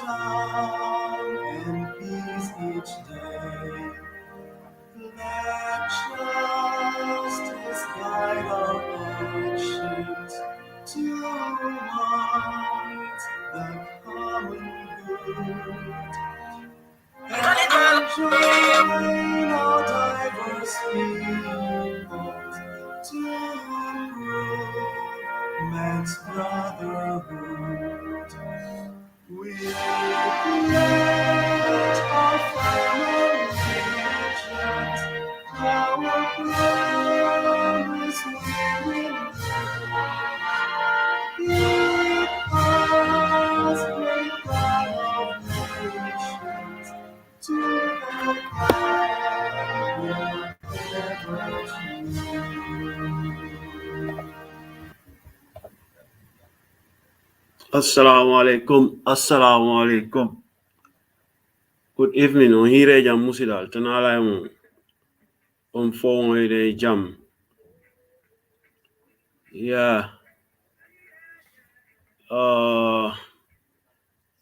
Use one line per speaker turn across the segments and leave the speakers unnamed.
down and peace each day. Let justice guide our actions towards the common good. And join our diverse peoples to prove man's brotherhood. We pledge our final allegiance, our promise we will because great God of nations, to the land we'll ever choose. Assalamu alaikum. Assalamu alaikum. Good evening. On here jam musidal tanala on phone de jam. Yeah.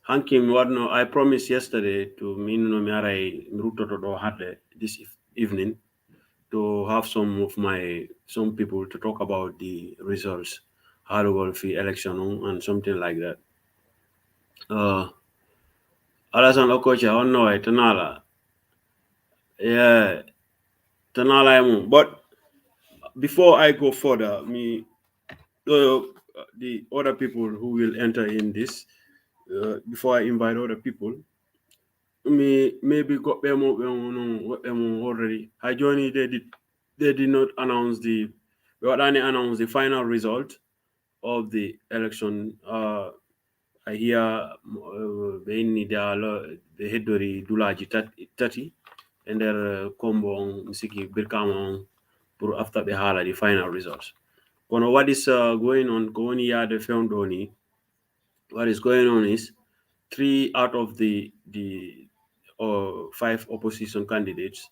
Hankim wadno I promised yesterday to minuno miarai mruto do hade this evening to have some people to talk about the results, how the world fee election and something like that. Alasan Okocha on no tanala. Yeah. Tanala but before I go further, the other people who will enter in this, before I invite other people, maybe got them already. I joined. They did not announce the final result of the election. I hear the headori dulaji 30 and their combo msiki birkama pour after the hala the final results. What is going on? What is going on is 3 out of the 5 opposition candidates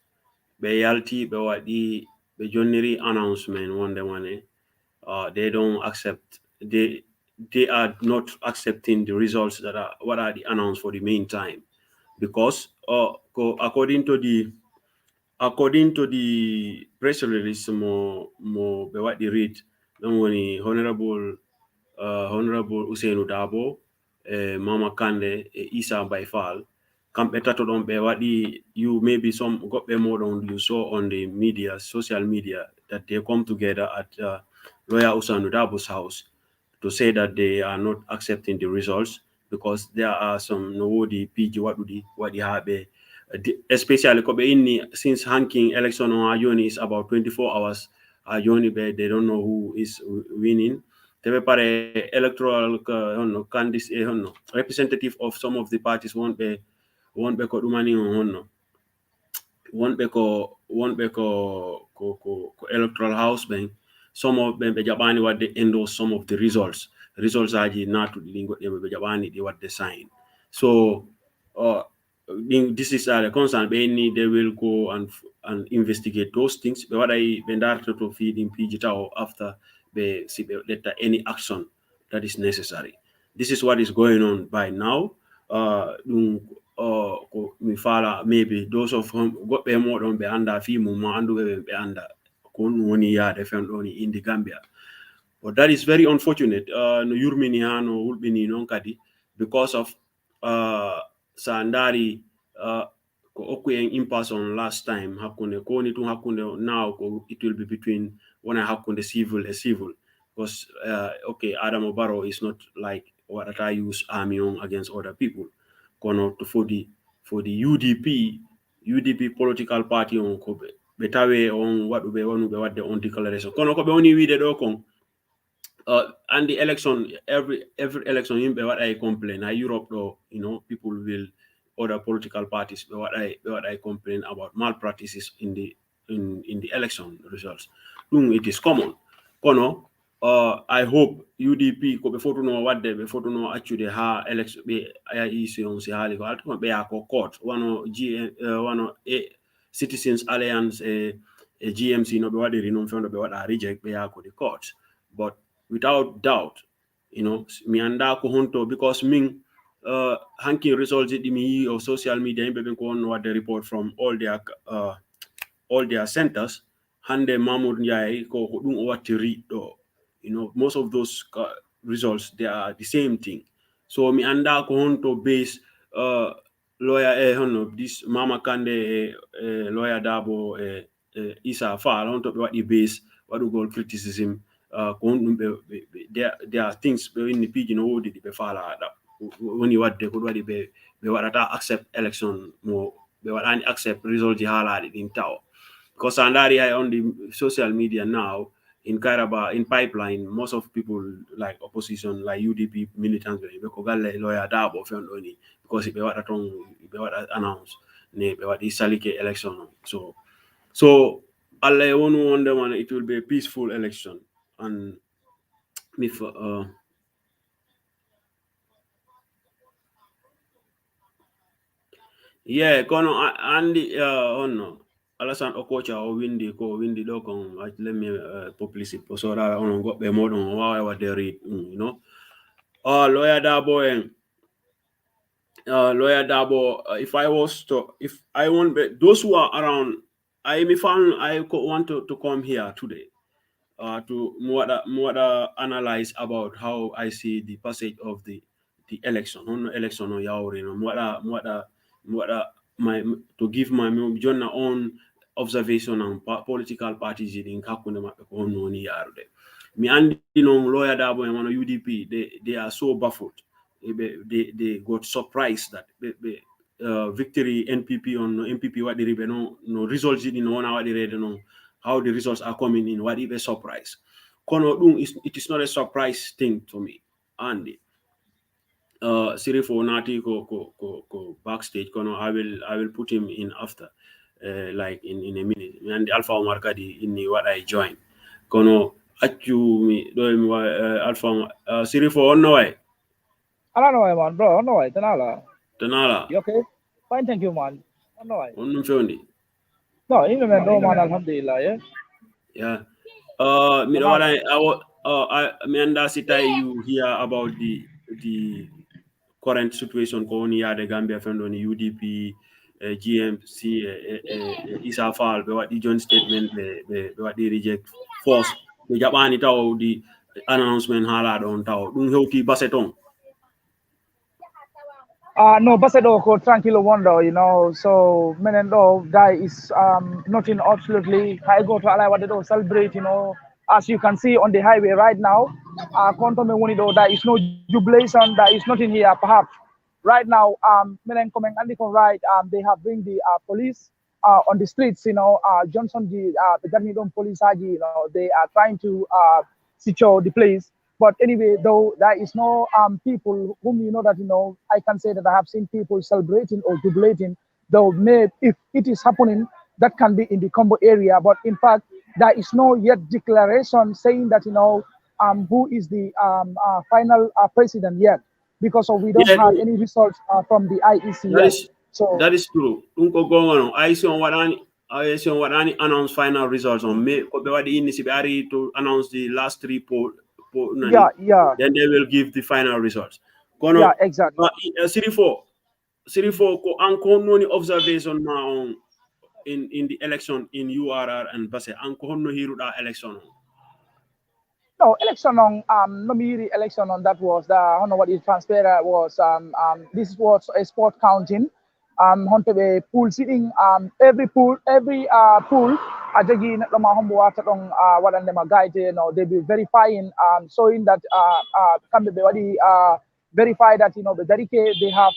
be yalti be wadi be joniri announcement one day one they don't accept they are not accepting the results that are what are the announced for the meantime because according to the press release mo be what they read honorable Usainu Dabo, Mama Kande, Isa Baifal, kampe to don be wadi you maybe some got be more on you saw on the media, social media that they come together at Lawyer Usainu Dabo's house to say that they are not accepting the results because there are some nowodi PG what the have especially since hanking election on Ayoni is about 24 hours Ayoni they don't know who is winning. They pare electoral representative of some of the parties won't be ko dumani won't be ko electoral house bank. Some of them be jabani what they endorse some of the results are not to the be jabani what they sign. So this is the concern they will go and investigate those things but what I vendar to feed in PG after let any action that is necessary. This is what is going on by now. Maybe those of whom got be more on be under fimu be under in the Gambia. But that is very unfortunate. No yurmini no ulbini non kadi because of Sandari ko okuyeng impasse on last time hakunde ko ni tun hakunde now it will be between when I hakunde civil because Adam Barrow is not like what I use army on against other people kono for the UDP political party on ko betawe on what be the on declaration kono ko be oni wi de do kon and the election every election in what I complain Europe though people will other political parties what I complain about malpractices in the election results. It is common. Kono, I hope UDP ko before to know what they before to know actually ha election be issue si hali ko alto be court one Citizens Alliance GMC no be what they be what I reject be the court but without doubt, me anda ko honto because hanking results it me or social media in ko on what the report from all their centers hande Mahmoud Njai ko dum o watti read do, you know, most of those results they are the same thing. So mi anda ko honto base lawyer hono this Mama Kande lawyer Dabo Isa Fall honto be wadi base wadu gol criticism ko dum there are things be in the page no wodi be fala da woni wadde ko wadi be wadata accept election mo be wadani accept result ji halade din taw because andari on the social media now in Karaba, in pipeline, most of people like opposition, like UDP militants, because lawyer Dabo found only because he what announce ne what is salike election. So Allah wonder one it will be a peaceful election and if yeah, kono andi ono alasan okocha o windi do kon let me publicity so that on go be modon wa wa de read, you know. Lawyer Dabo and lawyer Dabo, if I want those who are around, I me found I want to come here today to more analyze about how I see the passage of the election on election on yauri no more my to give my journal own observation on political parties in kakune ma ko no ni yarude mi andi no lawyer Dabo and UDP they are so baffled. They got surprised that victory NPP on MPP what they no results in one hour they no how the results are coming in, what if a surprise. Kono it is not a surprise thing to me. Andy. Sirifo Nati ko backstage kono I will put him in after like in a minute. And the Alpha Omar Kadi in what I join. Kono achu mi do mi Alpha Sirifo on no way.
I don't know, man, bro. I don't know why.
Tanala.
You okay? Fine, thank you, man. I don't know why.
On fendi.
No, even man, no, man, alhamdulillah, yeah.
Yeah. Me what I mean you hear about the current situation going here the Gambia friend on UDP GMC Isa Fall be what the joint statement be what they reject force the Japan taw the announcement hala don taw dum hewti baseton.
No, Basedo ko tranquilo wonder, you know. So Menendo guy is nothing absolutely. I go to Alaiwa, they don't celebrate, you know. As you can see on the highway right now, Kontome Wunido, there is no jubilation, there is nothing here, perhaps. Right now, Menen coming and right, they have bring the police on the streets, you know. Johnson, the Garnidon police, you know, they are trying to secure the place. But anyway, though there is no people whom you know that you know, I can say that I have seen people celebrating or jubilating. Though maybe if it is happening, that can be in the Combo area. But in fact, there is no yet declaration saying that you know who is the final president yet, because of we don't have any results from the IEC yet. So
that is true. Unko go on. I see on what any announced final results on May. To announce the last three poll.
Yeah.
Then they will give the final results.
Yeah, exactly.
Sirifo ko anko noni observation ma on in the election in URR and Basse anko honno hiruda election.
No, election on no me election on that was the I don't know what is transparent was this was a sport counting honte be pool sitting every pool ajagi no ma hombo wata don wadande ma guide no they be verifying showing that kambe be wadi verify that you know the dedicate they have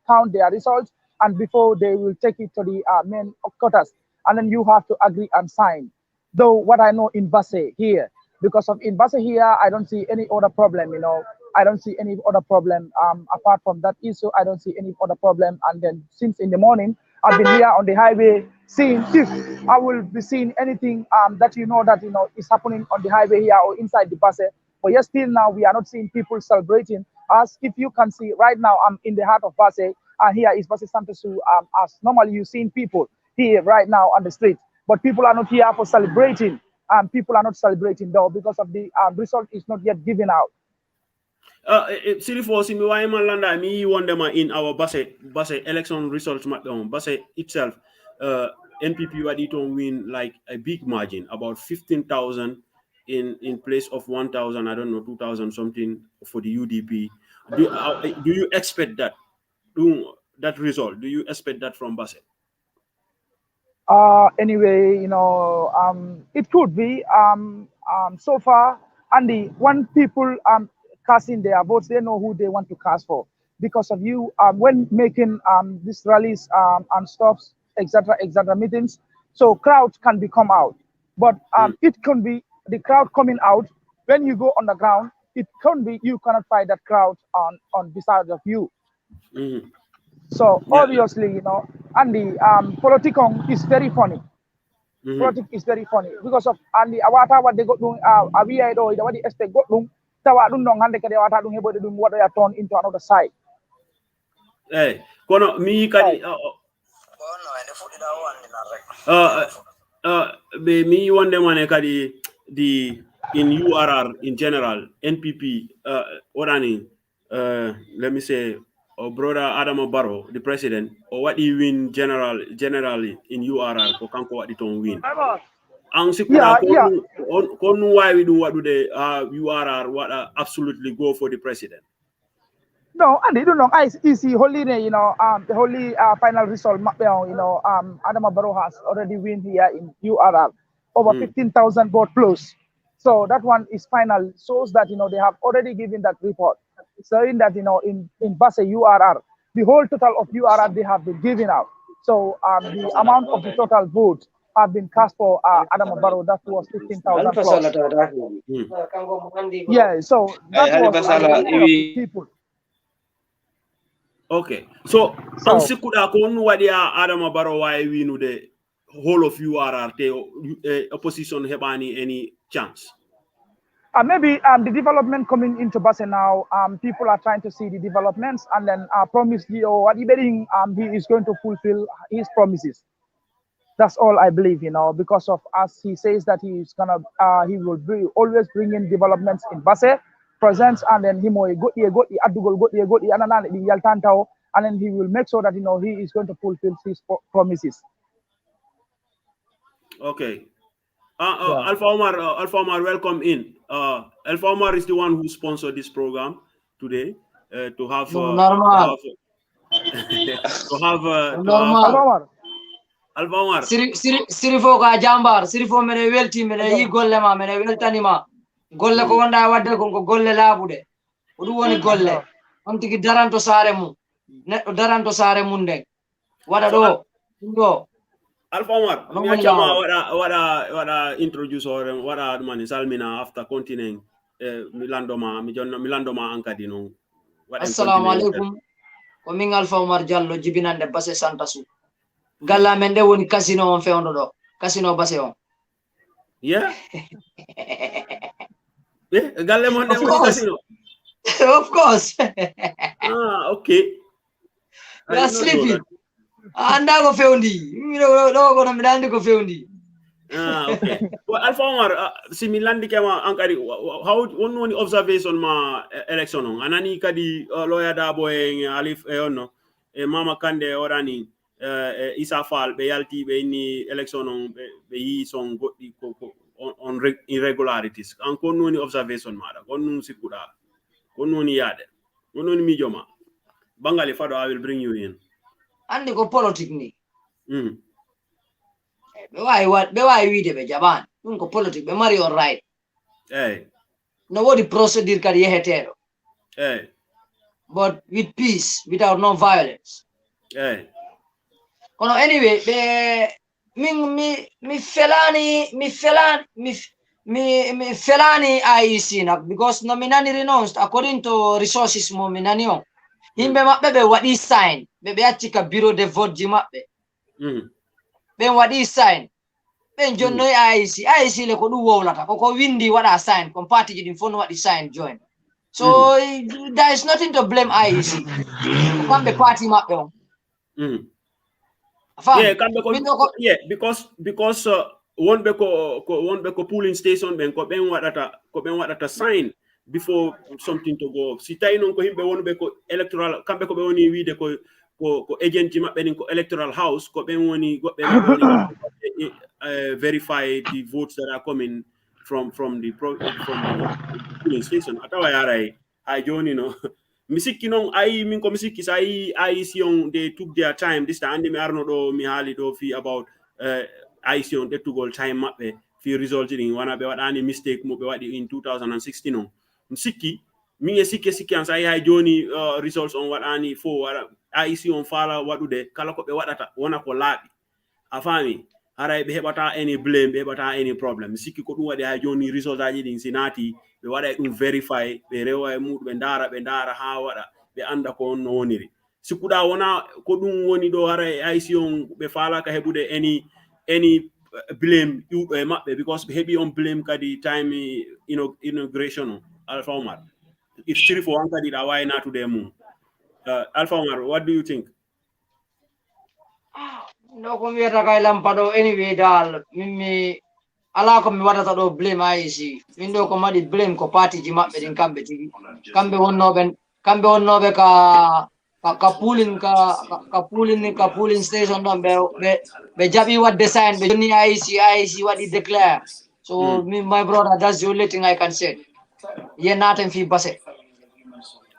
count their results and before they will take it to the main quarters and then you have to agree and sign. Though what I know in Basse here, because of in Basse here, I don't see any other problem. You know, I don't see any other problem. Apart from that issue, I don't see any other problem. And then since in the morning, I've been here on the highway seeing if I will be seeing anything that you know is happening on the highway here or inside the Basse. But yes, still now we are not seeing people celebrating. As if you can see right now, I'm in the heart of Basse, and here is Basse Santosu. As normally you seeing people here right now on the street, but people are not here for celebrating. People are not celebrating though because of the result is not yet given out.
Sirifo si mi wayi man landa mi wonde ma in our base election results mabbe on base itself NPP wadi to win like a big margin about 15,000 in place of 1,000 I don't know 2,000 something for the UDP. Do you expect that that result? Do you expect that from Base?
Anyway, it could be. So far, Andy, when people casting their votes, they know who they want to cast for. Because of you, when making these rallies and stops, etc., meetings, so crowds can be come out. But it can be the crowd coming out when you go on the ground. It can be you cannot find that crowd on beside of you.
Mm-hmm.
So obviously, and the Politicon is very funny.
Mm-hmm.
Politics is very funny because of and the awata what they got doing we are do what the expect got doing tawa dun non hande kade awata dun hebo dun what they are turned into another side.
Hey, kono mi kadi be mi wonde mane kadi the in URR in general NPP orani let me say brother Adama Barrow the president or what he win generally in URR ko kanko wadi ton win ang sikuna konu why we do what do the URR what absolutely go for the president.
No, and they don't know. I see holy, the holy final result. Adama Barrow has already win here in URR over 15,000 vote plus. So that one is final. Shows that they have already given that report, saying that in Basse URR, the whole total of URR they have been given out. So the amount of the total vote have been cast for Adama Barrow. That was 15,000 plus. Yeah, so that was people.
Okay, so ang sikuda ko wadi Adama Barrow why winu the whole of URR opposition hebani any chance.
Maybe the development coming into Basse now, people are trying to see the developments and then promise he is going to fulfill his promises. That's all I believe, because of as he says that he will always bring in developments in Basse, presents, and then and then he will make sure that he is going to fulfill his promises.
Okay. Alpha Omar, welcome in. Alpha Omar is the one who sponsored this program today to have Alpha Omar.
Sirifo ka jambar, sirifo mene welti mene yi golle ma mene weltanima. Golle ko wanda wadde ko golle labude. Odu woni golle. On tigi daranto sare mu. Neddo daranto sare mu ndeng. Wada do.
Alpha Omar, mi chama wada introduce or wada mani salmina after continuing milandoma ankadino.
Assalamu alaikum. Ko min Alpha Omar Jallo jibinande Basse Santa Su. Galla men de woni casino on fewndo do. Casino Basse on.
Yeah. Galle mon de woni casino.
Of course.
Okay.
You are sleeping. Anda ko fewndi. Mi do ko no mi dandi ko fewndi.
Okay. Well, Alpha Omar, similandi kema ankari how one woni observation ma election on anani kadi lawyer Dabo en Alif onno e Mama Kande orani Isa Fall be yalti be ni election on be yi son goddi on irregularities an kon woni observation mada kon nun sikuda kon woni yade kon woni mijoma bangali fado I will bring you in
andi ko politique ni be why wide be jaban dum ko politique be mari on right no wodi procedure kadi yehetero but with peace without no violence kono anyway be mi felani IEC na because no minani renounced according to resources mo minani on himbe mabbe be wadi sign be accika bureau de vote ji mabbe be wadi sign ben jonno IEC le ko du wowlata ko windi wada sign kom party ji din fon wadi sign join so there is nothing to blame IEC kambe party mabbe on
because won't be ko polling station ben ko ben wadata sign before something to go. Si tay non ko himbe wonu be ko electoral kambe ko be woni wiide ko agent mabbe nin ko electoral house ko be woni gobbe mabbe woni verify the votes that are coming from the polling station. Atawa yaray I joni no misiki non ay min ko misiki say IEC they took their time this time me arno do mi haali do fi about IEC on dettugol time mabbe fi resulted in wana be wadani mistake mo be wadi in 2016 on misiki mi e sikki an say hay joni results on wadani fo IEC on fala wadude kala ko be wadata wona ko laabi afami haray be hebata any blame be hebata any problem sikki ko dum wadi hay joni results aji din sinati be wada dum verify be rewa e mudu be ndara ha wada be anda ko on woniri sikuda wona ko dum woni do haray IEC on be fala ka hebude any blame you mabbe because heavy on blame kadi time inauguration Alpha Omar if Shirif wan kadi da why na to them Alpha Omar what do you think?
No ko mi kay lampado anyway dal mimi ala ko mi wadata do blame IEC min do ko madi blame ko party ji mabbe din kambe tigi kambe wonnobe ka pooling station don be jabi what design be joni IEC what he declare so me my brother that's the only thing I can say ye naten fi basse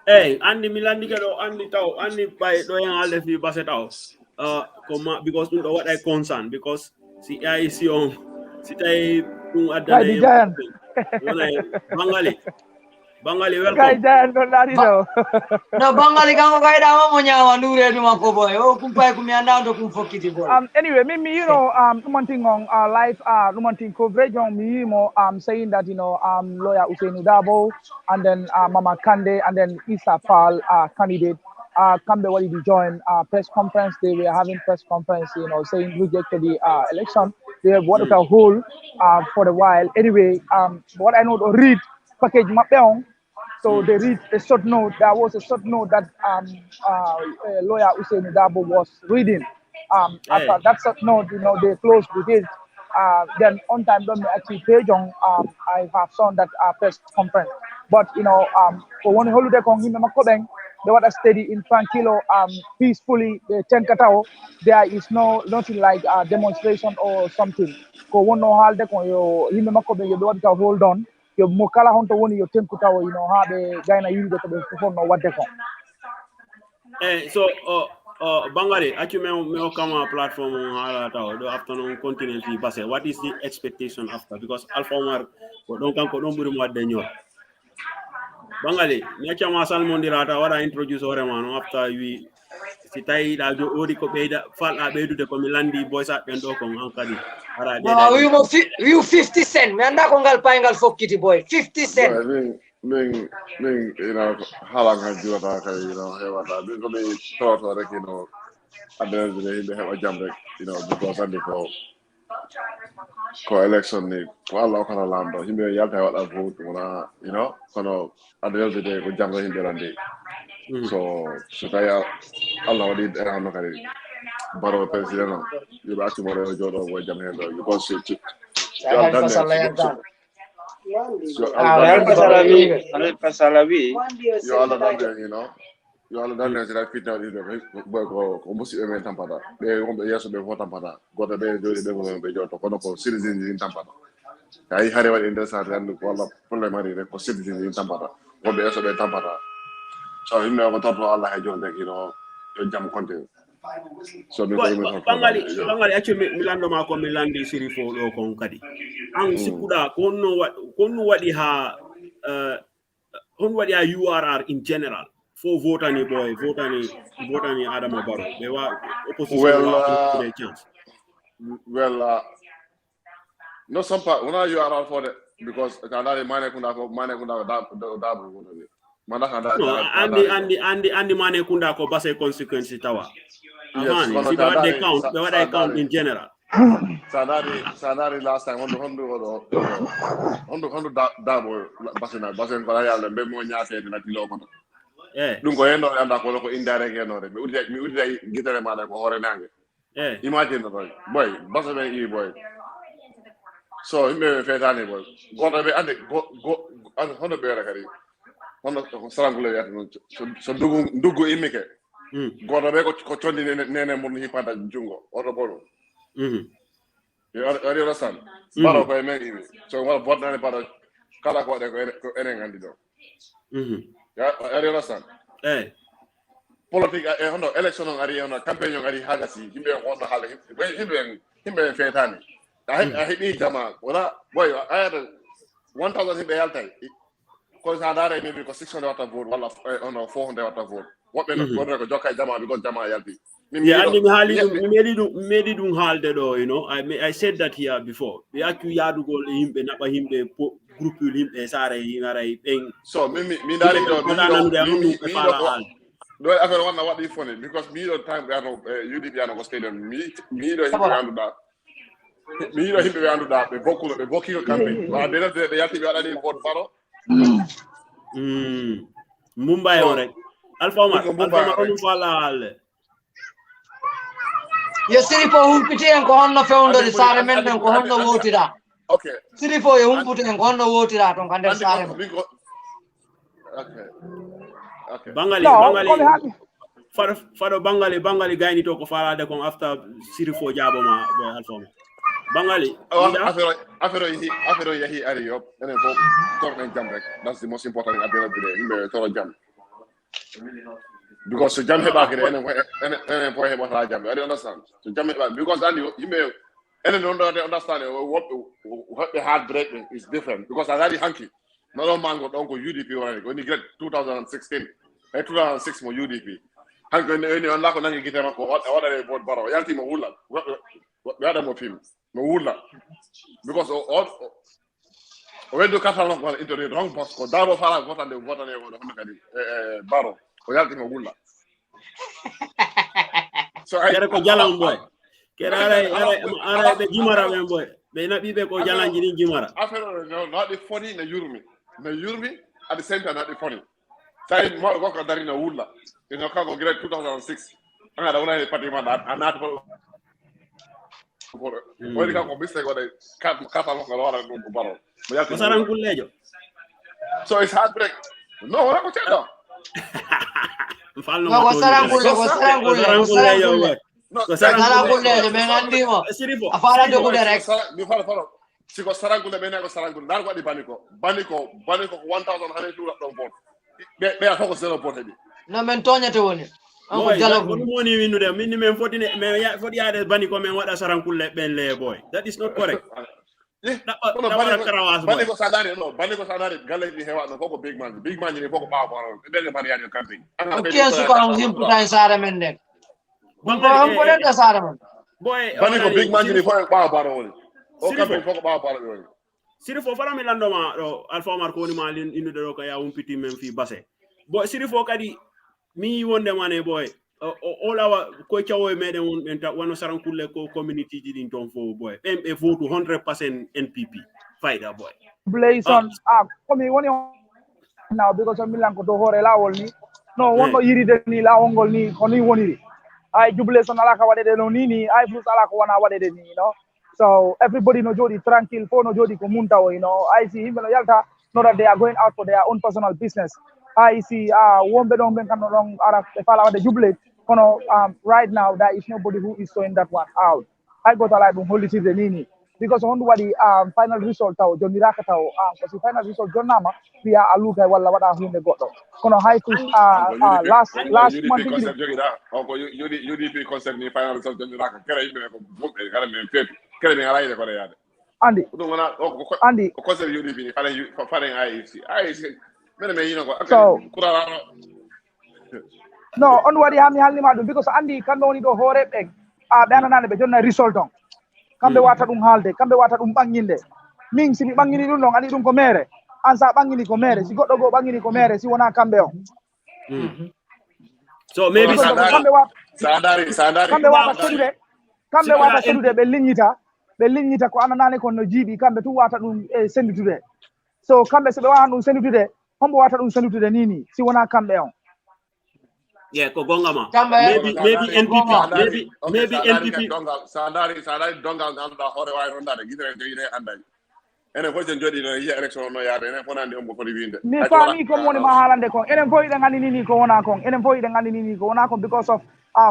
hey andi milandi do andi taw andi bay do yan alde fi basse taw because what I concern because si IEC on si tay adana Bangali welcome.
Guy Jan don't know.
No Bangali kango kay dama mo nyawa ndure duma ko boy. O kumpay kumianda ndo kumfokiti boy.
Anyway, me one thing on live one thing coverage on me saying that lawyer Usainu Dabo and then Mama Kande and then Issa Pal candidate Kambe Wali to join press conference. They were having press conference, saying rejected the election. They have what a hold for a while. Anyway, what I know to read package Mapeong. So they read a short note. There was a short note that lawyer Usainu Dabo was reading. After that short note, they closed with it. Then on time, don't actually page on. I have shown that press conference. But for one holiday kong him Makobeng, they were steady in tranquilo, peacefully. The Tenkatao, there is nothing like demonstration or something. Ko one no halde kong yo him Makobeng you don't hold on. Yo mokala honto woni yo Tenkatao ha be gaina yinde ko be perform no wadde kong.
So Bangali, actually, me come platform do afternoon continentally pass. What is the expectation after? Because Alpha Omar don't buri mo denyo. Bangali, me chama Salmon dirata what I introduce Oremano after we sitai da jo ori ko be da fal abedu de ko milandi boys at bendo ko ankadi.
No, you 50 cent. Me anda ko ngal paingal fokiti boy. 50 cent.
Being how long have you got hewa being going to rek at the end of the day they have a jam rek because and ko election ni wala ko na lando himbe yalta wala vote wala kono at the end of the day ko jam rek himbe landi so kaya Allah wadi no kare baro president you ba mo re jodo wo jam hendo because you all done that fit out boy ko musi e men tampata be yeso be vota tampata goto be jodi be joto kono ko citizen in tampata ay hare wal interessant and ko wala problème ari rek ko citizen in tampata ko be yeso be tampata so himne ko toto Allah ha jonde yo jam konte so be ko
Bangali actually milando ma ko milandi sirifo do ko kadi an sikuda konno wadi ha on wadi ha URR in general for votani Adama Barrow they were opposition
no some part when you are for that because kanari mane kunda dabu
and mane kunda ko base consequences tawa they count in general
Sanari last time hondo dabu basen para yalla be mo nyaate na tilo ko dum ko endo anda ko indirect eno mi udde gitere ma ko hore nange imagine boy basabe boy So himbe fetani boy. Goto be ande go hono be rakari. Hono sarangule yata non so ndugu imike. Goto be ko condi nene mon hipata jungo. Oto bolo. You understand? Baro ko men imi. So wala bodna para kala ko de ko enen andi do. You understand? Politique hono election on ari hono campaign on ari hagasi himbe hono hala himbe fetani. I hit jama wala boy I had 1000 himbe yaltai. Ko sadare maybe ko 600 watt vote wala hono 400 watt vote. What be no ko jokay jama because jama yalti.
Yeah, and made dum halde do, you know. I said that here before. We actually yadu go himbe naba himbe group himbe sare ngara peng.
So me dali do do I ever wonder what is funny because me the time we are no UDP are no stadium me do himbe andu da. Me do himbe andu da be boku campaign. Wa de yati be ala vote faro.
Mumbai ore. Alpha Omar on fala
Yes, Sirifo humpiti en ko honno fewndori sare men den ko honno wotira.
Okay.
Sirifo e humputi en ko honno wotira ton kande sare men.
Okay.
Bangali. Fado Bangali gayni to ko falade kon after Sirifo jabo ma boy Alpha Omar. Bangali. Afero yahi ari yop enen ko tornen jam rek. That's the most important at the end of the day. Himbe toro jam. Because the jam heba kere enen point heba jam. I understand. So jam heba because you may don't understand what the heartbreak is different because I already hanky. No man got uncle UDP when you get 2016 and 2006 more UDP. Hanky when you unlock on get them what are they vote baro. Yanti mo hula. We are more film. Mo hula. Because all when you cut along into the wrong box, ko daro fara vote and the vote and the baro. So I ko jalan boy. Kera ara be jimara men boy. Be na bibe ko jalan jini jimara.
After no not the funny na yurmi. Na yurmi at the same time not the funny. Sai mo ko dari na wulla. In ka go grade 2006. Anga da wona party man anat for wali ka ko mistake wala ka fa mo ko wala no baro.
Ko saran kullejo.
So it's heartbreak. No, wala ko chendo.
No,
si ko sarangule bena ko sarangule dar ko di baniko 1100 don vote be a foko zero vote bi
no men toñate woni
ko jalo ko moni winude min men foti yaade baniko men wada sarangule ben le boy that is not correct.
Baniko sadari galle ni hewa no foko big man ni foko ba ba be man yaade campaign
okay so ko himputa sare men den ko ko den sare men
boy
baniko big man ni foko ba ba woni o campaign foko ba ba woni
Sirifo fara mi landoma do Alpha Omar ko ni malin inu de ko ya umpiti men fi basse boy Sirifo kadi mi wonde mane boy all our ko chawo meden won enta wano saran kulle ko community ji din ton fo boy be vote 100% NPP fighter boy
Blazon komi woni now because of Milan ko do hore lawol ni no wonno yiride ni lawol ni ko ni woniri ay Blazon ala ka wadede no ni ay plus ala ko wana wadede ni you know. So everybody no jodi tranquil for no jodi ko munta you know. I see him no yalta know that they are going out for their own personal business. I see wombe don ben kan no long ara e fala wade jubilate kono right now there is nobody who is showing that one out. I got a lot of holy the nini because on what the final result taw joni raka taw because the final result jonnama we are aluga wala wada hunde goddo kono high push last month
UDP concept ni final result joni raka kere yimbe ko bokbe kala men pep kere men ala ko yaade
Andy
o concept UDP ni falen IEC men me yino ko
so
kurala
no on wadi hami halni madum because Andy kan woni do hore be dananane be jonna result on kambe wata dum halde kambe wata dum banginde min si mi bangini dum non andi dum ko mere an sa bangini ko mere si goddo go bangini ko mere si wona kambe on
so maybe
kambe wata sedude be lignita ko ananane ko no jibi kambe tu wata dum senditude so kambe se be wan dum senditude hombo wata dum senditude nini si wona kambe on.
Yeah, ko gongama. Maybe NPP. Maybe NPP.
Sandari dongal anda hore way ronda de gidere ande enen fo jen jodi no yiya election no yaade enen fo nandi on ko fodi winde
mi fami ko woni ma halande kon enen fo iden ngandi ni ko wona kon enen fo iden ngandi ni ko wona kon because of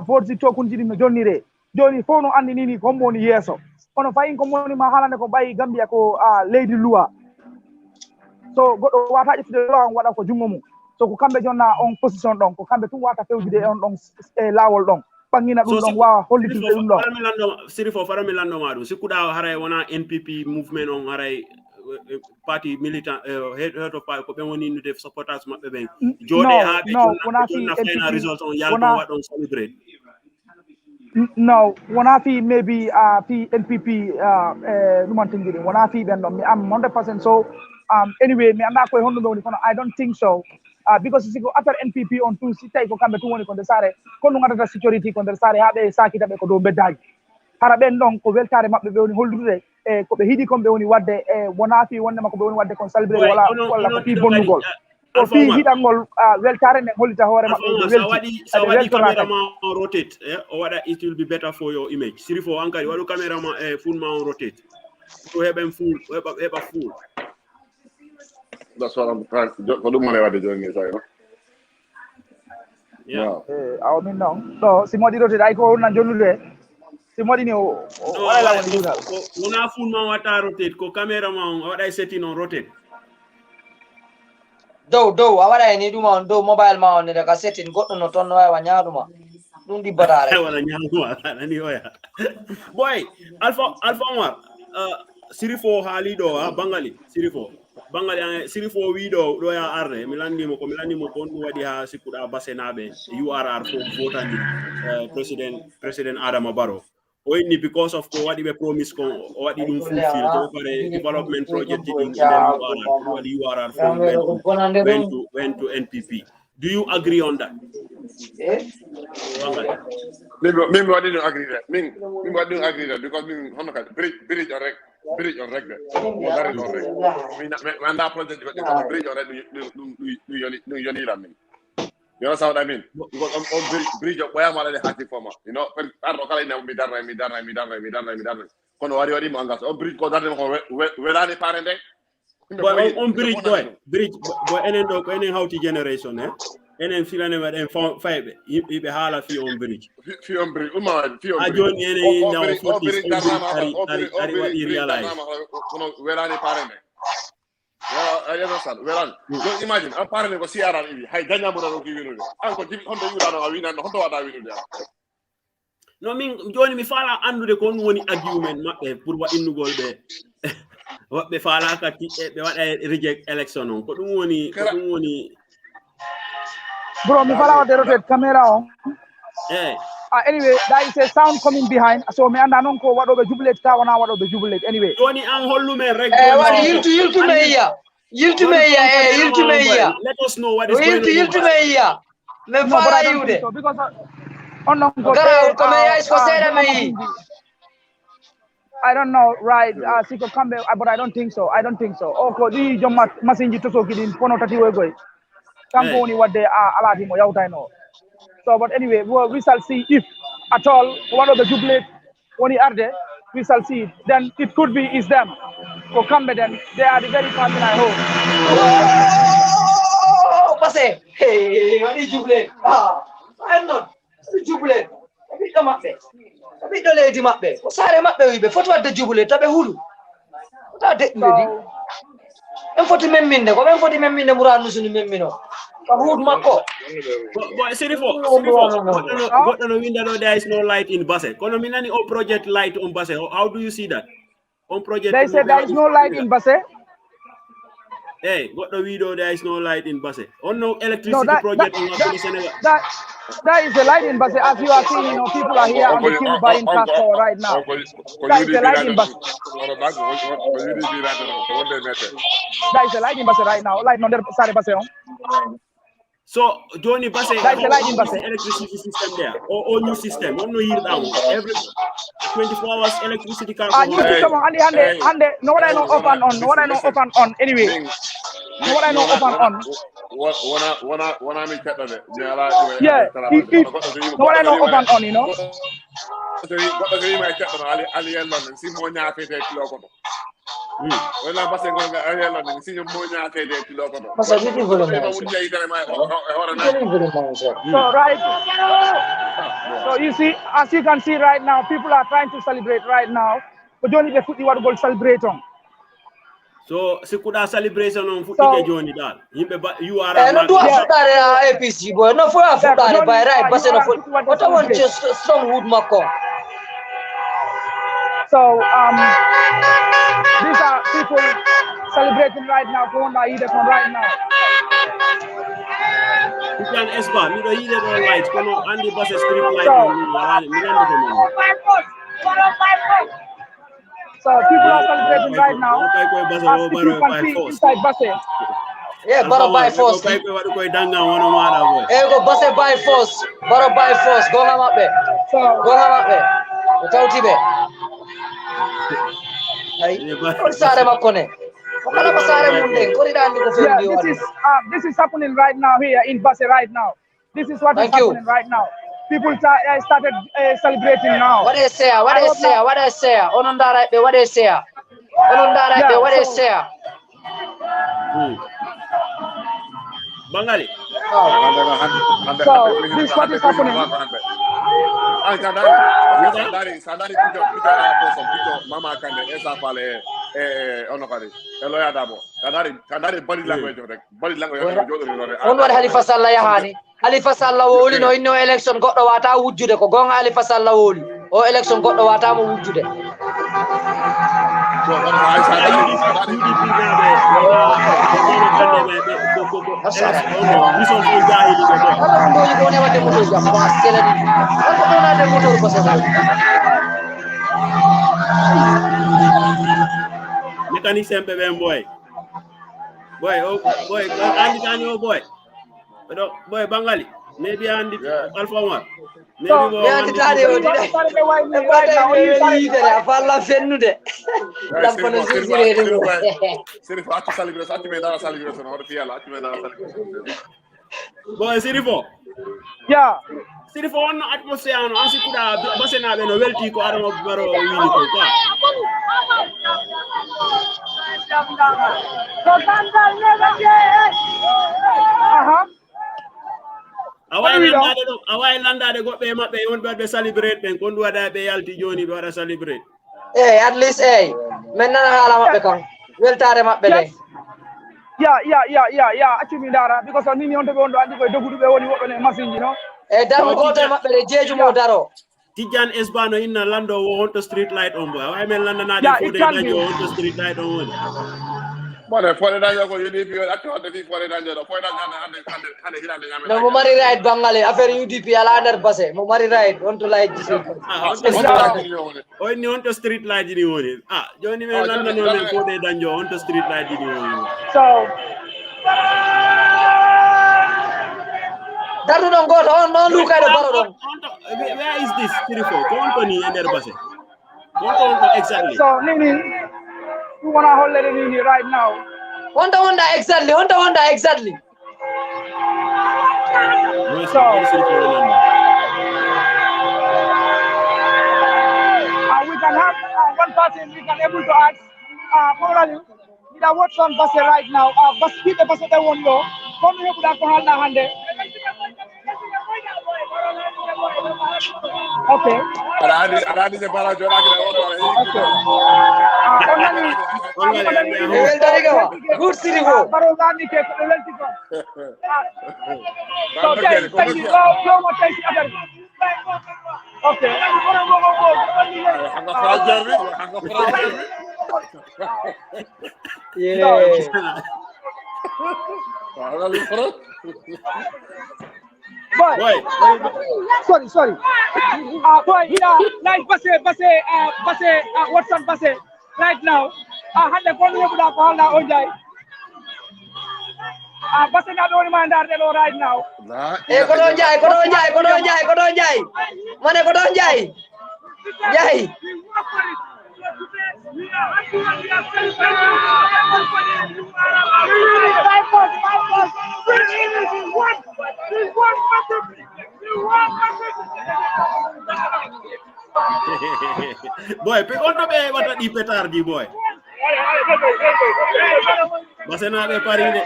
votes to kun jidi no jonnire joni fo no andi ni ko woni yeso kono fayin ko woni ma halande ko bayi Gambia ko leydi loi so goddo wata ƴettude law on waɗa ko jungo mum so ko kamɓe jonna on position ɗon ko kamɓe tum wata fewjude on ɗon e lawol ɗon ɓangina ɗum ɗon wawa hollitude ɗum ɗon
sirifo farami landoma ɗum sikkuɗa haray wona NPP movement on haray party militant head of party ko ɓe woni nude supporters maɓɓe ɓen jooɗe ha ɓe jonna final result on yalɗon waɗon celebrate
no wona fi maybe fi NPP ɗumantinɗiɗi wona fi ɓen ɗon mi am 100% so anyway mi anda koye honɗum ɓe woni kono I don't think so because siko affaire NPP on tout si tawi ko kamɓe tum woni ko nder saare ko ɗum addata sécurité ko nder saare ha ɓe sakita ɓe ko dow beddaji hara ɓen ɗon ko weltare maɓɓe ɓe woni hollude e ko ɓe hiiɗi kon ɓe woni wadde e wona fi wondema ko ɓe woni wadde kon célébré walla ko fi bonnugol o fi hiɗangol weltare nden hollita hoore maɓɓe
sa waɗi caméraman on rotate o waɗa it will be better for your image sirifo an kadi waɗu caméraman e fulma on rotate to heɓen full heɓa full
that's what I'm trying ko ɗum mane wadde joni say no
aw min noon ɗo si moɗi rotate ay ko wonnan jonnude si moɗi ni o waɗa lawol juutal
wona fulma watta rotate ko caméraman o waɗa setting on rotate
dow a waɗa ni ɗuma on dow mobile ma on daga setting goɗɗo no toon no wawa ñaaɗuma ɗum ɗibbatare
wala ñaɗuma anani oya boy alpha omar sirifo haaliɗo ha bangali sirifo sirifo wiɗo ɗo ya arde mi landimo ko on ɗum waɗi ha sikkuɗa basenaɓe URR fo votandi président Adama Barrow o inni because of ko waɗi ɓe promise ko o waɗi ɗum fulfil to pare development project ɗin nder URR waɗi URR fo went to NPP. Do you agree on that?
Min waɗi ɗum agree that min waɗi ɗum agree that because min hono kadi bridge on rek de mo dari ɗon rek mi anda project goɗɗi kono bridge on rek ɗum yoniran min you know what I mean because on bridge o ɓoyama waɗade hati foma you know arɗo kala ina mi darnay kono waɗi mo engagé on bridge ko darde ko welani pare nde
on bridge boy enen ɗo ko enen hawti génération enen filane waɗen fayɓe yimɓe haala fi on bridge a joni enen naw fotis ari waɗi realize
kono welani pare nde don't imagine an parane ko siaran iwi hay dañamuɗa ɗon ki winude an ko jimi honto yiwɗano a winanno honto waɗa winude
no min joni mi faala andude ko ɗum woni argument maɓɓe pour waɗinnugol ɓe woɓɓe faalaka ɓe waɗa reject election on ko ɗum woni
bro mi fala wadde rotate caméra on anyway there is a sound coming behind so mi anda noon ko waɗoɓe jubilate ka wona waɗoɓe jubilate anyway
joni an hollumen rek
yiltume yiya
let us know what is going on
yiltume yiya men faala yiwde
because on non ko
garawol ko me yays ko seeɗa me yi
I don't know, right? Siko kambe, but I don't think so. Ko di jomma masinji tosoki din pono tati wegoy. Kampo woni wadde alati mo yawta no. So, but anyway, we shall see if at all one of the jubilate woni arde. We shall see. Then it could be is them. Ko kambe then they are the very family I hope.
Oh, passe. Hey, wani jubilate. I'm not jubilate. ɓiɗɗo leydi maɓɓe ko saare maɓɓe wiɓe foti wadde jubule to ɓe huɗu ta deɗɗude ɓen foti memminde ko ɓen foti memminde Mourad Nusuni memmino ko huuɗ makko
Sirifo goɗɗo no winda ɗo there is no light in Basse kono mi nani o project light on Basse how do you see that on project
they say there is no light in Basse
goɗɗo wiɗo there is no light in Basse on no electricity project on Senegal
There is a light in Basse, as you are seeing, people are here on the queue buying castor right now. There is a light in Basse. There is a light in Basse right now. Light on the side of Basse.
So, Johnny Basse,
there is a light in Basse.
Electricity system there, or new system, or no here down. Every 24 hours electricity car.
New system on, no what I know open on, anyway. No what I know open on.
One I make that
yeah, no what I know open on, you know.
Wala base ko nga ayala ni sinyo mo nya kay de tilo ko.
Basta beautiful man.
So right. So you see, as you can see right now, people are trying to celebrate right now. But don't need the foot you want to go celebrate on.
So sikuda celebration on foot
So-
ke joni dal. You are
No do futare APC boy. No for futare by right. Basta no foot. What I want just strong wood mako.
So these are people celebrating right now. Go on either one right now.
You can esba, mi do hide do lights kono andi bus street light
So-
on mi nando ko man.
So people are celebrating right now.
Kay koy bus
As
o
you
baro
can
by
see
force.
inside buses.
Yeah, baro by force.
Kay koy wadu koy danga wono mara boy.
Go base by force. Baro by force. Go nga mabe.
So
Go nga mabe. Utauti be. Ay. Kung sare makone. Makala pasare munde. Kuri dandi ko
yeah,
film
this is happening right now here in Basse right now. This is what is
Thank you.
happening right now. People started celebrating now.
What they say? What they say? What they say? Onondara be what they say? Onondara be
Yeah,
what they
so-
say?
Bangali.
So this is what is happening.
Ay sadari pito mama kande esa pale ono kadi elo ya dabo kadari body language rek body language jodo ni lore
On wadi Halifa Sallah yahani. Halifa Sallah woli no inno election goddo wata wujjude ko gonga Halifa Sallah woli. O election goddo wata mo wujjude.
so ay sadari
Kala ndo yi ko ne wade moto ga fa selani. Ko do na de moto ko sa.
Mécanicien be ben boy. Boy, oh boy, andi tani oh boy. Boy Bangali. Maybe andi Alpha One. Maybe
So,
bo
yeah,
andi
Titani, oh,
What started the white man
Right
right now? Only
now,
started-
leader. Afalla fennude. Lampano sisire.
Sirif atu celebration atu me dara celebration or fiala atu me dara celebration
boy Sirifo.
Yeah.
Sirifo on atmosphere no ansi kuda basena be no welti ko adamo baro wini ko quoi.
Uh-huh.
Awai landade goɓɓe maɓɓe wonɓe waɗɓe celebrate ɓen kon waɗa ɓe yalti joni ɓe waɗa celebrate.
At least men nana hala mabbe kan. Weltare mabbe le.
Yeah. Actually, Dara, because I need to go on the dogu be woni woɓɓe machine, you know.
Daru goto mabbe le jeju mo daro.
Tijan Esbano inna lando wo honto street light on boy. Awai men landanade
Yeah,
fo
it
de
can
dañi
be.
o honto street light on woni.
Mane fore daño ko UDP atu ande fi fore daño do fore daño hande hilande nyame
No mo mari right bangale affaire UDP ala under basse mo mari right on to like this.
O ni honto street light ni woni. Joni men landano men fo de dañi o honto street light ni woni.
So,
Daru non goto on non luka do baro don.
Where is this Sirifo? Konto ni ender base. Konto exactly.
so Nini, we want to hold it Nini right now.
Honda exactly.
So, Sirifo landa.
We can have one person we can able to ask. Morally, we can watch on bus right now. Bus people bus they won't go. Come here with alcohol na hande. Okay.
aradi se para jora ki
Good city go.
Barogani ke welcome. So thank you. Go what I see. Okay.
hanga frajer
Yeah.
Boy. Sorry. Boy, yeah, like Basse, what's on Basse right now? Had the phone with alcohol now on day. Basse not only man that right now.
Ko don jay. Mane ko don jay. Jay.
Boy, pe konto be wata di petardi boy. Basena be paride.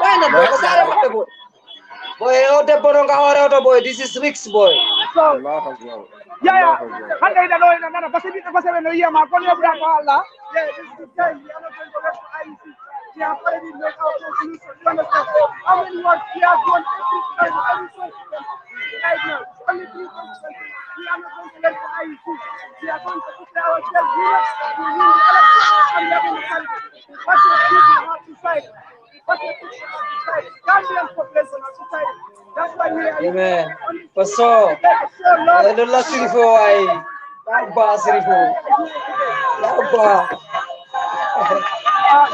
Why boy? Kasara boy boy. Boy, ote boronga hore oto boy. This is Rix boy.
So,
Allah Akbar.
yeah.
Allah Akbar.
Hande ida lo ina nana basi bita basi no iya ma ko ne bra ko Allah. Yeah, this is the time. We are not going to let IEC. We have already made our solution. You understand? How many words we have done right now? Only 3 constituencies. We are not going to let the IEC. We are going to put ourselves here. We win the election and we are going to fight. What your people have decided. What your people have decided. Gambian population have decided. That's why we are
Amen. Paso. Lola Sirifo ay. Ba Sirifo. Ba.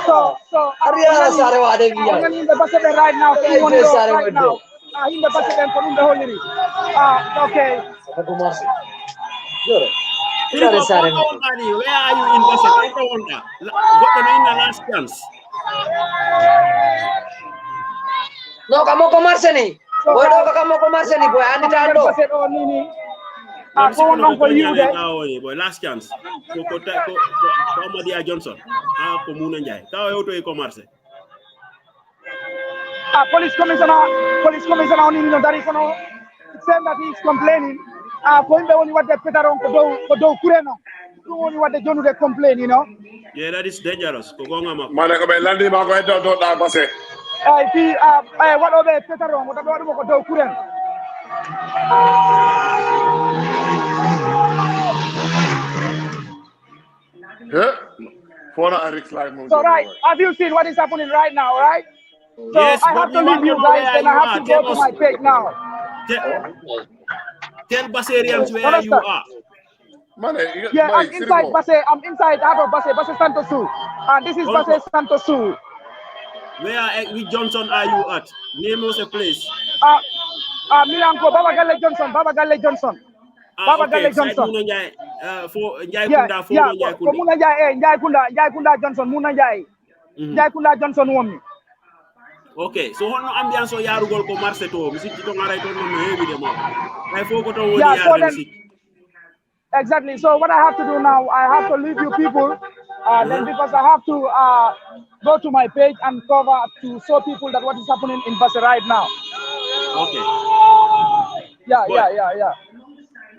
So
Ariya sare wa de biya.
I'm in the bus right now. Right now. In the bus and from the holy. Okay.
Sare. Where are you in Basel? Got in the last chance.
No, kamu komarse ni. Boy, do kamu komarse ni boy. Ani tando.
For you
boy, last chance. Ko Amadia Johnson. Ko Muna Njai. Ka yoto e commerce.
Police commissioner on in that is no. It's saying that he is complaining. For him, only what the Peteron ko do kureno. Only what the John they complain, you know.
Yeah, that is dangerous. Ko gonga ma.
Mane ko be landi ma ko do da passé.
If what over Peteron, what about ko do kureno. So right, have you seen what is happening right now, right? So
yes,
I have to leave you guys and I have to go to my page now.
Tell Baserians where you are.
Yeah, I'm inside Basse. I'm inside out of Basse Santosu. And this is Basse Santosu.
Which Johnson are you at? Name us a place.
Milanko, Baba Galle Johnson. Baba Galle Johnson. Njai Kunda Johnson. Muna Njai Johnson woman.
Okay, so hono ambiance o yarugol ko marché to mi sikki to ngaray to non heewi de mo ay fo ko to woni yarde
exactly. So what I have to do now, I have to leave you people then because I have to go to my page and cover to show people that what is happening in Basse right now.
Okay.
Yeah.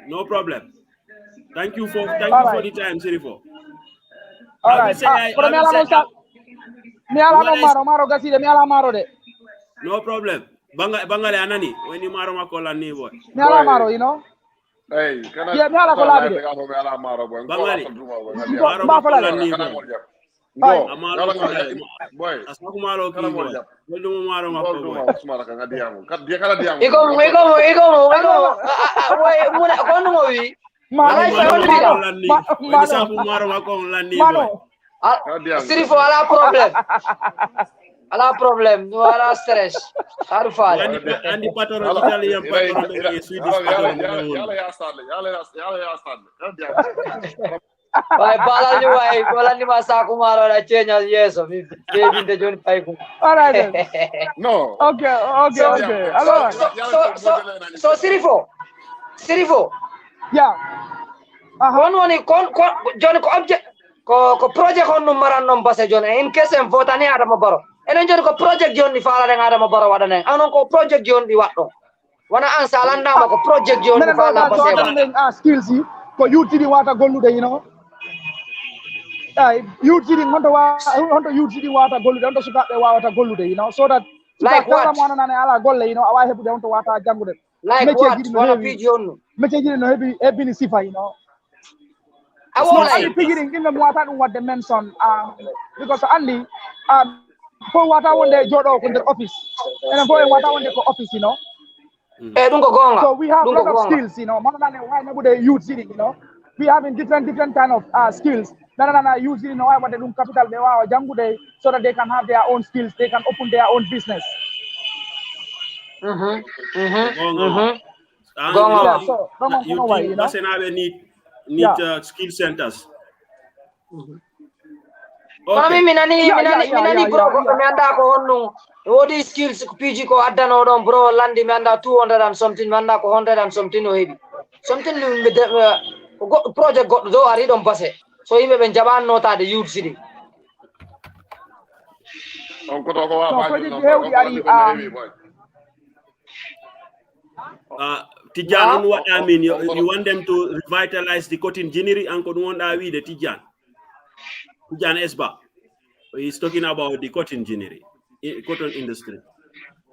No problem. Thank you for the time, Sirifo.
All right.
No problem. Bangale anani when you maro makola ni boy.
Maro, you know.
Hey, can I?
Yeah, me ala kola bide.
Bangale.
Maro
ni boy. Asmaku maro ki boy. Weldu maro mako boy.
Iko. Boy, muna kono mo wi. Sirifo ala problem no ala stress haru fal
andi patoro Italian patoro e Swedish patoro
Vai balani masa kumaro la chenya yeso mi baby de John Paiku.
All right.
No.
Okay.
So Sirifo. Yeah. Kon John ko object ko project on numaran non Basse John in case en votani Adama Barrow. Enen John ko project John di fala den Adama Barrow wadane. Anon ko project John di watto. Wana ansa landa ma ko project John di fala Basse.
Skills ko youth di wata gollude, you know. Youth di honto youth di wata gollude, honto suka be wata gollude, you know, so that
like what
mwana nane ala golle, you know, awa hebude honto wata jangude.
Like what? Wana pigeon.
Meche jiri no hebi ni sifa, you know.
I won't lie.
Figuring in the water what they mentioned, because only for what I want they jodo in the office, and for what I want the office, you know. So we have a lot of skills, you know. Why nobody youth sitting, you know. We having different kind of skills. Nana youth sitting, you know, I want to do capital they are jangude so that they can have their own skills, they can open their own business.
You need skill centers.
Okay. Minani bro me anda ko honno wodi skills PG ko addano don bro landi me anda 200 and something me anda ko 100 and something no hebi something project go do ari don Basse so yimbe be jaban nota de youth city
on ko to ko wa
No,
ba
project
no
hewdi ari
Tijan, on what I mean, you want them to revitalize the cotton ginnery and could want that the Tijan Esba. He's talking about the cotton ginnery, cotton industry.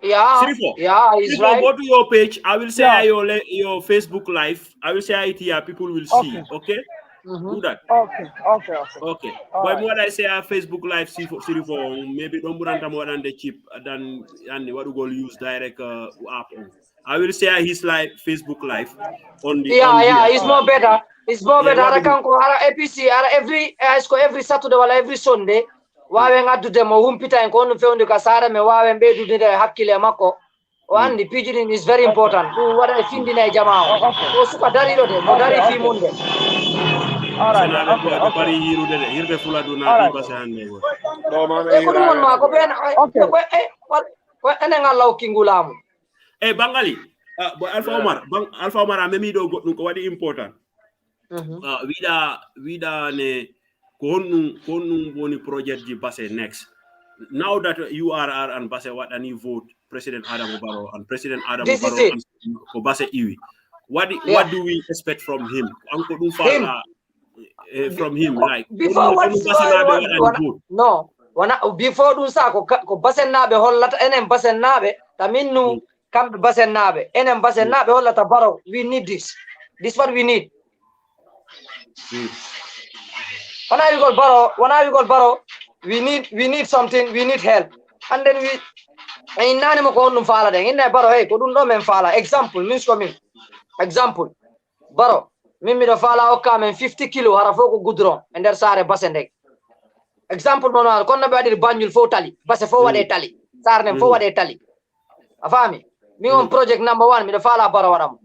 Yeah,
Sirifo,
he's right.
Go to your page. I will say your Facebook live. I will say it here. People will see. Okay? Do that.
Okay.
But what I say our Facebook live, Sirifo, maybe don't put more than the chip than what we will use direct app on. I will say his live Facebook live on the
it's more better. It's more better. I can go APC every Saturday or every Sunday. Wawe ngadu demo humpita en kono feundi kasara me wawe mbedu dide hakkile mako wandi pigeon is very important wada findi na jamaa o suka dari do de mo dari fi munde
bari hirude de hirde fuladu na di base hande go
do ma
e ko dum ma ko ben ko enen Allah kingulamu
Bangali Alpha Omar memi do godum ko wadi important wida ne Konung boni project ji base next. Now that you are and base what any vote President Adam Barrow and President Adam Barrow and base Iwi. What do we expect from him? Uncle from him like
before before dun sa ko base nabe hollata enen base nabe taminnu kambe base nabe enen base nabe hollata Barrow we need this what we need. When I go Barrow, we need something, we need help. And then we in nani mo ko num fala den in Barrow hey ko dun do men fala example means coming example Barrow mimi do fala o kamen 50 kilo hara foko gudron and der sare basende example non ko na badir Banjul fo tali base fo wade tali sar nem fo wade tali afami mi on project number 1 mi do fala Barrow wadam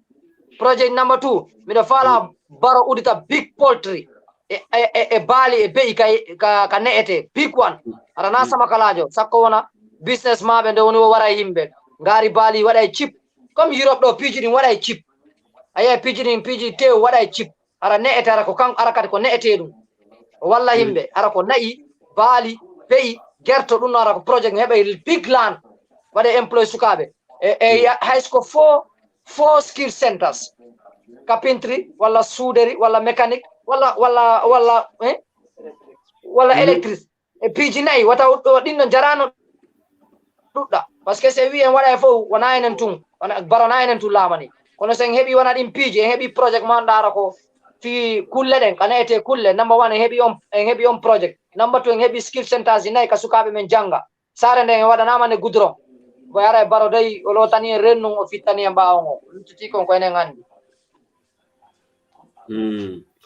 project number 2 mi do fala Barrow udita big poultry e bali e bei ka neete big one ara na sama kalajo sakko wona business mabe nde woni wara yimbe ngari bali wada chip comme Europe do pigeon wada chip aya pigeon te wada chip ara neete ara ko kan ara kati ko neete dum walla yimbe ara ko nayi bali bei gerto dum ara ko project hebe big land wada employ sukabe high school four skill centers carpentry wala souderi wala mechanic wala electric e piji nay wata dinno jarano dudda parce que se wi en wada fo wana enen tun wana barana enen tun lamani kono sen hebi wana dim piji en hebi project man dara ko fi kulle den kanete kulle number 1 en hebi on project number 2 en hebi skill centers nay kasukabe men janga sare den wada namane gudron bo yara Barrow day o lotani renno o fitani en baawon tuti kon ko enen andi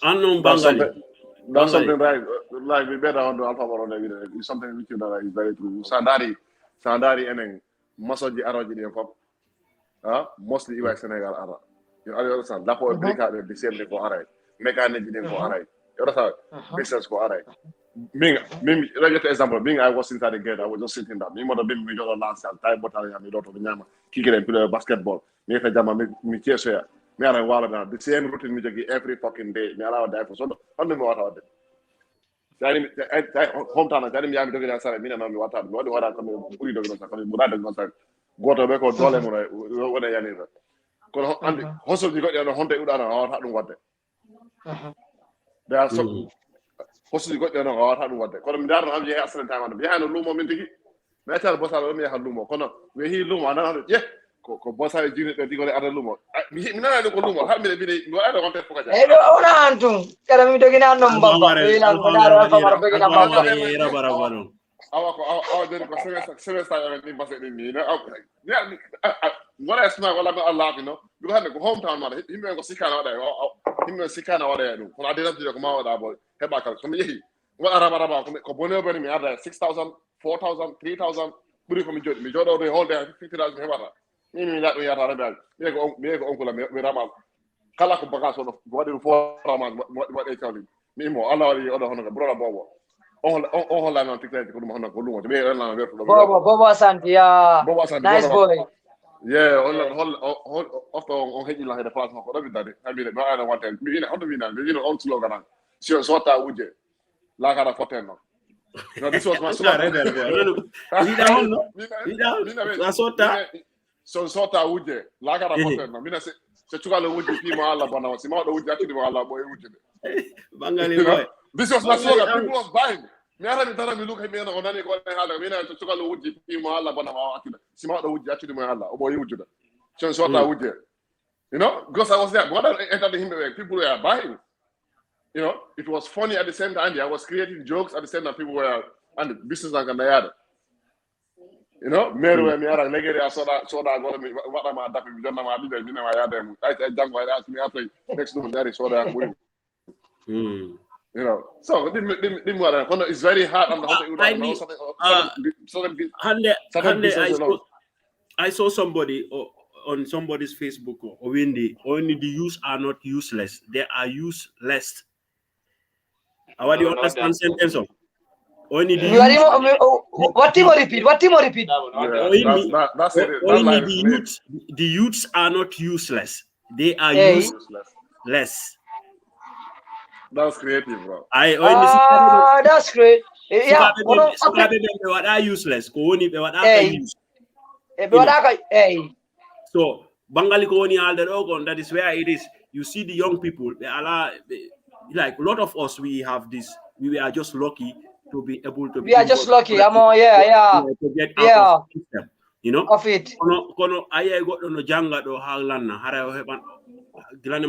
unknown Bangali. That's something right. Like we better on the Alpha Barrow evidence. It's something which that is very true. Sandari and Masoji Araji and mostly you Senegal Ara. You understand? That for break out the same for Ara. Mechanic for Ara. You understand? Business for Ara. Being like example, being I was inside the gate, I was just sitting down. Me mother being me just last time, time bottle and me daughter Nyama, kicking and play basketball. Me if I jam me chase here. Me and I wala na the same routine me jagi every fucking day. Me allow that for so on me water out there. Hometown tadi me am dogi na sare me na me water. Me wada come buri dogi na sare me mura dogi na sare. Go to be ko dole mo wona yani ra. Ko andi hustle di ko ya no honte udana ha dum wadde. There are some hustle di ko ya no ha dum wadde. Ko mi dar na am je asran time on. Be hano lumo min tigi. Me tal bossa me ha lumo kono we hi lumo na yeah. Ko bossa jini de digole ada lumo mi nana ko lumo ha mi mi wala ko te foka ja
ona antum kada mi dogina non baba ila ko daro Alpha Barrow dogina baba
era barabano
awa de ko semester ni basse ni na wala esma wala Allah you know because hande ko hometown ma himbe ko sikana wada himbe sikana wada dum ko adena ko ma wada bo heba kal ko mi yehi wala raba ko bono bani mi ada 6,000 4,000 3,000 buri ko mi jodo the whole day 50,000 heba ni la do yata rabal mi ko onko la mi ramal kala ko bagaso do wadi fo ramal wadi tawli mi mo Allah wali odo hono ko broda bobo on la non tikete ko dum hono ko lumo be la be
bobo santi ya nice boy
yeah on ofto on heji la hede place ko do bidade habile ba ana wantel mi ina on mi na mi no on slogan so ta wuje la kara foten no No, this was my
slogan. Rebel boy. So
sota wuje. Laga rapporteur na. Mina se chukalo wuje pima alla bana. Si ma do wuje akidi ma alla boy wuje.
Bangali boy.
This was my slogan. People was buying. Miara mi tara mi look at me na onani ko na hala. Mina chukalo wuje pima alla bana ma akidi. Si ma do wuje akidi ma alla. Boy wuje. So sota wuje. You know, because I was there. When I entered the Himbe, people were buying. You know, it was funny at the same time. I was creating jokes at the same time. People were and the business like that. You know, Mary and Miara, Negeri, I saw that I got me. What am I doing? We don't know what I did. I done what I asked me after next door. That is what I'm doing. You know, so it's very hard.
I saw somebody on somebody's Facebook or only the use are not useless. They are useless. What do you understand sentence of? Only the
what Timo repeat? What Timo repeat?
Only the youths are not useless. They are useless.
That's creative, bro.
That's great. Yeah.
What are useless? So Bangali Koni Alderogon, that is where it is. You see the young people, they are like a lot of us, we have this, we are just lucky to be able to
we are just lucky. To get out of the system,
you know?
Of it.
Kono I got no janga do halana, hara heban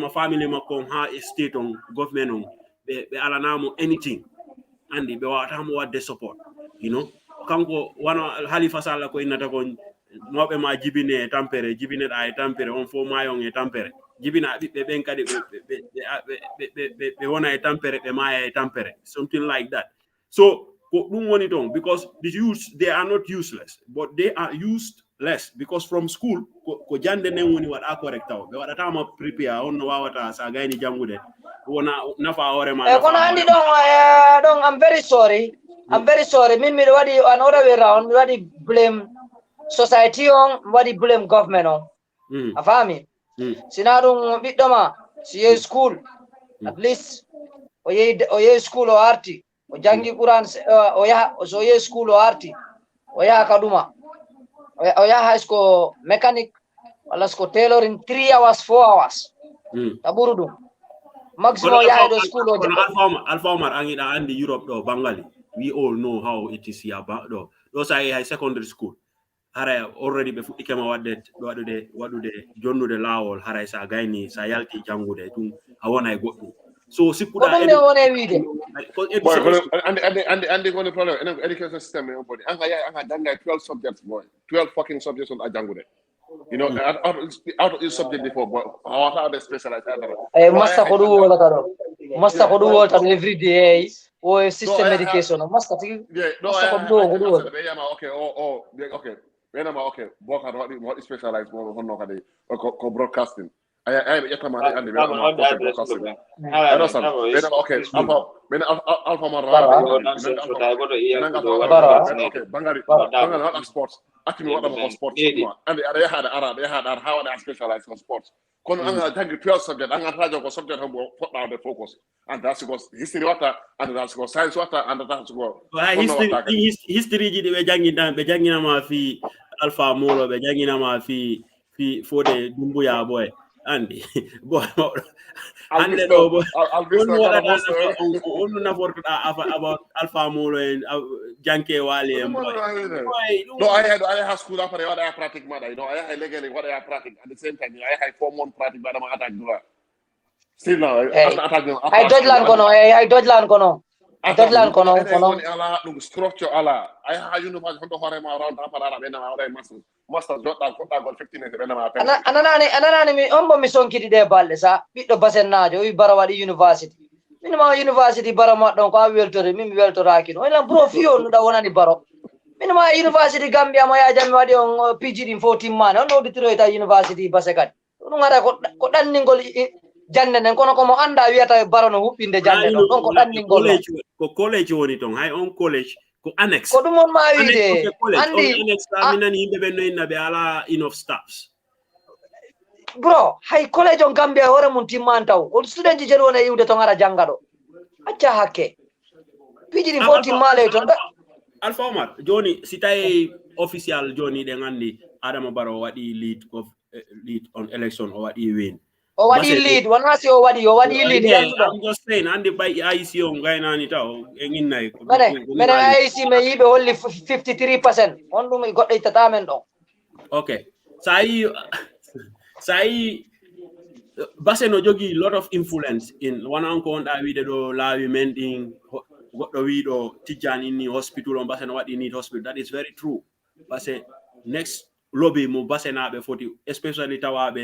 my family ma kon ha state on government on be alanamo anything. And they what they support, you know? Kanko wana Halifa Sallah ko inata kon mobe ma jibine tampere ay tampere on fo mayong e tampere jibina be benkade be wona e tampere be maya e tampere, something like that. So ko dum woni don, because the youths, they are not useless, but they are used less, because from school ko jande ne woni wada correct taw be wada tama prepare on no wawata sa gayni jangude wona nafa hore ma
kono andi don I'm very sorry. Min mi wadi another way around, mi wadi blame society on, wadi blame government on. Afami. Sinadung bidoma si school at least oye school o arti o jangi Quran oya school o arti oya kaduma oya high school mechanic wala school tailoring 3 hours 4 hours taburudu maximum ya do school o
Alpha Omar angida andi Europe do Bangali. We all know how it is here do those are high secondary school. Hara already before ikema what do they jonno de lawol hara sa gayni sa yalti jangude tum awona e goddo so sikuda
and
the problem in education system body anga danga 12 subjects boy 12 fucking subjects on ajangude, you know, out of this subject before, but how are they specialized?
Master kodu wala every day or system medication master
okay when I'm okay, work at what specialized more on no broadcasting. I yetama and broadcasting. Okay, Alpha okay, Bangari sports. Actually, what about sports? And they had how they specialized on sports. Kono anga tangi 12 subject, anga trajo ko subject humbo put down the focus. And that's because history water, and that's because science water, and that's go.
History ji be jangina ma fi Alpha Molo be jangina ma fi for the Dumbuya boy. Andy boy and about Alpha Molo and Janke Wali and
no, I had school after what I practice mother, you know, I had legally what I practice at the same time. I had 4 months practice, but I'm attack still now
I dodge land kono
structure ala I had university hondo hore ma around apara be na ore master got 15 be na
ananani mi ombo mi sonkidi de balle sa biddo basen naajo wi barawadi university minima university barama don ko weltore mi weltoraki no ila bro fiyo no da wonani baro minima university Gambia mo ya jami wadi on PG 14 man on do ditiro eta university basekat no ngara ko danningol jande nen kono ko mo anda wiata baro no huppinde jande don ko danningol
ko college woni ton hay on college ko annex
ko dum on ma wiide
andi annex aminani yimbe ben no inna be ala enough staffs
bro hay college on Gambia hore mun timman taw on student je wona yiwde to ngara jangado acca hakke Piji vote male to.
Alpha Omar, Johnny, sitai official Johnny dengandi Adama Barrow wadi lead on election or wadi win.
O wadi lead, one was your wadi lead.
Yeah, I'm just saying, and the by IC on Gaina Nita, engin nai.
Mene IC may be only 53%. On do me got it tatamendo.
Okay. Sai Basse no jogi lot of influence in one uncle and I do lawi mending what the widow Tijan in the hospital on Basse no what you need hospital. That is very true. Basse next lobby mo Basse na be 40, especially tawa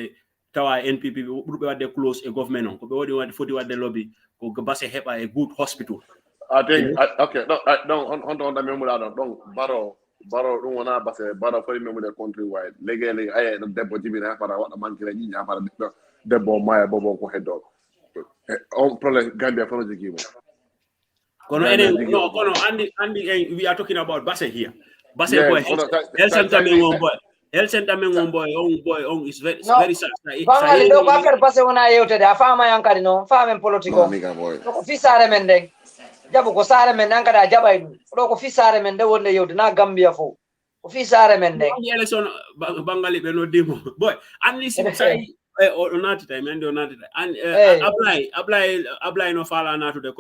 NPP group they close a government on. Ko be wadi 40 what the lobby ko Basse have a good hospital.
I think okay, no, on the memory don't Barrow don't wanna Basse Barrow for remember the countrywide. Legally I the depot na para what man kila nyi para the Maya Bobo ko head dog. On problem Gambia for the game.
Kono Andy we are talking about Basse here. Basse boy. El Center boy is very sad.
Bangali do bakar Basse wona yewte da fama yankadi no fama politico. Ko fisare men de. Jabu ko sare men nan kada jabay do ko fisare men de wonde yewde na Gambia fo. Ko fisare men de.
Election Bangali be no demo. Boy, Andy say onati time and apply no fala na to the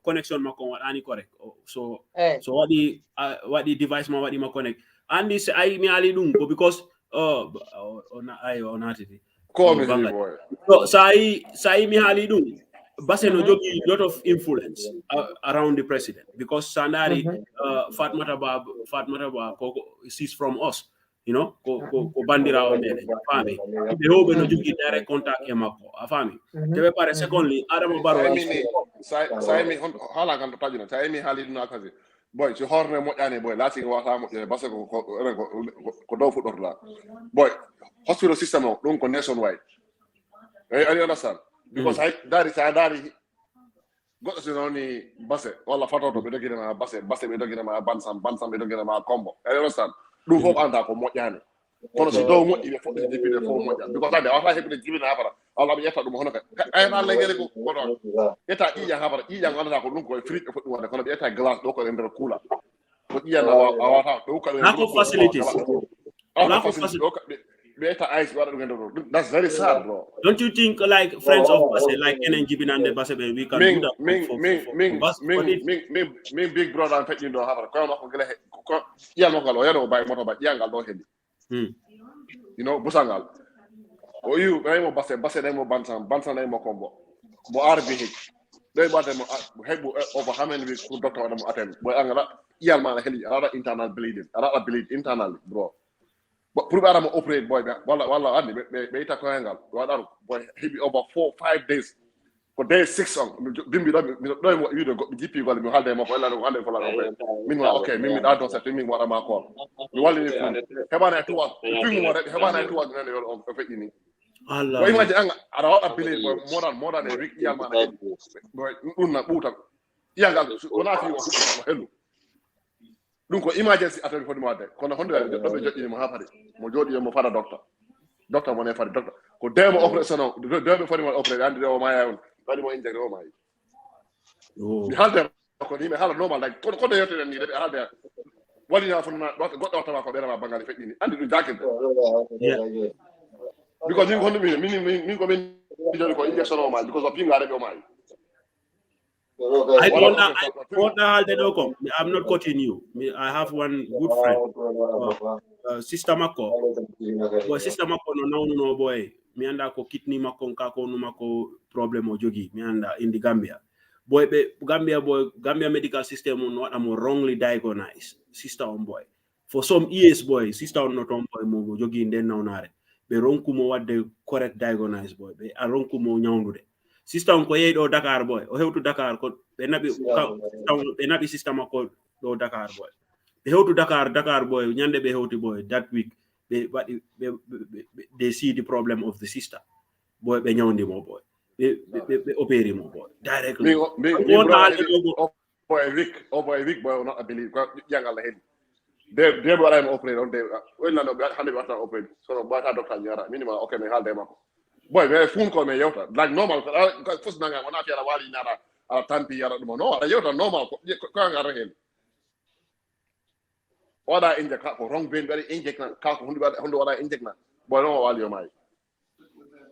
connection mako what ani correct so what the device ma what ma connect and this I me ali dum because onati
call me boy
so sai mi ali dum Basse no jogi lot of influence around the president because Sandari Fatmata Bab is from us. You know, ko bandira o mele fami be hobe no jogi direct contact e makko afami te pare secondly Adama Barrow
sai mi hala kan tajina sai mi hali duna kazi boy ci horne mo jani boy lati wa mo Basse ko do futor la boy hospital system don ko nationwide I understand because I dari got to know ni Basse wala fato to be do gina Basse be do gina ma bansam be do gina ma combo I understand do hope anda ko mojani kono so do mo ibe fo depuis de fo moja because ande ala hebu de jibina habara ala bi yetta dum hono ka ay na legere ko don yetta iya habara iya ngana ko dum ko free fo dum wona kono bi yetta glass do ko ender kula ko iya na awata do ko
facilities
better ice that's very sad bro.
Don't you think like friends of Basse like NNGB and the Basse we can do that
me big brother and you know have ko ma ko gele ko ya no galo ya no bay moto ba ya ngal do hebi you know busangal o you ay mo Basse day mo bansan day mo combo mo RBH day ba dem hebu over how many weeks ko doctor adam attend boy angala yal ma la heli ala internal bleeding ala bleed internally bro. But pour about operate boy wala andi be ita ko ngal wala boy hebi over 4-5 days for day 6 on bimbi do mo you go GP go mi halde mo ko la no hande ko la min wa okay min da do set min wara ma ko mi wali ni hebana to wa film mo hebana to wa ngene on fe ni Allah boy imagine anga ara wa believe boy more than a week yal man boy unna buta yanga wona fi wa hello dum ko emergency attaque ko dum wadde kono hondo do be joddi mo hafade mo jodi mo fara docteur mo ne fara docteur ko demo operation o do be fari mo operate andi o maya on fari mo injecté o mayi mi halde ko ni me hala normal like ko do yote ni de halde wali na fonna goddo tawa ko bera ma bangali feddi ni andi dum jacket because ni ko min ko min jodi ko injection o mayi because of pingare be o mayi
I don't know. I'm not quoting you. I have one good friend, Sister Mako. Boy, Sister Mako no boy. Me anda ko kidney mako kako no mako problem o jogi. Me anda in the Gambia. Boy, Gambia medical system on what am wrongly diagnosed. Sister on boy. For some years, boy, sister on not on boy mo jogi in den now nare. Be ronku mo what the correct diagnosis boy. Be aronku mo nyaundu de. System ko yedo Dakar boy o hewtu Dakar ko be nabi system ko do Dakar boy be hewtu Dakar boy nyande be hewti boy that week they see the problem of the sister boy be nyawndi mo boy be opere mo boy directly boy week boy not believe ko jangal hen de wala mo opere on de wala no hande wata opere so ba ta doctor nyara minima okay me halde mako boy be fun ko me yewta like normal first nanga wana fiara wali nara
ala tampi yara dum no ala yewta normal ko ngara hen wada inject ko wrong brain bari inject na ka ko hondo wada inject na boy no wali o mai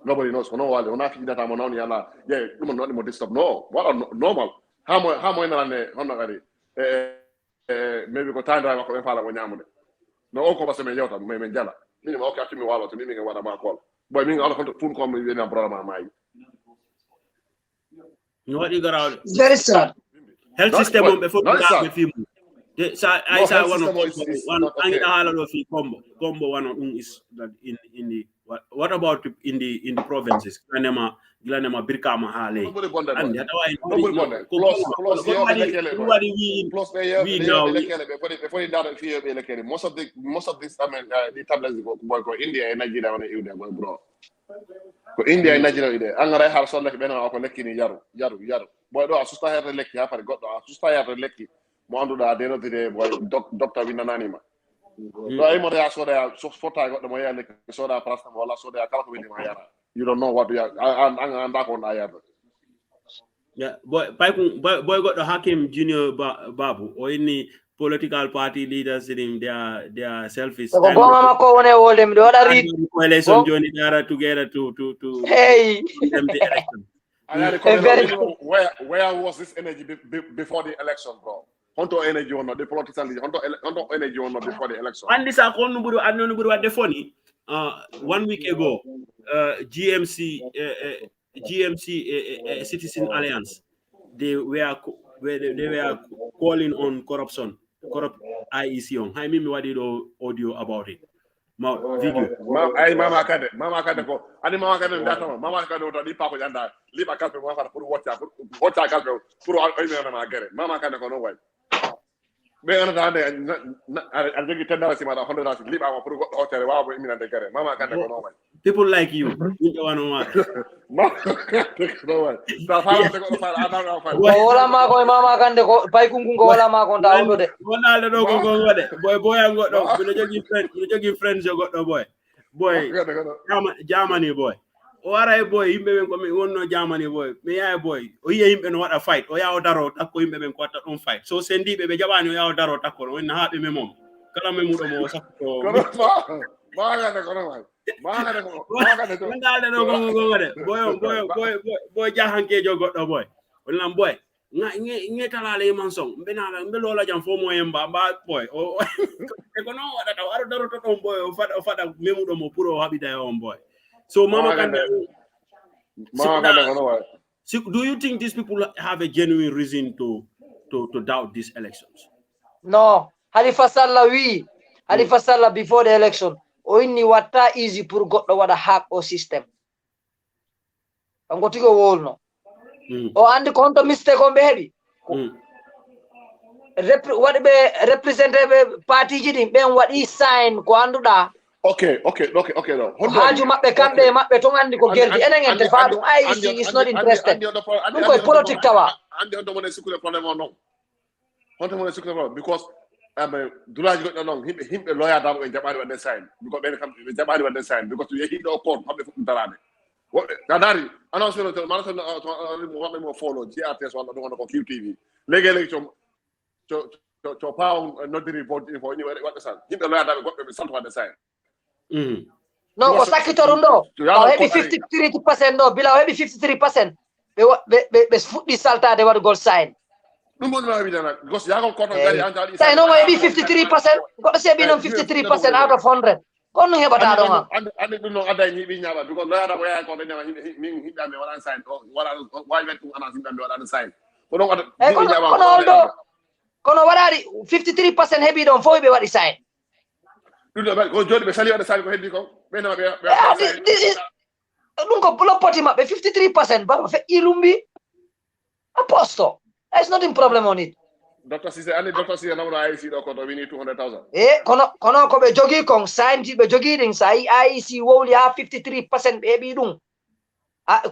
nobody knows no wali ona fi data mo non yalla ye dum no mo disturb no wala normal ha mo ina ne hono gari maybe ko tanda ko be fala ko nyamude no o ko basse me yewta me jala min ma o ka timi walo to min nga wada ma ko boy min ala ko fun ko mi wena problème mai
no wadi garaw
Very sad.
health system on before that with him I say one angi halalo fi combo one is that in the what about in the provinces glanema birkama hale and that why we now
before that fear be like most of this I mean the tablets go India and Nigeria on you go bro ko India and Nigeria ide angara har so lek beno ko lekki yaru boy do asusta her lekki ha pare goddo asusta her lekki mo anduda de no de boy doctor winna nanima so ay mo ya so da so fota goddo mo ya lekki so da prasta wala so da kala ko winni ma yara you don't know what you are and back on ayar
yeah boy goddo Hakim Junior Babu or any political party leaders in their selfish coalition joining together to
hey
them the election.
Where was this energy before the election, bro? Honto energy or not the political leader, honto energy or not before the election.
And this are the funny. 1 week ago, GMC Citizen Alliance, they were calling on corrupt IEC on. I mean, what did audio about it? Video.
Mama kade ko. Ani mama kade data mama kade to di pa ko janda. Li ba kalpe mo fa pour watch kalpe pour ay na gere. Mama kade ko no way. Be ana da and jogi tenda si mata $100 li ba mo pour hotel wa bo imina de gere. Mama kade ko no way.
People like you. You don't want to
Wala ma ko mama kande ko bay kungu wala ma ko dawdo de.
Ronaldo do go de. Boy am got do. You jogi friends you got do boy. Germany boy. O ara boy himbe ben ko me wonno Germany boy. Me ya boy. O yiye himbe no wada fight. O ya o daro takko himbe ben ko ta don fight. So sendibe be jabani o ya o daro takko no na habe me mom. Kala me mudo mo sakko.
Ma ga ko no way.
Boy jahanke jo goddo boy wala boy nge talale man song benala mbe lola jam fo moyen ba boy o e ko no wada taw aro daro to boy o fada memudo mo puro habita on boy so mama kan do you think these people have a genuine reason to doubt these elections?
No, Halifa Sallah before the election o inni watta easy pour goddo wada hack o system angotigo wolno o andi konto mistake on be hebi what be representative party jidi ben wadi sign ko anduda
okay no
haju mabbe kambe mabbe to andi ko geldi enen en tefadu IEC is not interested dum ko politique tawa
andi on do mo sikule problème on non honto mo sikule problème because Dulaji got along him a lawyer down in Japan when they sign because when come to Japan when they sign because you hit no court have the tarane what nadari announcement to marathon what more follow GRTS one don't want to QTV legally to pound not the report for anywhere what the sign him a lawyer down got something when they sign
no ko sakitorundo hebi 53% no bila hebi 53% be futti saltade wad gol sign
because yago kono gari anjali
say no maybe 53% got say be no 53% out of 100 kono hebata do ma
andi dum no aday ni bi nyaba because lawyer da way ko dene min hidda me wala sign wala why vet ana hidda me wala sign kono
kono wadari 53% hebi don fo be wadi sign
ko jodi be sali wada sign ko heddi ko be na be
dum ko lo poti mabbe 53% ba fe ilumbi aposto. There's nothing problem on it.
Dr. Cisse number IEC do ko we need 200,000.
Kono ko be jogi kon sign be jogi ding sai IEC woli ha 53% be dum.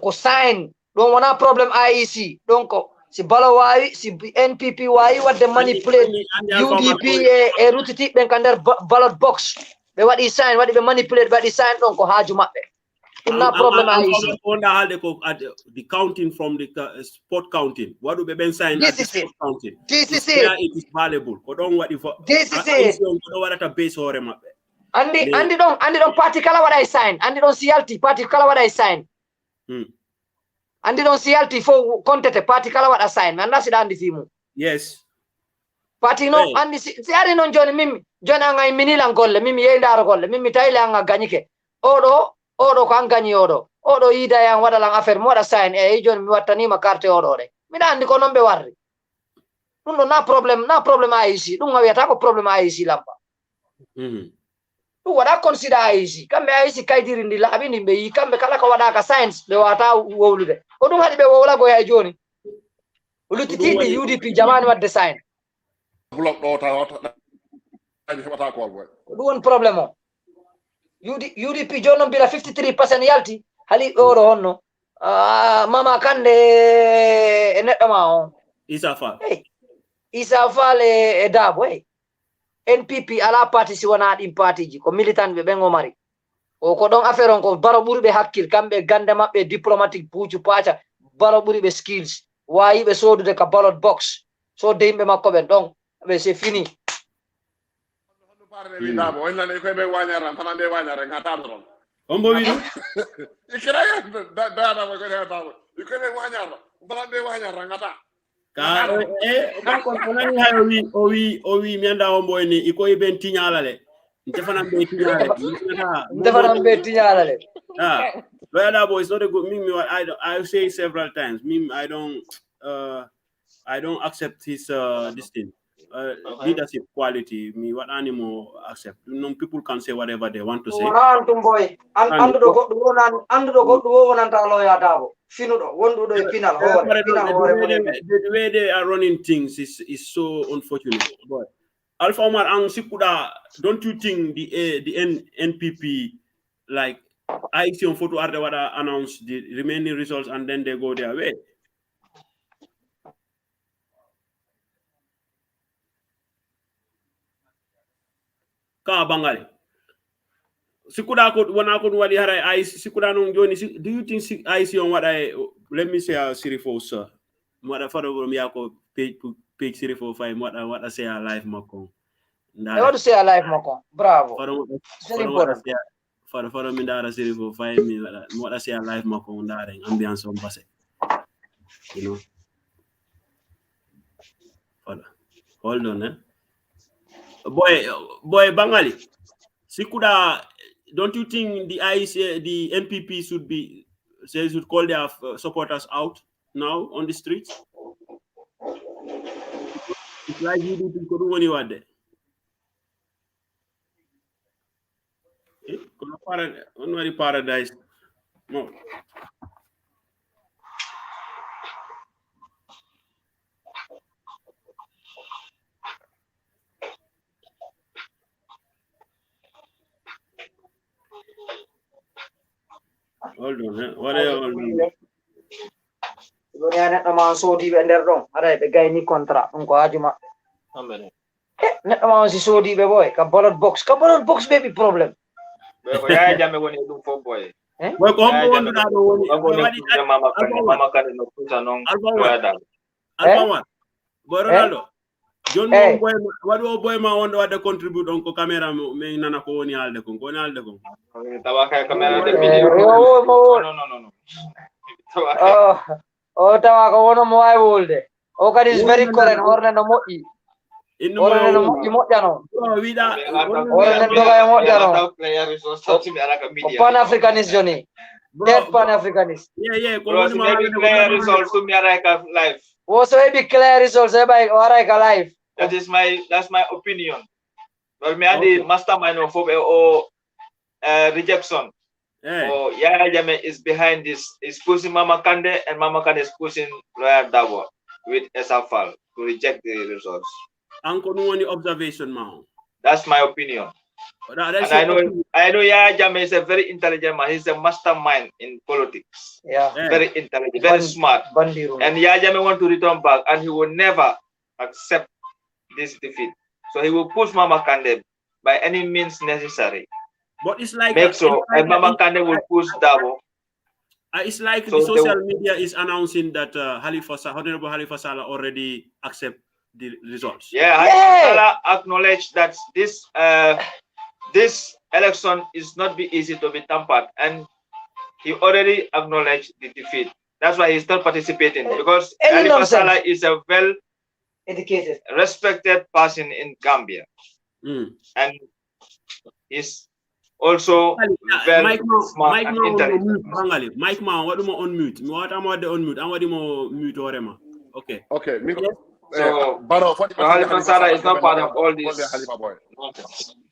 Ko sign don't wanna problem IEC. Donc si balawai si NPP wai what the manipulate UDP e rutiti ben kander ballot box. Be what is sign what be manipulate what is sign donc ko haju mabbe. No problem.
The counting from the sport counting. What do we sign at the sport counting?
This is
where it is valuable.
This is it. Andi don't particular what I sign. Andi don't CLT particular what I sign. Andi don't CLT for content particular what I sign. Man, that's it. Andi fimu.
Yes.
Party no andi si ari non Johnny mimi John nga iminilang golle mimi yenda golle mimi tayle nga ganyike. Odo ko angani odo ida yang wada lang affaire mo da sign John mi watani ma carte odo de. Mi andi ko nombe warri. Nundo na problem IC. Dunga wiata ko problem IC lampa. Wada consider IC. Kambe IC kaidiri ndi labi ni be kambe kala ko wada ka science be wata wolude. Odum hadi be wola go ya Johnny. Ulutiti di UDP jamani wa design.
Block dota
One problem. UDP John bila 53% yalti hali oro honno. Mama Kande netama
Isafal.
Hey. Isafal dabo hey. NPP ala party si wana in party ji ko militant be bengo mari. O ko don affaire on ko baro buri be hakkil kambe gande mabbe diplomatic puuju pacha baro buri be skills wayi be sodu de ka ballot box so de imbe makko ben donc be c'est fini.
Ombo wi o wi mi anda ombo ni iko iben tinyala le ndefana be
tinyala le
Lawyer Dabo is not a good meme. I say several times. Meme, I don't accept his this thing. Leadership quality. Me, what animal accept? You know, people can say whatever they want to say. The way they are running things is so unfortunate. But Alpha Omar and Sikuda, don't you think the NPP like I see on photo Ardewada announce the remaining results and then they go their way? Ka Bangali. Sikuda could when I could what I Sikuda no join. Do you think I see on what let me say Sirifo sir? What I follow me page 345 what I say live Makon.
I want to say alive Makon. Bravo. Very important.
For me that Sirifo 5 me what I say live Makon daring ambiance on base. You know. Hold on, Boy Bangali. Sikuda, don't you think the NPP should call their supporters out now on the streets? It's like you do to when you are there. Paradise. No. Hold on, what are you holding?
Net naman Sodi bender dong. Aray, begay ni kontra. Nungko ajuma.
Amen.
Net naman si Sodi be boy. Ka ballot box baby problem.
Kaya jame woni dum fo boy.
Boy ko on na do woni.
Mama kan no kuta non.
Alpha Boy Ronaldo. John boy what boy ma on do contribute on ko camera me nana ko woni alde ko alde ko.
Tawaka camera de video. No.
Tawaka wono mo ay wolde. O kadi is very correct horne no mo'i. Horne no mo'i mo'jano.
Wida
horne do ga mo'jano. Pan Africanist Johnny. Dead Pan Africanist.
Yeah.
Ko maybe player results to me araka live.
Also maybe clear results by araka live.
That's my opinion. Well, me and the mastermind of rejection. Oh, Yaya Jame is behind this. Is pushing Mama Kande, and Mama Kande is pushing Lawyer Dabo with Esafal to reject the results.
Uncle, no any observation, man.
That's my opinion. And I know Yaya Jame is a very intelligent man. He's a mastermind in politics.
Yeah.
Very intelligent, very smart. And Yaya Jame want to return back, and he will never accept this defeat. So he will push Mama Kande by any means necessary
But it's like
make so, and Mama Kande will push Dabo.
It's like
So
the social media is announcing that Honorable Halifa Sallah already accept the results.
Yeah, Halifa Sallah acknowledged that this this election is not be easy to be tampered, and he already acknowledged the defeat. That's why he's not participating, because Halifa Sallah is a well-educated, respected person in Gambia, and is also very smart and intelligent.
Mike Ma, what do you unmute? What am I the unmute? I'm what do you mute or okay.
Okay.
So Halifa Sallah is not part of all this.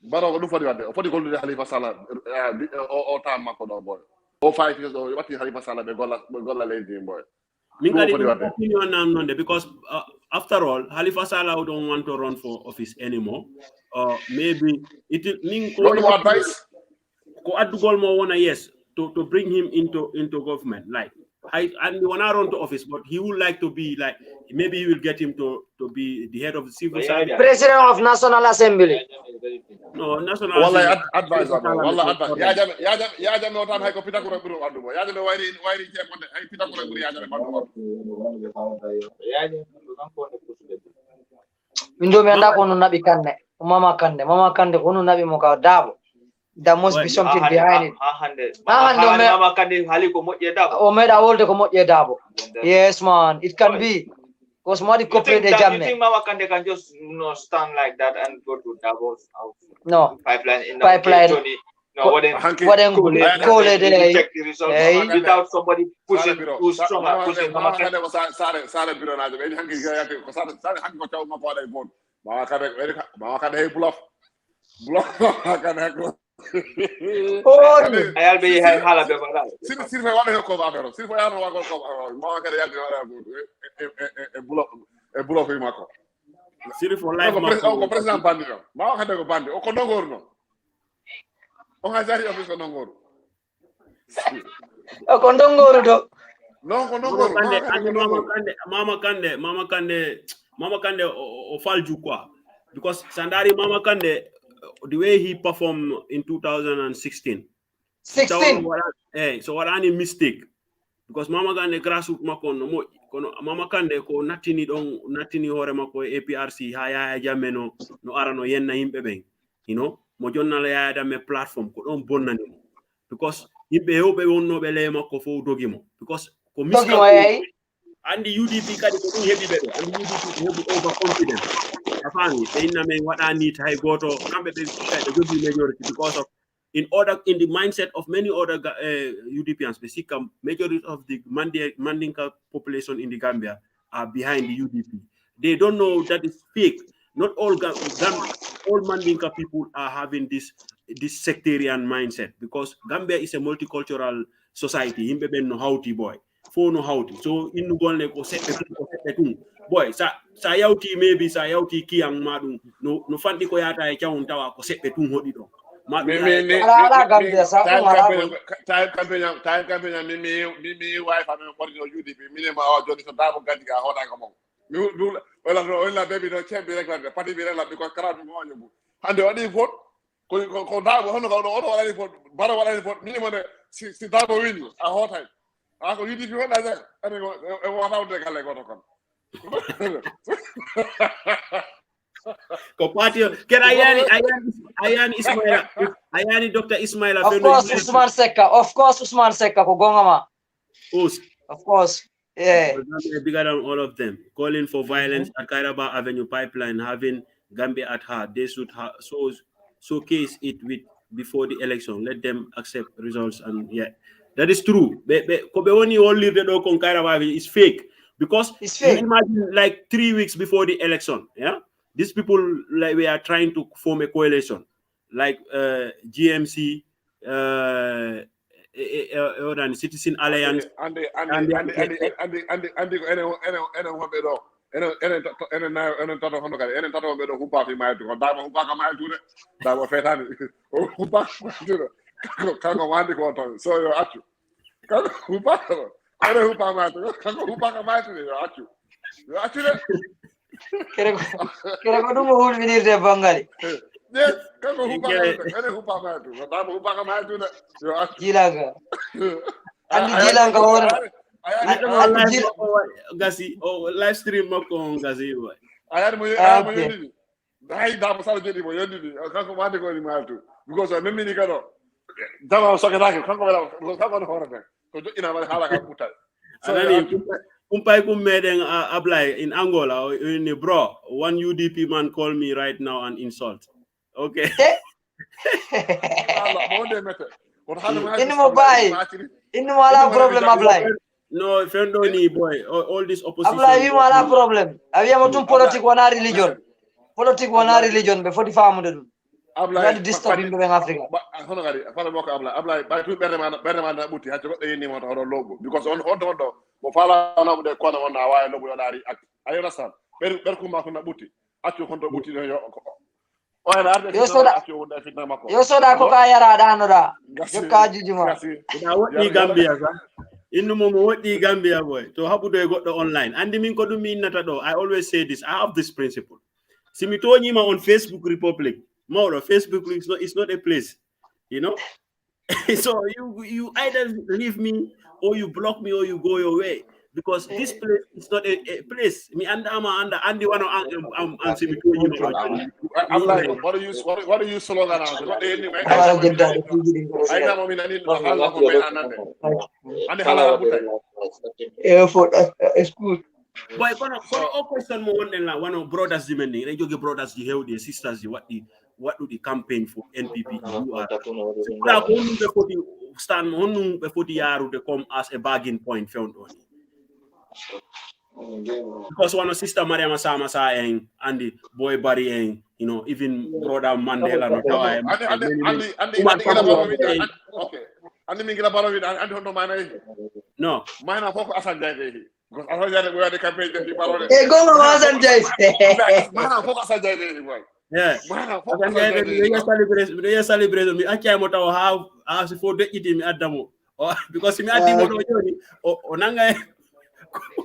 Baro do for the gold Halifa Sallah all time Makodo boy. 5 years old, what is Halifa Sallah be gola lady boy.
Opinion because after all, Halifa Sallah don't want to run for office anymore. Maybe it
no more advice.
Yes, to bring him into government. Like and when I run to office, but he would like to be like, maybe he will get him to be the head of the civil service.
President of National Assembly.
No, National
Assembly. Advisor. Wallah advisor. Ya jam no time hay ko pita ko buru andu bo. Ya jam wayri je ko ay pita ko buru ya jam andu.
Mindo mi anda ko no nabi kanne. Mama Kande ko no nabi mo ka Dabo. There must be something behind it.
Mama Kande hali ko mo ye Dabo.
O me da wolde ko mo ye Dabo. Yes man, it can be. Because more the corporate
you think Mama Kande can just stand like that and go to Dabo's house?
No.
Pipeline in
pipeline.
No, what then
call it
check the results without somebody pushing too strong and pushing Mama Kande.
Sare biro na de hanki ga ko sare hanki ko taw ma ko day bon. Mama Kande bluff kan
ayal be hala be bala
sir fa wala ko affaire sir fa ya no ko Mama Kande ya wala e bluff yi mako
sir for life
ko president bandi no Mama Kande ko bandi o ko ndongor o ha jari office ko ndongor
o ko ndongor do
no ko ndongor
Mama Kande o falju quoi, because Sandari Mama Kande, the way he performed in 2016. So what any mistake? Because Mama Kande grassroots makon no Mama Kande ko natini hore mako APRC haya jameno no arano yenna himbe ben. You know, mo jonna la yaada me platform ko don bonnani mo. Because himbe hobe wonno be le mako fo dogimo. Because ko mistake and the UDP kadi ko hebi bedo and the UDP hebi overconfident. Afani they na men what I need high goto kambe be the majority because of in the mindset of many other UDPians, basically majority of the Mandinka population in the Gambia are behind the UDP. They don't know that it's fake. Not all Mandinka people are having this sectarian mindset, because Gambia is a multicultural society. Himbe ben no hauti boy. Fo no hauti. So in Uganda ko sepe boy sa yauti maybe sa yauti kiyang madung no fandi ko yata e chawun tawa ko sepe tun hodi do.
Time campaign me wife and UDP minimum Johnny so Dabo Gandiga hoda ko mom wala baby no champion like party bi la because crowd mo ñobu hande wadi vote ko Dabo hono ko wala vote bara wala vote minimum si Dabo win a hota ko UDP wala za ane ko wala de kala ko kon
Kopatio, can Ayani Ismaila, Ayani Dr. Ismaila.
Of course, Usman Seka, Kogongama. Of course, yeah.
Bigger than all of them, calling for violence at Kairaba Avenue Pipeline, having Gambia at heart. They should showcase it before the election. Let them accept results, and yeah, that is true. Kobeoni only the Dokon Kairaba is fake, because
it's fake.
Imagine like 3 weeks before the election, yeah. These people, like, we are trying to form a coalition, like GMC, Citizen Alliance,
Kira ko dum hul vinir de Bangali.
Yes, kanko hupaka tu. Damu hupaka matu na.
Jilanga. Andi jilanga wona.
Gasi live stream mako Gasi boy.
Ayar mo yoni. Dai damu sala jodi mo yoni. Kanko mate ko ni matu. Because I mimi ni kano. Dama sokata kanko wala kanko no horata. Ko ina wala hala ka putal. So
Kumpai kumedeng apply in Angola in bro. One UDP man call me right now and insult. Okay.
In wala problem apply.
No, Fendoni boy. All this opposition.
Apply in wala problem. Abbiamo tu politic wana religion. Politic wana religion before the farm do. Apply disturbing in Africa.
Hono gari, fala moko apply. Ba tu berne man buti ha ko e ni mo to logo because on hodo mo fala na bu de ko na wona wa logo yodari ak. Ayo rasan. Ber ko ma ko na buti. Accu ko to buti yo
yo soda ko ka yara dano da jokka jujuma
da wodi Gambia sa inno mo wodi Gambia boy to habudo e goddo online andi min ko dum min nata do. I always say this, I have this principle. Simi to nyima on Facebook Republic mawdo Facebook is not a place, you know. So you either leave me or you block me or you go your way. Because this place is not a place. Me and Andy one
I'm like, what do you slogan now? What do you
Boy, question one of brothers demanding. They joke brothers the hell the sisters what do the campaign for NPP you are. Stand on before the year to come as a bargain point found on. Because one of sister Maria Masama and the boy Barry, you know, even brother Mandela
okay. And Mingila Barovi and don't know mine.
No,
mine are focused on Jay. Because I heard where the campaign is.
Yeah, they celebrate me. I can't have for the eating at Damo because me at the Onanga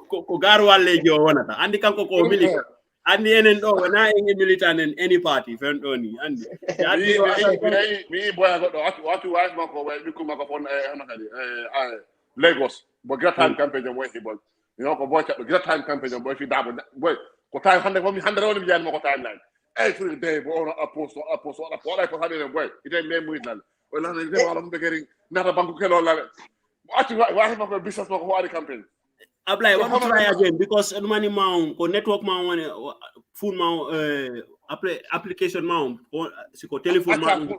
Kogarwa Legio Wanata and the Kanko military and the NNO when I in militant in any party, friend only. And
me boy, I got what you ask Marco when you come up on Lagos, but get time campaign and wait, but you know, boy, get time campaign and boy, if you double, boy, what time 100 only began more timeline. Every day, we're on a post, what I put in work. It ain't name with none. Well, I'm beginning not a bank of why have a business for the campaign?
Apply one try again because money mount or network mount phone mount application mount or telephone mount.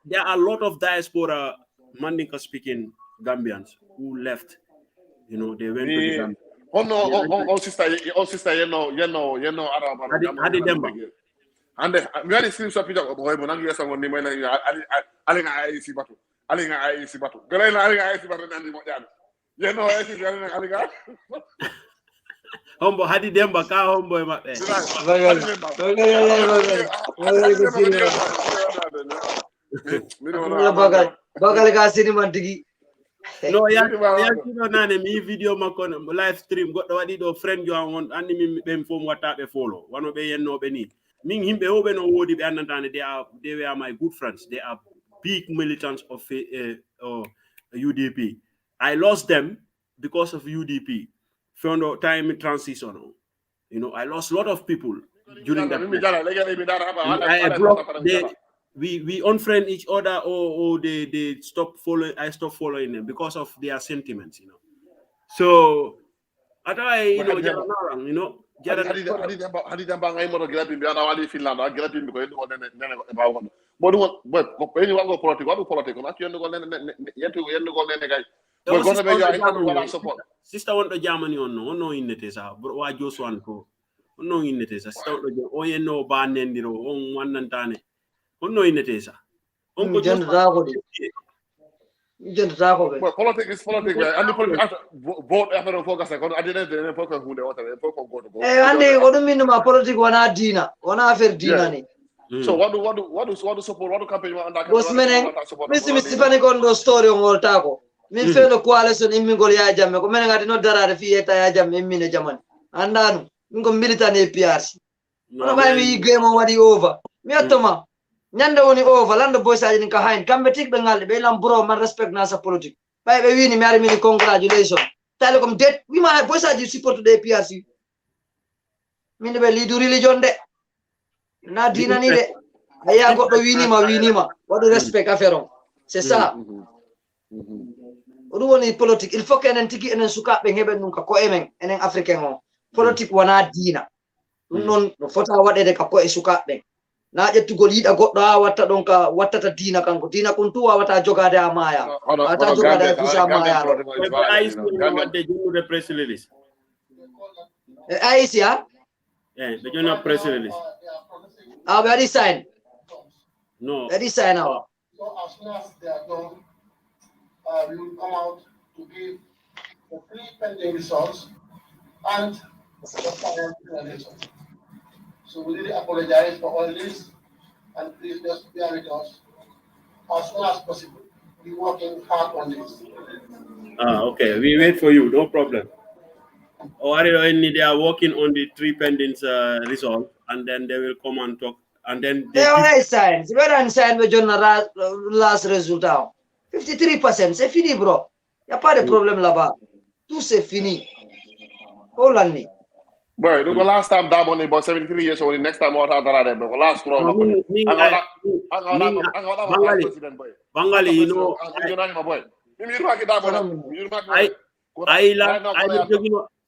There are a lot of diaspora Mandinka speaking Gambians who left. You know, they went to the Gambia.
Oh no, sister, you know, and we had seen some people boy, but I'm just on the money. I see battle. I see battle. I see battle. You know, I see Aliga.
Hombo, had them back, homeboy, no, me video makon live stream got the do friend you want and me them from what they follow. One of them no be Ming him be open no wodi be anantane they were my good friends. They are big militants of UDP. I lost them because of UDP. Found out time in transition. You know, I lost a lot of people during that. We unfriend each other or they stop following. I stop following them because of their sentiments, you know. So I sister want to Germany on no in it is wa just one ko no in it is sister o no ban ndiro on wannan tane no in it is on ko
well, politics is politics, and the politics vote after focus. I didn't focus who they want to go.
And they wouldn't mean my politics wana dina, wana affair dina ni.
So what do support? What do campaign you want?
Was meaning, Mr. Stephanie Kondo story on all taco. Min fellow coalition in Mingol Yajam, commenting at no Dara Fieta Yajam in Minajaman. And then Mingo militant APRs. No, my game on what over. Me atoma. Nyanda woni over. Lando boys are in Kahain. Kambe tik bengal. Be lam bro man respect nasa politic. By be wini mari mini congratulations. Telecom dead. We my boys are support to the PRC. Mini be lead religion de. Na dina ni de. Aya got the wini ma. What do respect affaire. C'est ça. Odu woni politique. Il faut que enen tigi enen suka be ngebe nunka ko emen enen africain on. Politique wana dina. Non no fota wadede ka ko e suka be. Na ƴettugol yiɗa goɗɗo ha watta ɗon ka wattata dina kanko dina kon tu wawata jogade ha maya wata jogade ha pusa maya
wadde jonnude press release
aisi ha
ɓe jonna press release
ɓe waɗi sign
no
ɓe waɗi sign awa
so as soon as they are done we will come out to give the three pending results and the final results. So we really apologize for all this, and please just bear with us as soon as possible. We're working hard on this.
Okay, we wait for you, no problem. They are working on the three pending results, and then they will come and talk, and then
they already signed. Where and signed with John last result now. 53%, c'est fini, bro. Y a pas de problème là-bas. Tout c'est fini. All on me.
Boy, the last time that money about 73 years old, the next time what other than the last round.
Bangali, you know,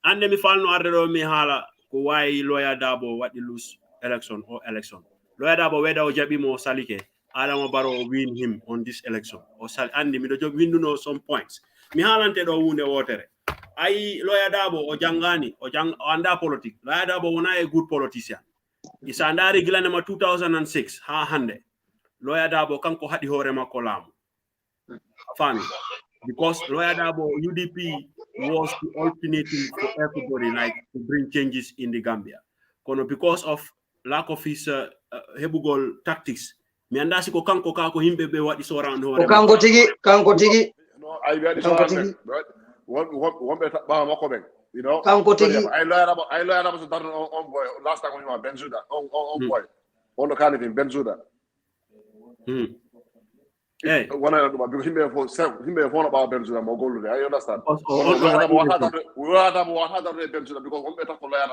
and me fall no arre me hala ko why lawyer Dabo what the lose election or election. Lawyer Dabo whether o jabi mo salike, Adama Barrow win him on this election or sal and me do job win no some points. Mi halante do wunde wotere. I lawyer Dabo o jangani o anda politique. Lawyer Dabo wona a good politician. Is andari gilanema 2006 ha hande. Lawyer Dabo kanko hadi hore makko lamu. Fami. Because Lawyer Dabo UDP was the alternative for everybody, like to bring changes in the Gambia. Because of lack of his hebugol tactics, me andasi ko kanko kako himbe be what is around hore.
Kanko tigi.
No, I got this one better you know.
Kanko tigi.
I learned about the on boy last time when you were Benzuda on boy. On the kind of Benzuda.
Hey,
one of because him be phone about Benzuda more gold. I understand. We had Benzuda because one better for lawyer.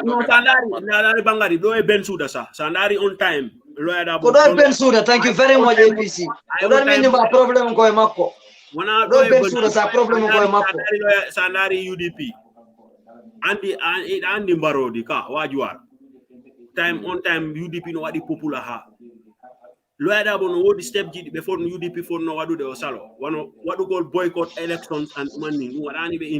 No, Sandari Bangari, do a Benzuda, sir. Sandari on time. Lawyer Dabo.
Benzuda, thank you very much, APC. I don't mean about problem going mako. Do Benzuda sa problem going mako.
Sandari UDP. Andy Barrow di ka wajuar. Time on time UDP no wadi popular ha. Lawyer Dabo no wodi step jidi before UDP for no wadu de osalo. Wadu call boycott elections and money. Wadani be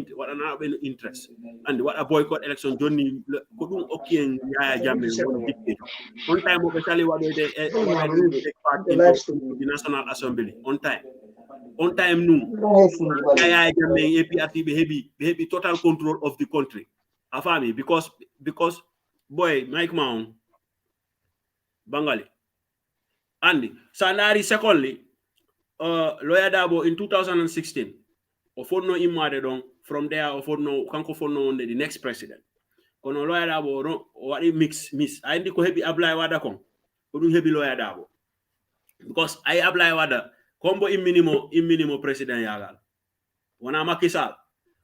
interest. And what a boycott election Johnny kodum okien Yaya Jammeh on time officially wadu de take part in the National Assembly on time. On time noon. Yaya Jammeh APRC be total control of the country. Afami because boy Mike Mount Bangali. Andy, Sandari secondly, Lawyer Dabo in 2016, Ofono Imade from there, Ofono Kanko Fono on the next president. Kono Lawyer Dabo what miss. I ndi ko hebi apply wada kon. Odun hebi Lawyer Dabo. Because I apply wada combo in minimo president yagal. Wana Macky Sall.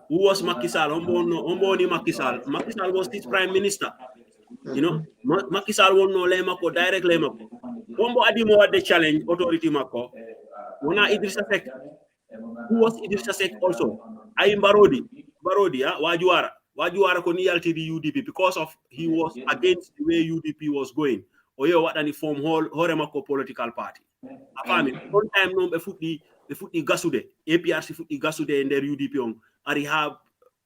Who was Macky Sall? Ombo ni Macky Sall. Macky Sall was his prime minister. You know, Macky Sall won no lemako direct lemako. Bombo adimo what the challenge authority mako. Wana Idrissa Seck. Who was Idrissa Seck also? Ayim Barodi, Wajuara ko niyalti the UDP because of he was against the way UDP was going. Oyo what and form hore mako political party. Afami one time no be futti gasude APRC futti gasude in their UDP on ari have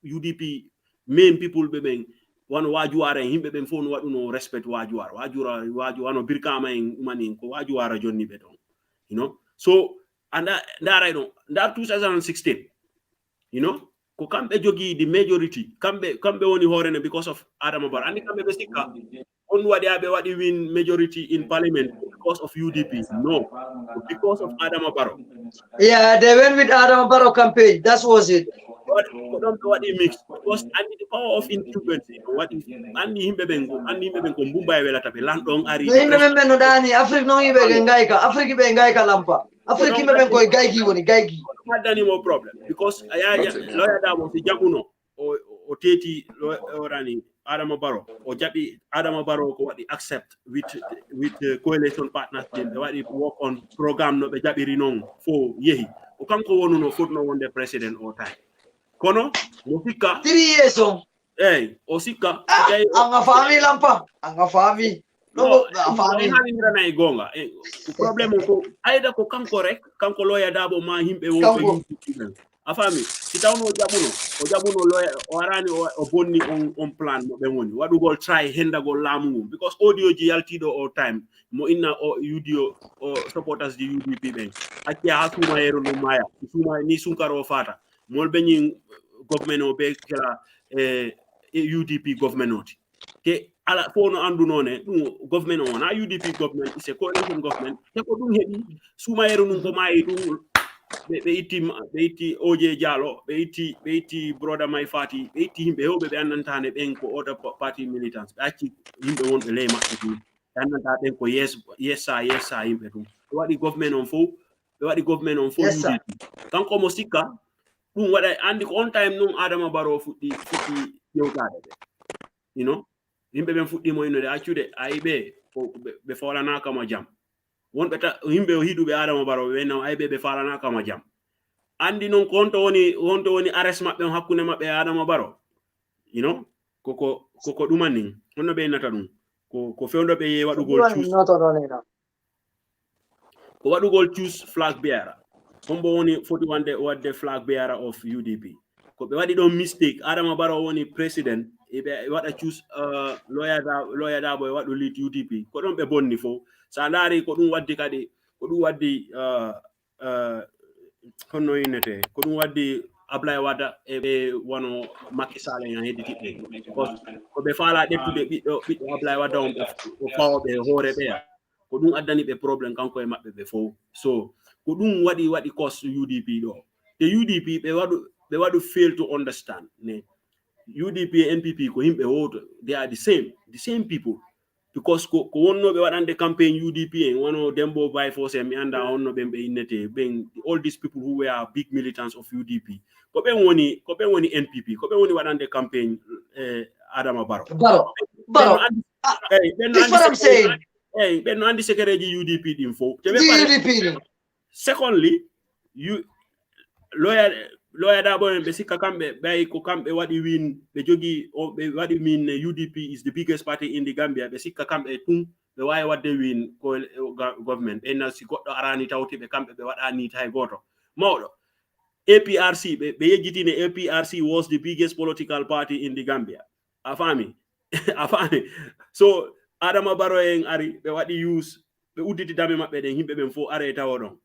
UDP main people be ben one wajuara himbe ben fon wadu no respect wajuara no birkama en mani ko wajuara jonni be don, you know. So and that I know that 2016, you know, ko kambe jogi the majority kambe woni horene because of Adama Barrow and kambe be sika on wadi win majority in parliament because of UDP. No, because of Adama Barrow.
Yeah, they went with Adama Barrow campaign. That was it.
what they mix because and the power of incumbency what is and himbe bengo mbumba wela tabe landong ari
himbe membe no dani Afrique no himbe ngaika Afrique be ngaika lampa Afrique himbe ben koy gaygi woni gaygi
hadani mo problem because lawyer Dabo fi jamuno o teti orani Adama Barrow o jabi Adama Barrow ko wadi accept with coalition partners dem be wadi work on programme no be jabiri non fo yehi o kanko wonu no fotno wonde president o time kono mo fika
3 years on
o sika
anga fami lampa anga fami no fami
hani na igonga problem ko aida ko kanko rek kanko lawyer Dabo ma himbe wo afami kitawno o jabuno lawyer o arani o bonni on plan mo be woni wadugol try hendagol lamu because audio ji yaltido all time mo inna o UDO o supporters di UDP ben akya hatuma yero no maya suma ni sunkaro fata mol beñi government o be kala UDP government oti ke ala fono andu none government on UDP government is a coalition government te ko dum hebi suma yero num ko mayi dum be iti Oje Jallow be iti brother Mai Fati be iti himbe hewbe be andantane ben ko other party militants be acci himbe wonbe ley mabbe dum andanta ben ko yes himbe dum be wadi government on fo UDP kanko mo sikka dum wada andi ko on time non Adama Barrow fuddi yewtade be you know himbe ben fuddi mo inode accude aybe be folana kama jam wonbe himbe hiduɓe Adama Barrow ɓe no aybe be falana kama jam andi non ko wonto woni arrest mabbe hakkunde mabbe Adama Barrow you know koko dumani honno be nata dum ko fewndo be wadugol choose flag bearer hombo woni foti wadde flag bearer of UDP ko be wadi don mistake Adama Barrow woni president e be wada choose lawyer Dabo wadu lead UDP ko don be bonni fo sa ndari ko dum waddi kadi ko dum waddi honno inete ko dum waddi Ablaye Wada e be wono Macky Sall en heddi ko be faala dettude biddo Ablaye Wada on o fawbe hoore be ko dum addani be problem kanko e mabbe be fo so ko dum wadi cause UDP do the UDP be wadu fail to understand ne UDP and NPP ko himbe woto they are the same people because ko wonno be wadande campaign UDP en wono Dembo by force mi anda onno be innete ben all these people who were big militants of UDP ko be woni NPP ko be woni wadande campaign Adama Barrow
that's what I'm saying
ben andi secretary UDP dim fo
UDP
secondly lawyer Dabo be sikka kambe bay ko kambe wadi win be jogi o be wadi min UDP is the biggest party in the Gambia be sikka kambe tum be way wadde win ko government en si goddo arani tawti be kambe be wadani tay goto mawdo APRC be yejitine APRC was the biggest political party in the Gambia afami so Adama Barrow en ari be wadi use be udditi dame mabbe den himbe ben fo are tawodon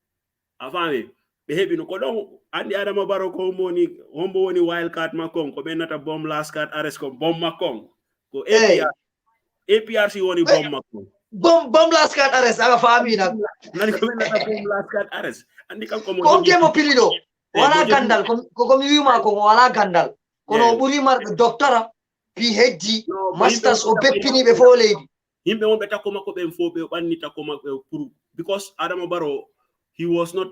afami be hebi no ko don andi Adama Barrow ko hombo woni wild card makon ko benata bomb last card arrest ko bomb makon ko APRC woni bomb makon
bomb last card arrest aga fami nak
nani ko benata bomb last card arrest andi kanko mo
ko mo pilido wala gandal ko mi wiuma ko wala gandal kono buri mar doctora PhD masters o beppini be fo leydi
himbe won be takko makko be fo be banni takko makko pour because Adama Barrow he was not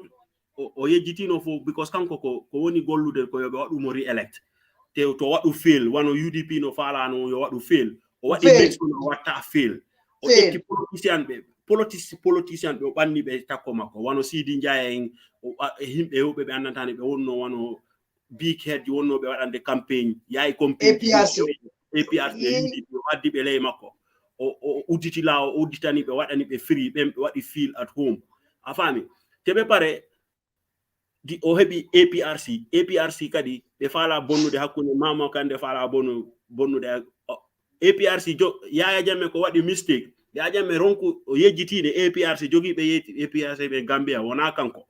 o yejitino fo because kanko ko woni gollude ko yobe wadu mo re-elect te to wadu fail wano UDP no faala no yo wadu fail o wadi election o watta fail o eti politician be o banni be takko makko wano Sidi Ndiaye en himbe yobe be andantane be wonno wano big head wonno be wadande campaign yayi campaign APRC UDP waddi be ley makko o uditi la o uditani be wadani be free be wadi feel at home afami tebe pare di o hebi APRC kadi be fala bonnude hakkunde Mama Kande fala bonnude APRC Yaya Jammeh ko wadi mistake Yaya Jammeh ronku o yejjitide APRC jogi be APRC be Gambia wona kanko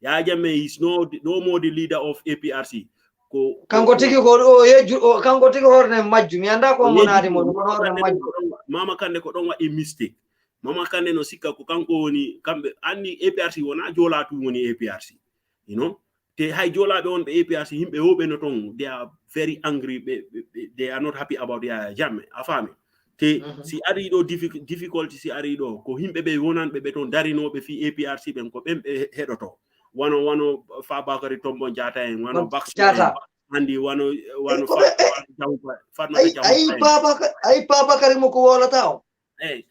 Yaya Jammeh is no more the leader of APRC ko
kanko tigi ko kanko tigi horne majju mi anda ko monade mo horne majju
Mama Kande ko don wadi mistake Mama Kande no sikka ko kanko woni kambe anni APRC wona jolatu woni APRC you know They hay jola be on the APRC himbe hobe no ton. They are very angry. They are not happy about their jamme. Afami. Te si ari do difficulty si ari do ko himbe be wonan be ton darino be fi APRC ben ko be hedoto. Wano Fabakary Tombong Jatta en wano Baxter andi wano Fatma
ay Babakary mo ko wala tao. Ay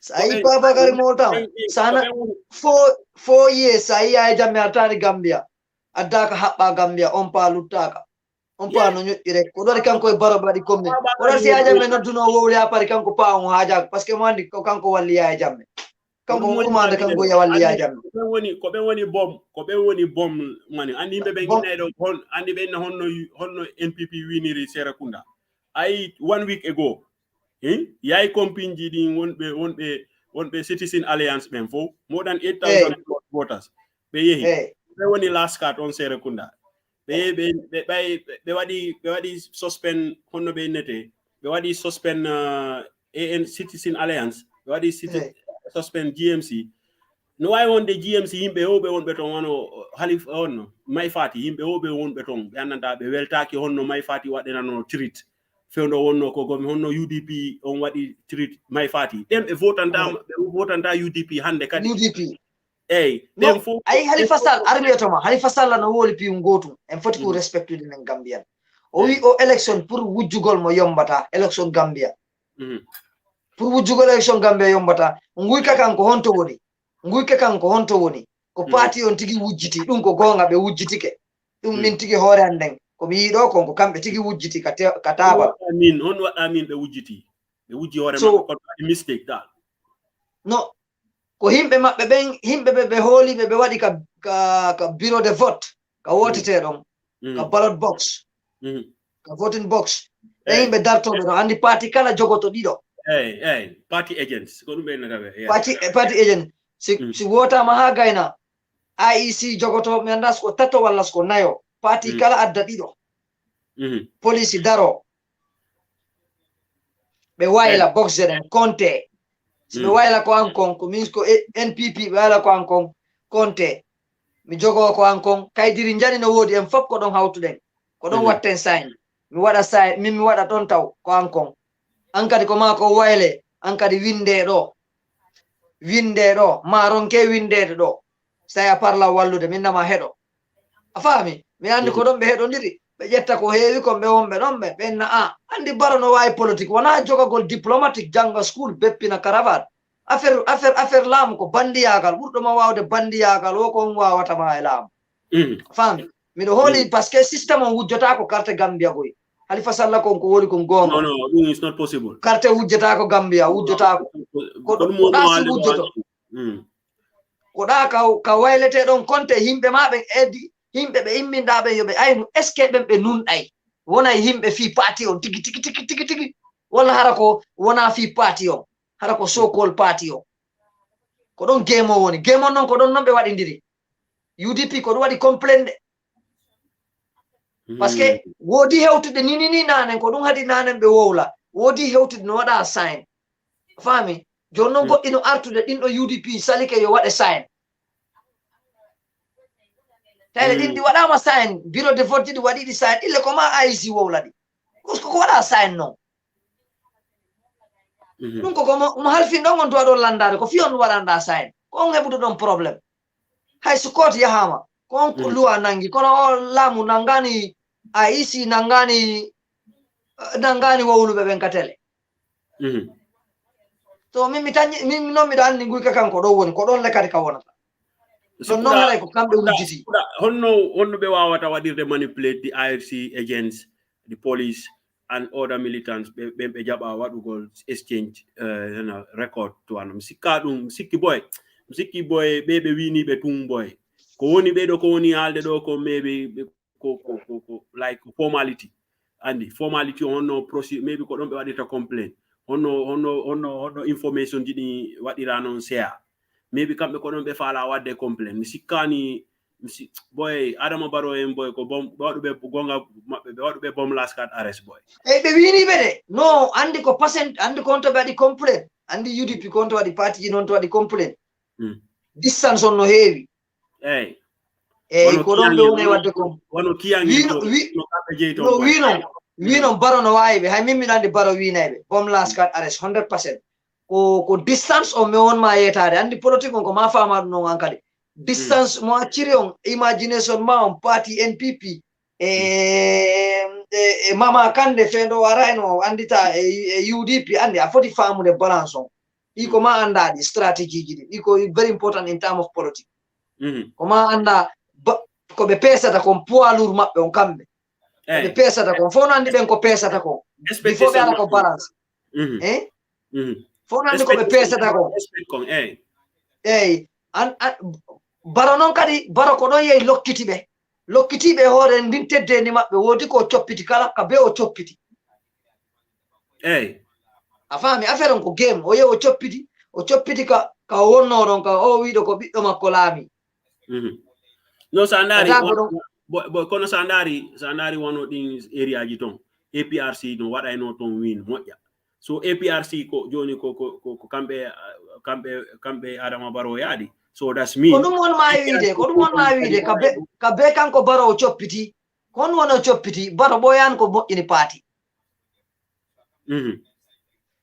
Babakary mo tao. Sana 4 years ay Jammeh atani Gambia. Adaka haɓɓa Gambia on pa luttaka on pa no ñoƴƴi rek ko ɗori kanko e barabadi comme oɗon si Yaya Jammeh nodduno wowli ha pari kanko pa on haajako par ce que mo andi ko kanko walli Yaya Jammeh kanko umade kanko ya walli Yaya Jammeh
ko ɓe woni bom mani andi yimɓe ɓe guinayɗo hon andi ɓe honno NPP winiri Serekunda ay 1 week ago yayi compinji ɗin wonɓe Citizen Alliance ɓen fof more than 8,000 voters ɓe yehi ɓe woni last card on Serekunda ɓe waɗi suspend honno ɓe nete ɓe waɗi suspend AN Citizen Alliance ɓe waɗi suspend GMC no wawi wonde GMC yimɓe hoɓe wonɓe ton wano Halifa honno Mai Fati yimɓe hoɓe wonɓe ton ɓe annda ɓe weltaki honno Mai Fati waɗenano treat fewndo wonno ko gomi honno UDP on waɗi treat Mai Fati ɗen ɓe votanta UDP hande kadi
UDP
ay
Halifa Sallah armiyotoma Halifa Sallah no woli piyum gotum en foti ko respectude nen Gambian o wi o election pour wujjugol mo yombata election Gambia pour wujjugol election Gambia yombata nguyka kanko honto woni ko parti on tigi wujjiti ɗum ko gonga ɓe wujjitike ɗum min tigi hoore anden ko mi yiɗo konko kamɓe tigi wujjiti ka taaba
on waɗa min ɓe wujji hoore maɓɓe ko mistake dal
no ko himɓe maɓɓe ɓen himɓe ɓe hooli ɓe waɗi ka bureau de vote ka wotete ɗon ka ballot box ka voting box ɓe yimɓe dartoɓe ɗon andi parti kala jogoto ɗiɗo
party agents ko ɗum ɓe
party agent si wotama ha gayna IEC jogoto mi anda ko tato walla ko nayo parti kala adda ɗiɗo police daro ɓe wayla box ɗen compte ɓe wayla ko ankon ko min ko NPP ɓe wayla ko ankon compte mi jogo ko ankon kaydiri jani no wodi en fof ko ɗon hawtuɗen ko ɗon watten sign mi waɗa sign min mi waɗa ɗon taw ko ankon an kadi ko ma ko wayle an kadi winde ɗo ma ronke windede ɗo say a parla wallude min nama heɗo a faami mi andi ko ɗon ɓe heɗodiri ɓe ƴetta ko heewi kon ɓe wonɓe ɗon ɓe ɓenna andi Barrow no wawi politique wona jogagol diplomatique janga school beppina cravate affaire laamu ko bandiyagal ɓurɗoma wawde bandiyagal o kon wawatama e laamu faami miɗo hooli par ce que systéme on wujjata ko carte Gambia koy Halifa Sallah kon ko woni kon gonga
no ɗum is not possible
carte wujjata ko Gambia wujjata ko ɗa si wujjoto ko ɗa ka waylete ɗon compte yimɓe ma ɓen eddi yimɓe ɓe imminɗa ɓen yoɓe aynu est ce que ɓen ɓe nunɗay wonay yimɓe fi parti on tigi walla hara ko wona fi parti on hara ko so-called parti on ko ɗon game o woni game on noon ko ɗon noon ɓe waɗidiri UDP ko ɗum waɗi complain de par ce que woodi hewtude ni nanen ko ɗum haadi nanen ɓe wowla woodi hewtude no waɗa sign faami joni noon goɗɗi no artude ɗinɗo UDP salike yo waɗe sign tawde ɗin ɗi waɗama sign bureau de vote ɗi waɗiɗi sign ille ko ma IEC wowla ɗi ko waɗa sign noon ɗum koko mo halfin ɗon on duwa ɗon landade ko fi on waɗanɗa sign ko on heɓude ɗon probléme hay so koot yahama ko on ko luwa nangi kono o laamu nangani IEC nangani wowluɓe ɓen ka télé to min noon miɗo anndi guyka kanko ɗo woni ko ɗon lekkati ka wonata ɗon noon haɗay ko kamɓe wujjiti
honno ɓe wawata waɗirde manipulate the IRC agents the police and other militants ɓe jaɓa waɗugol exchange record to an sikki boy ɓe winiɓe tum boy ko woni ɓeɗo ko woni haalde ɗo ko maybe ko like formality andi formality honno procedure maybe ko ɗon ɓe waɗirta complain honno information jiɗi waɗira noon share maybe kamɓe ko ɗon ɓe faala wadde complain mi sikkani boy Adama Barrow en boy ko bom waɗuɓe gonga maɓɓe ɓe waɗuɓe bom last card arrest boy
ɓe winiɓe de no andi ko patient andi kon to ɓe waɗi complain andi UDP kon to waɗi parti ji noon to waɗi complain distance on no heewi ko don be woni wadde ko
wono kiyangi to no kambe jeyto
no wino baro no wayibe hay mimmi nande baro winaybe bom last card arrest 100% ko distance o me won ma yetade andi politique on ko ma fama no ngankade distance mo acciri on imagination ma on party NPP Mama Kande fendo warayno andita UDP andi a foti famude balance on iko ma anda di strategy ji iko very important in terms of politics ko ma anda ko be pesata ko poalur mabbe on kambe be pesata ko fono andi ben ko pesata ko before be ala ko balance fono andi ko be pesata ko baro non kadi baro ko don yey lokkitibe hore ndin tedde ni mabbe wodi ko coppiti kala ka be o coppiti afami affaire ko game o ye o coppiti ka wonno don ka o wido ko biddo makko laami
no sandari bo kono sandari wono din area ji ton APRC no wada no ton win moƴƴa so APRC ko joni ko kambe Adama Barrow yaadi so that's me
ko dum won ma wiide ka be kanko Barrow coppiti kon wono coppiti Barrow boyan ko moƴƴini party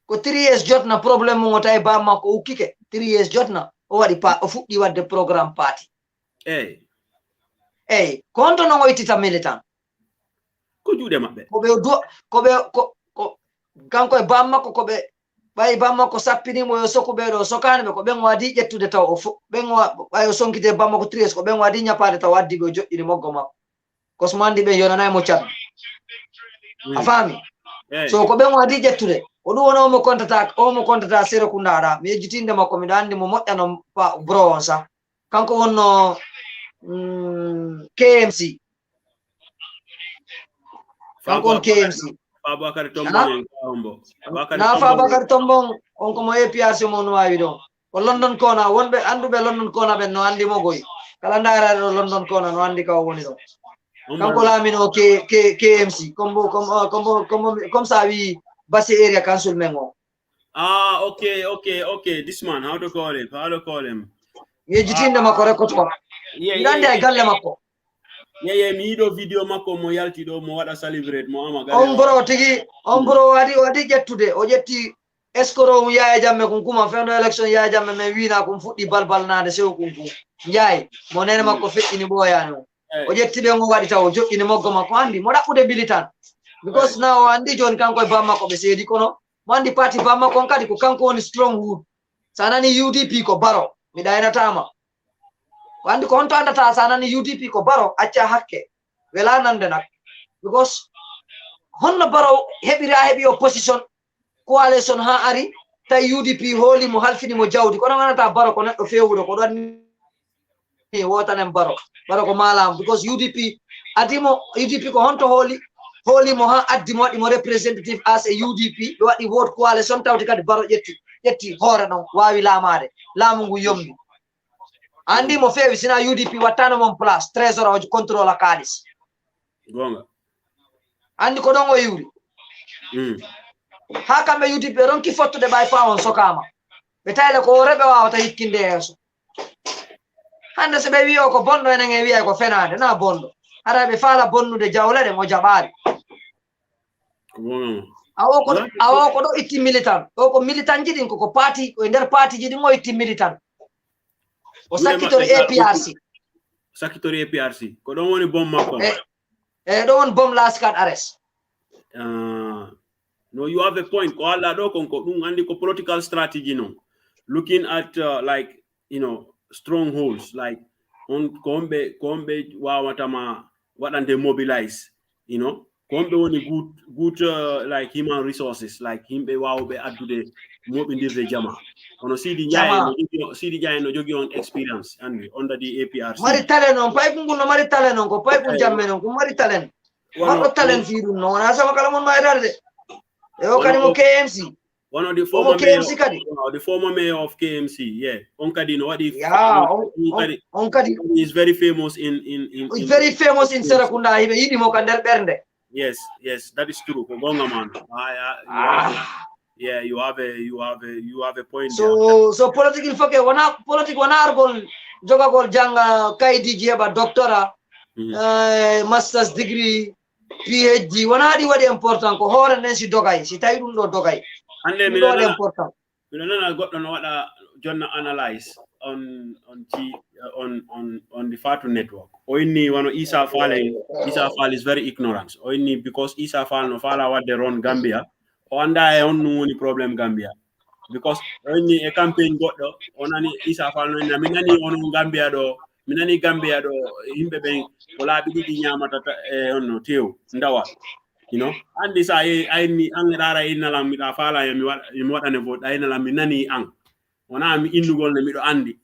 ko 3 years jotna problème mo tay ba makko ukkike 3 years jotna o wadi o fuddi wadde programme party konto no ngoytita militant
ko juude mabbe
ko kanko e ba makko ko be bay ba makko sappini mo yo soko be do sokane be ko ben wadi jettude taw o ben bayo sonkite ba makko 3 years ko ben wadi nyapaade taw waddi go joddini moggo makko ko smandi be yonanay mo chat afami so ko ben wadi jettude o du wono mo kontata sero kundada mi ejitinde makko mi dandi mo moƴƴano pa bro on sa kanko wonno KMC kanko KMC
Abakar Tombong
Abakar Tombong on ko mo APRC mo no wawi don ko London kona wonbe andube London kona ben no andi mo goy kala ndara London kona no andi ka woni do kanko lamino KMC comme ça wi Basse area council mengo
okay this man how to call him
yejitinde makko record ko ndande ay galle makko
mi do video makko mo yalti do mo wada celebrate mo ama galle
on bro wadi jettude o jetti escoro mu Yaya Jammeh kun kuma fendo election Yaya Jammeh men wina kun fuddi balbal nade sew kun yaay mo nene makko fettini boyano o jetti be mo wadi taw jokkini moggo makko andi mo dabbude bilitan because now andi jon kanko e bamma ko be seedi kono mo andi party bamma kon kadi ko kanko woni stronghold sanani UDP ko Barrow mi daynatama andi ko honto andata sanani UDP ko Barrow acca hakke wela nande nak because honno Barrow hebi opposition coalition ha ari tay UDP holi mo halfini mo jawdi kono ganata Barrow ko neddo fewudo ko don ni wotanen Barrow ko malam because UDP ko honto holi mo ha addi mo wadi mo representative as a UDP do wadi vote coalition tawti kadi Barrow yetti hore non wawi lamade lamu ngu yombi andi mo fewi sina UDP wattano mon place trésor o contrôle kalis
gonga
andi ko don o yuri ha kambe UDP ronki fottude bay pawon sokama be tayle ko rebe wawata hikkinde yeso hande se be wiyo ko bondo enen e wiya ko fenade na bondo ara be faala bonnude jawlede mo jabari awo ko do itti militant ko militant jidin ko party ko der party jidin mo itti militant o sakitori
APRC ko don woni bom makko
do won bom last card arrest
no you have a point ko alla do kon ko dum andi ko political strategy no looking at like strongholds like on kombe wawatama wadande mobilize kombe woni good like human resources like himbe wawbe addude mobindirde jama ono Sidi Jaye no jogi on experience and under the APRC
mari talent on pay kunguno mari talent on ko pay kun jamme non ko mari talent wano talent fi dum no na sama kala mon mayrade o kadi mo KMC
one of the former mayor of KMC on kadi no wadi
on kadi
is very famous in
very famous in Serakunda hibe yidi mo kan der bernde
yes that is true ko gonga man Yeah, you have a point.
So political fake wana argol joga gol janga kaidi jeba doctora master's degree PhD wana di wadi important ko hore nen si dogay si tay dum do dogay
ande
mi wadi important
mi nana goddo no wada jonna analyze on the Fatu network. Oini wano Isa Fall is very ignorant. Oini because Isa Fall no fala what they run Gambia. Onda e on no problem Gambia. Because oini a campaign goddo onani Isa Fall no minani on Gambia do minani Gambia do himbe ben wala bi di nyamata onno tew ndawa. You know, and this I ni angara inala mi da fala mi wada ne vote ay nala minani ang. Wana mi indugol ne mi do andi.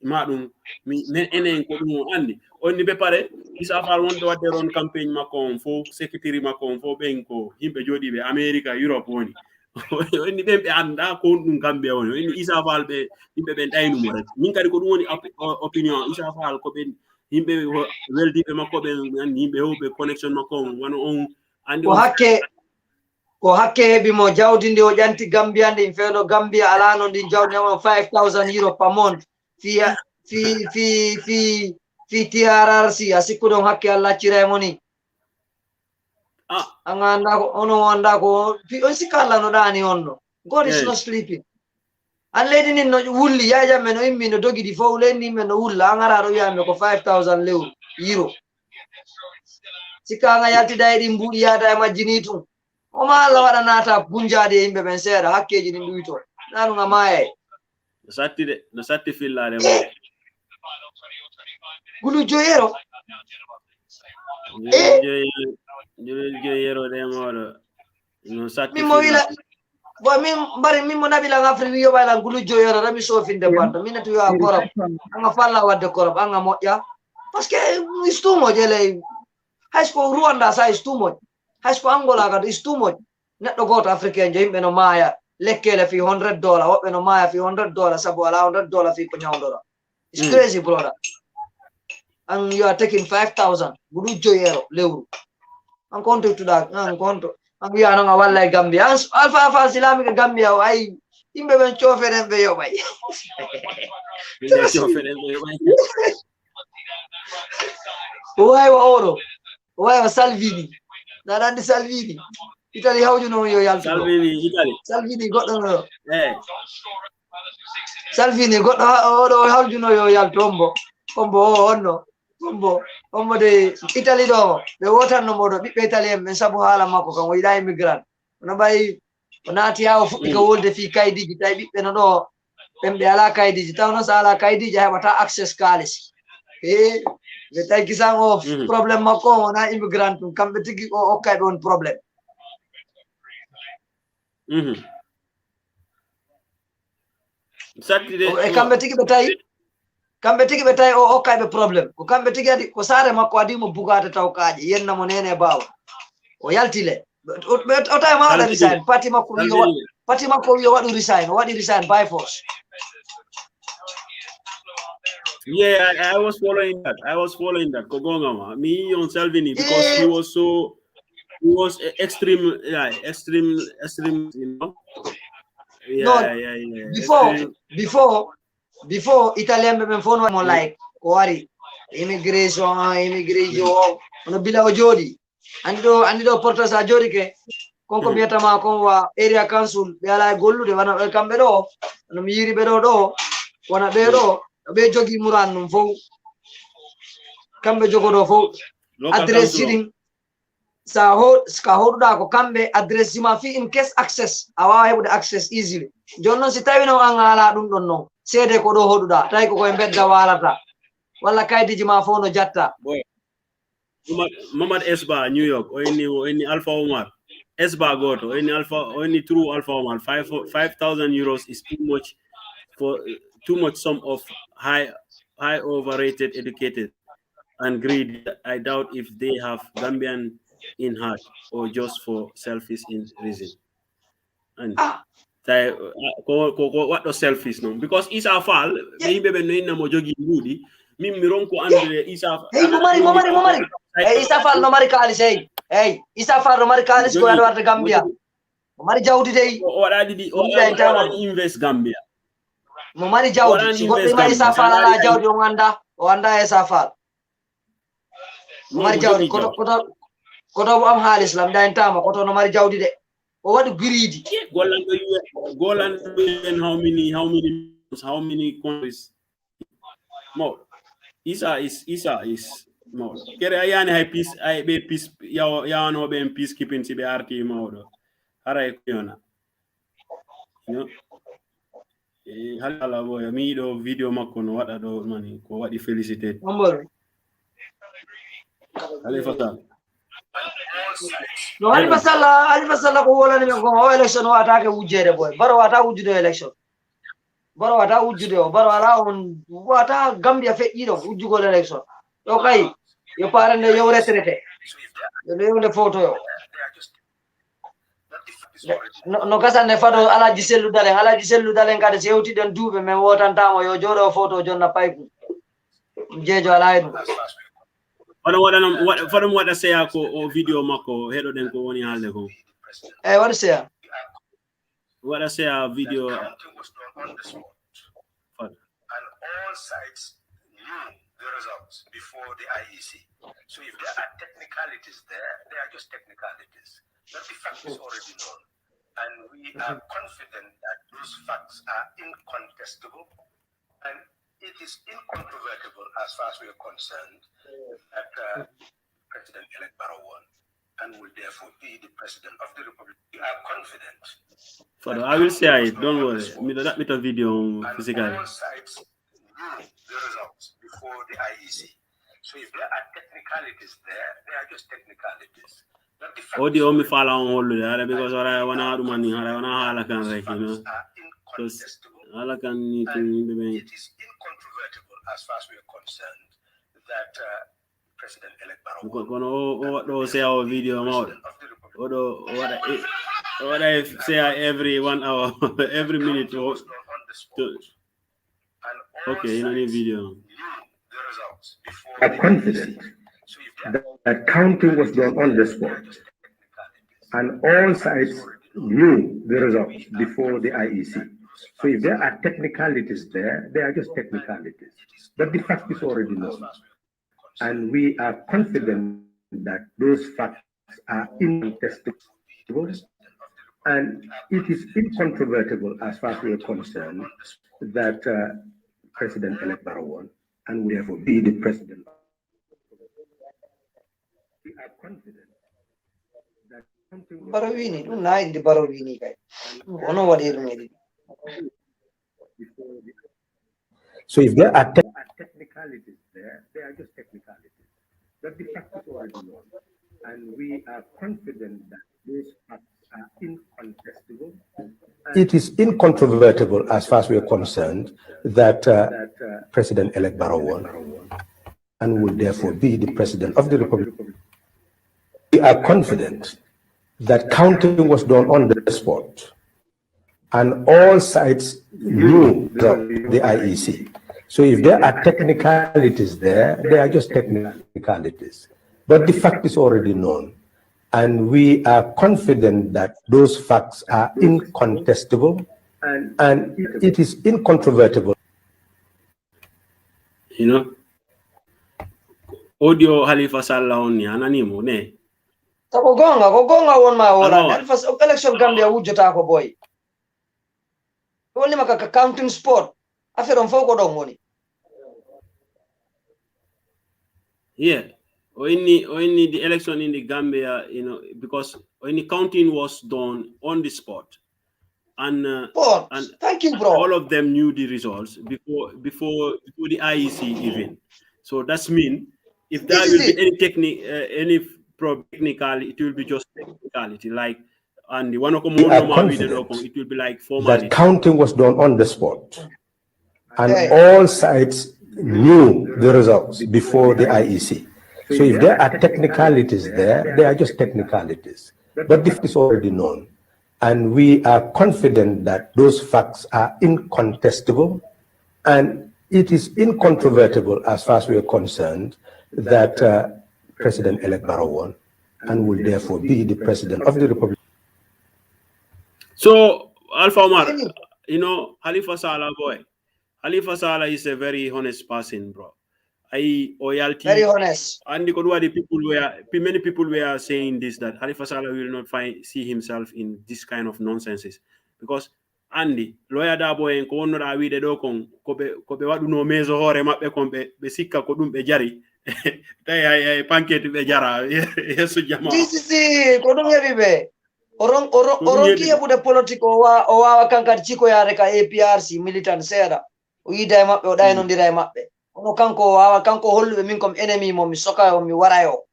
Madum mi enen ko dum andi onni be pare Isa Fall wonde wadde ron campaign makko fo secretary makko fo ben ko himbe jodi be America Europe woni onni be anda ko dum Gambia woni onni Isa Fall be himbe ben daynu mo rek min kadi ko dum woni opinion Isa Fall ko ben himbe weldi be makko be himbe hobe connection makko wono on andi
ko hakke hebi mo jawdinde o janti Gambia ndi feno Gambia alano ndi jawdi mo 5,000 euro per month fi TRRC asikudon hakke Allah ciremoni anganda ko ono wanda ko fi on sikalla no dani onno God is not sleeping alledi nin no wulli ya jamme no immi no dogi di fo lenni men no wulla angara ro yame ko 5,000 euro sikanga yalti daydi mbudi yada e majjinitum o ma Allah wada nata bunjade yimbe ben seeda hakkeji ni duito nanu ngamaye
no satti fillare mo
gulu joyero
joyero de modo no satti
mi mo wila bo min bari min mo nabila ngafri wi yobala gulu joyero rami sofinde bando min to yo korop anga falla wadde korop anga moƴƴa parce que istumo jele haysko Rwanda sa istumo haysko Angola ga istumo neddo goto africain je yimbe no maya lekkele fi $100 wobbe no maya fi $100 sabu ala $100 fi ko nyawdora. It's crazy, brother. And you are taking 5,000 gulu joyero lewru an konto to that an konto an wiya no walla Gambia alfa islamic Gambia ay imbe ben choferen be yo bay why Salvini narandi Salvini Italy hawju no yo yalto Salvini goddo no Salvini goddo o hawju no yo yalto ombo de Italy do be wotanno modo bibbe Italien men sabu hala makko kan wayda immigrant no bay onati yawo fuddi ka wolde fi kaydiji tay bibbe no do bembe ala kaydiji tawno sala kaydiji hebata access kalis be tay kisan of problem makko wona immigrant kambe tigi o kaybe on problem
Saturday
kambe tigi be tay o kaybe problem ko kambe tigi adi ko sare makko adi mo bugata tawkaaje yenna mo nene bawo o yaltile o tay ma wada resign party makko yo wadu resign wadi resign by force.
Yeah, I was following that Kogongama me on Salvini because he was extreme, you know.
Before Italian men phone mo like wari immigration ono bila o jodi andido porto sa jodi ke konko biata ma ko wa area council be ala gollude wana kambe do no mi yiri be do wana be do be jogi muran num fo kambe jogodo fo address sitting sa ska hoduda ko kambe address ma fi in case access awa hebude access easily jonno si tawino an ala dum don no sede ko do hoduda tay ko koy bedda walata walla kaydiji ma fo no jatta
Mamad Esba New York o inni Alpha Omar Esba goto o inni true Alpha Omar 5,000 euros is too much sum of high overrated educated and greedy. I doubt if they have Gambian in heart or just for selfish in reason. And what was selfish no? Because Isa Fall, maybe no mojogi ngudi, mironko andre Isa.
Hey, momari. Hey, Isa Fall no mari kalis hey. Hey, Isa Fall no mari kalis ko yaro Gambia. Mari Jawdi day.
What did he invest Gambia?
Mari Jawdi. So what Mari Safal ala Jawdi Wanda Safal. Mari Jawdi koto am halis lam da entama koto no Mari Jawdi de. O wadu greedy.
Golan how many countries? More. Isa is more. Kere ayane hay peace ay be peace ya no be peacekeeping si be RT more. Haray kuyona. You know. Hala boy mi do video makko no wada do mani ko wadi felicitate. Halifa Sallah.
No Halifa Sallah ko wala ni ko election wa ta ke wujere boy. Baro wata wujude election. Baro wata wujude o baro ala on wata Gambia fe ido wujugo election. Okay. Yo parande yo retraité. Yo le photo yo. No kasane fado ala jiselu dalen kada sewti den dube men wotantamo yo jodo photo jonna payku. Jejo ala edu.
Fadam wada seya ko o video mako hedo den ko woni halde ko.
Wada seya.
Wada seya video.
And all sides knew the results before the IEC. So if there are technicalities there, they are just technicalities. But the fact is already known. And we are confident that those facts are incontestable. And it is incontrovertible as far as we are concerned that President-elect Barrow won and will therefore be the President of the Republic. We are confident.
Father, I will say it, don't worry. That bit of video physically.
All sides knew the results before the IEC. So if there are technicalities there, they are just technicalities.
Audio me follow on hold there because I wanna do money, I wanna hala can like you know. Because hala can need to be.
It is incontrovertible as far as we are concerned that President-elect Barrow.
What say our video out? What I say every 1 hour, every minute. Okay, you know the video.
I'm confident
that counting was done on the spot, and all sides knew the results before the IEC. So if there are technicalities there, they are just technicalities. But the fact is already known, and we are confident that those facts are incontestable, and it is incontrovertible as far as we are concerned that President-elect Barrow won and will therefore be the president. We are confident that
Barovini, don't lie the Barovini guy. I know what you're doing.
So if there are technicalities there, they are just technicalities. But the fact is already known, and we are confident that those facts are incontestable. It is incontrovertible as far as we are concerned that President-elect Barrow won and will therefore be the president of the Republic. We are confident that counting was done on the spot, and all sides knew the IEC. So if there are technicalities there, they are just technicalities. But the fact is already known, and we are confident that those facts are incontestable, and it is incontrovertible.
You know, audio Halifa Sallah on ananimo ne.
Kogonga won my wala. Halifa election Gambia wujota ko boy. Only maka counting sport. After on foko dong money.
Yeah. Only the election in the Gambia, you know, because only counting was done on the spot, and
thank you, bro.
All of them knew the results before the IEC even. So that's mean if there will be any technical, it will be just technicality. Like and the one of it will be like formality.
That counting was done on the spot, and all sides knew the results before the IEC. So if there are technicalities there, they are just technicalities. But this is already known, and we are confident that those facts are incontestable, and it is incontrovertible as far as we are concerned that President-elect Barrow won and will therefore be the president of the Republic.
So Alpha Omar, you know, Halifa Saleh boy. Halifa Saleh is a very honest person, bro. I loyalty.
Very honest.
And the people many people were saying this, that Halifa Saleh will not see himself in this kind of nonsenses, because Andy lawyer da boy ko wonno da wiide do kon ko be waduno mezo hore mabbe kon be sikka ko dum be jari tay ay panketi be jara yesu jama
si ko dum yebi be oron ki hebude politique o wa kankati ciko yare ka APRC militant sera o yida mabbe o daynondira mabbe ono kanko wawa kanko hollube min kom ennemi mo mi soka o mi warayo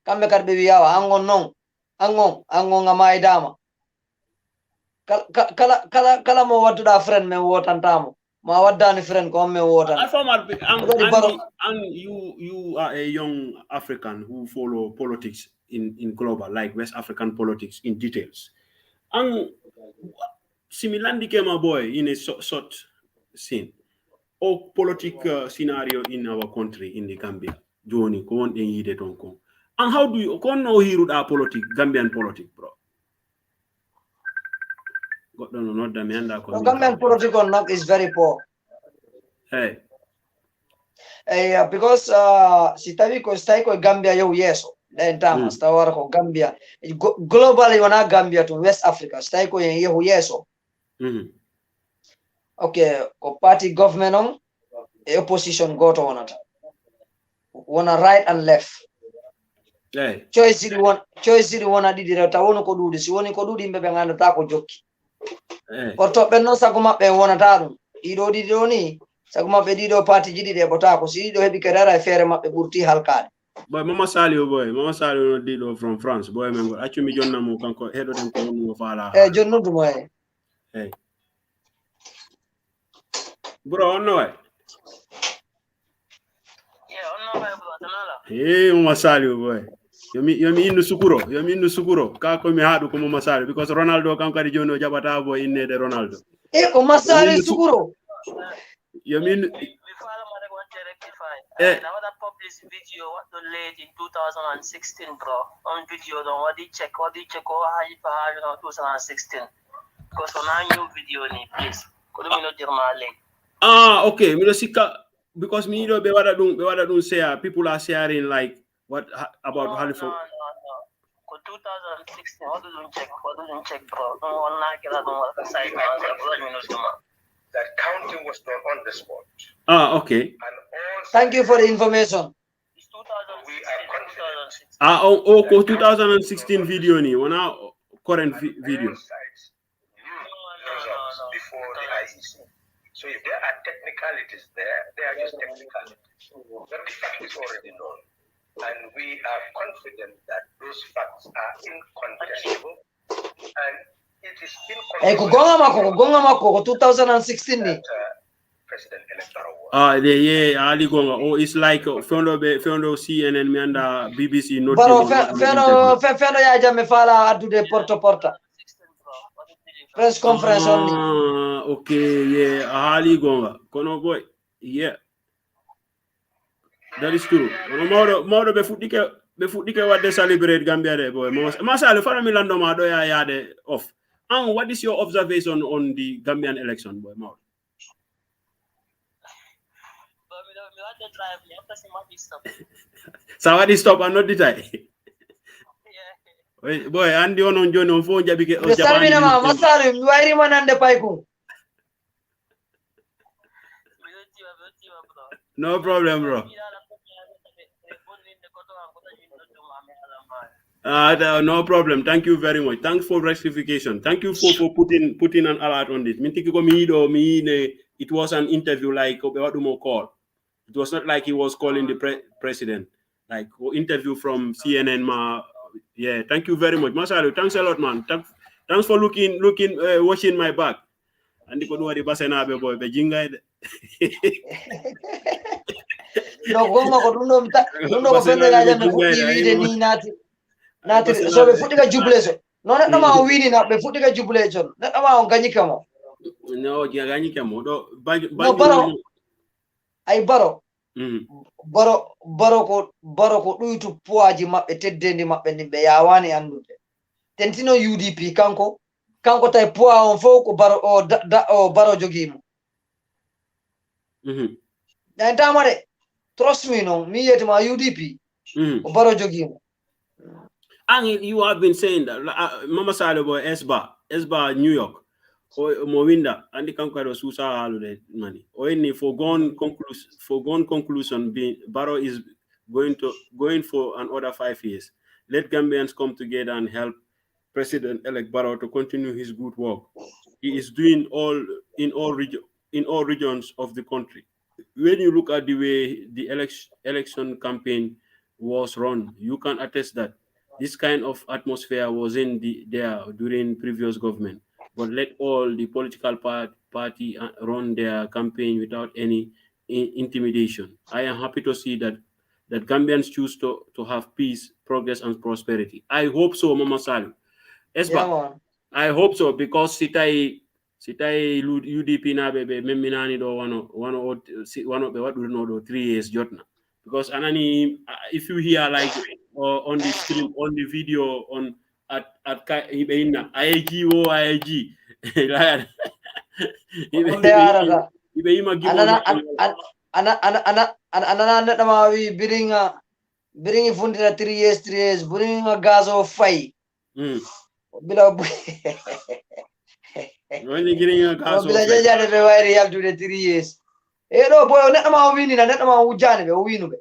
kambe karbe wiyawa angon non angon ngama e dama kala mo wadduda friend men wotantamo ma waddani friend ko men wotan
and you are a young African who follow politics in global, like West African politics in details, and similandi my boy in a short scene or political scenario in our country, in the Gambia. Joni, ko won en yide ton ko. And how do you no hear that politics, Gambian politics, bro? God don't know the
Gambian politics is very poor.
Hey.
Because sitabi ko stay ko Gambia yo yeso. Den tama stawara ko Gambia. Globally wana Gambia to West Africa stay ko yen yo yeso. Okay, ko party government on opposition go to wanna right and left.
Hey.
Choice the one did it wono ko dudi si woni ko dudi mbe nganda ta ko jokki.
Hey.
Porto benno saguma be wona tadum. Ido ni saguma be dido party jidi de bota ko si do hebi kadara fere mabbe burti halkade.
Boy Mama Salio did from France. Boy mengo accu mi jonna mo kanko hedo den ko mo fala.
Jonno dum way.
Hey. Bro, no way.
Yeah, no way, bro.
Hey, Mama Salio, boy. Yomi indu sukuro. Ka ko mi hadu ko Mama Salio, because Ronaldo kan kadi jono jabata boy inne de Ronaldo.
Mama Salio sukuro.
Yomi
before I want to rectify. I was published video what the late in 2016, bro. On video, don't what they check how you for 2016. Because on a new video, please. Could you not my link?
Okay. Me sika because me do be wada dun say people are sharing like what about Halifa.
No. 2016, what do you check, bro? No one like it. I don't want to say
that counting was done on the spot.
Okay.
And all
thank you for the information.
It's 2016.
2016 video ni wana current video.
Before the IEC. So if there are technicalities there, they are just technicalities. But the fact is already known. And we are confident that those facts are incontestable. And it is incontestable.
Kugonga mako 2016 ni.
President electoral.
Ali gonga. Oh, it's like found CNN me and BBC not.
Baro fendo ya jame fala adu de porta. Press conference only.
Okay, yeah. Ali gonga. Kono boy. Yeah. That is true. More be futike what they celebrate Gambia de boy. Masale for me lando ma do ya de off. And what is your observation on the Gambian election, boy? More. So what is stop and not the tie? Boy, Andy on John on phone jabi ke
Salmina ma masale mwairi manande paiku.
No problem, bro. No problem. Thank you very much. Thanks for rectification. Thank you for putting an alert on this. It was an interview like call. It was not like he was calling the president. Like interview from CNN. Yeah. Thank you very much, Masalu. Thanks a lot, man. Thanks for looking, watching my back. And the boy, Bejinga.
No goma ko dundo ko fende la jame ko wiide ni nati so be futika jubilezo no na ma wini na be futika jubilezo na ma on ganyi kamo
no ganyi kamo do
baro ay baro baro ko duytu poaji mabbe teddendi mabbe ni be yawani andude tentino UDP kanko kanko tay poids on fof ko baro o baro jogimo ɗantama de trust me no mi yetema UDP o baro jogimo.
And you have been saying that Mama Salobo Esba New York or Mowinda and the Kankaro Susa holiday money. Or any foregone conclusion being Barrow is going for another 5 years. Let Gambians come together and help President-elect Barrow to continue his good work. He is doing in all regions of the country. When you look at the way the election campaign was run, you can attest that this kind of atmosphere wasn't there during previous government. But let all the political party run their campaign without any intimidation. I am happy to see that Gambians choose to have peace, progress, and prosperity. I hope so, Mama Salu.
Yeah,
I hope so, because sitai UDP na bebe meminani do one of the 3 years jotna. Because anani, if you hear like on the screen, on the video, on at ibeina IIG o IIG, ibeima give
ana mawi biringi fundira 3 years bring a gas of fight. Bila
when you getting a gas of
fight bila jare have to the 3 years. No boy net ma wini na net ma ujane be winu be.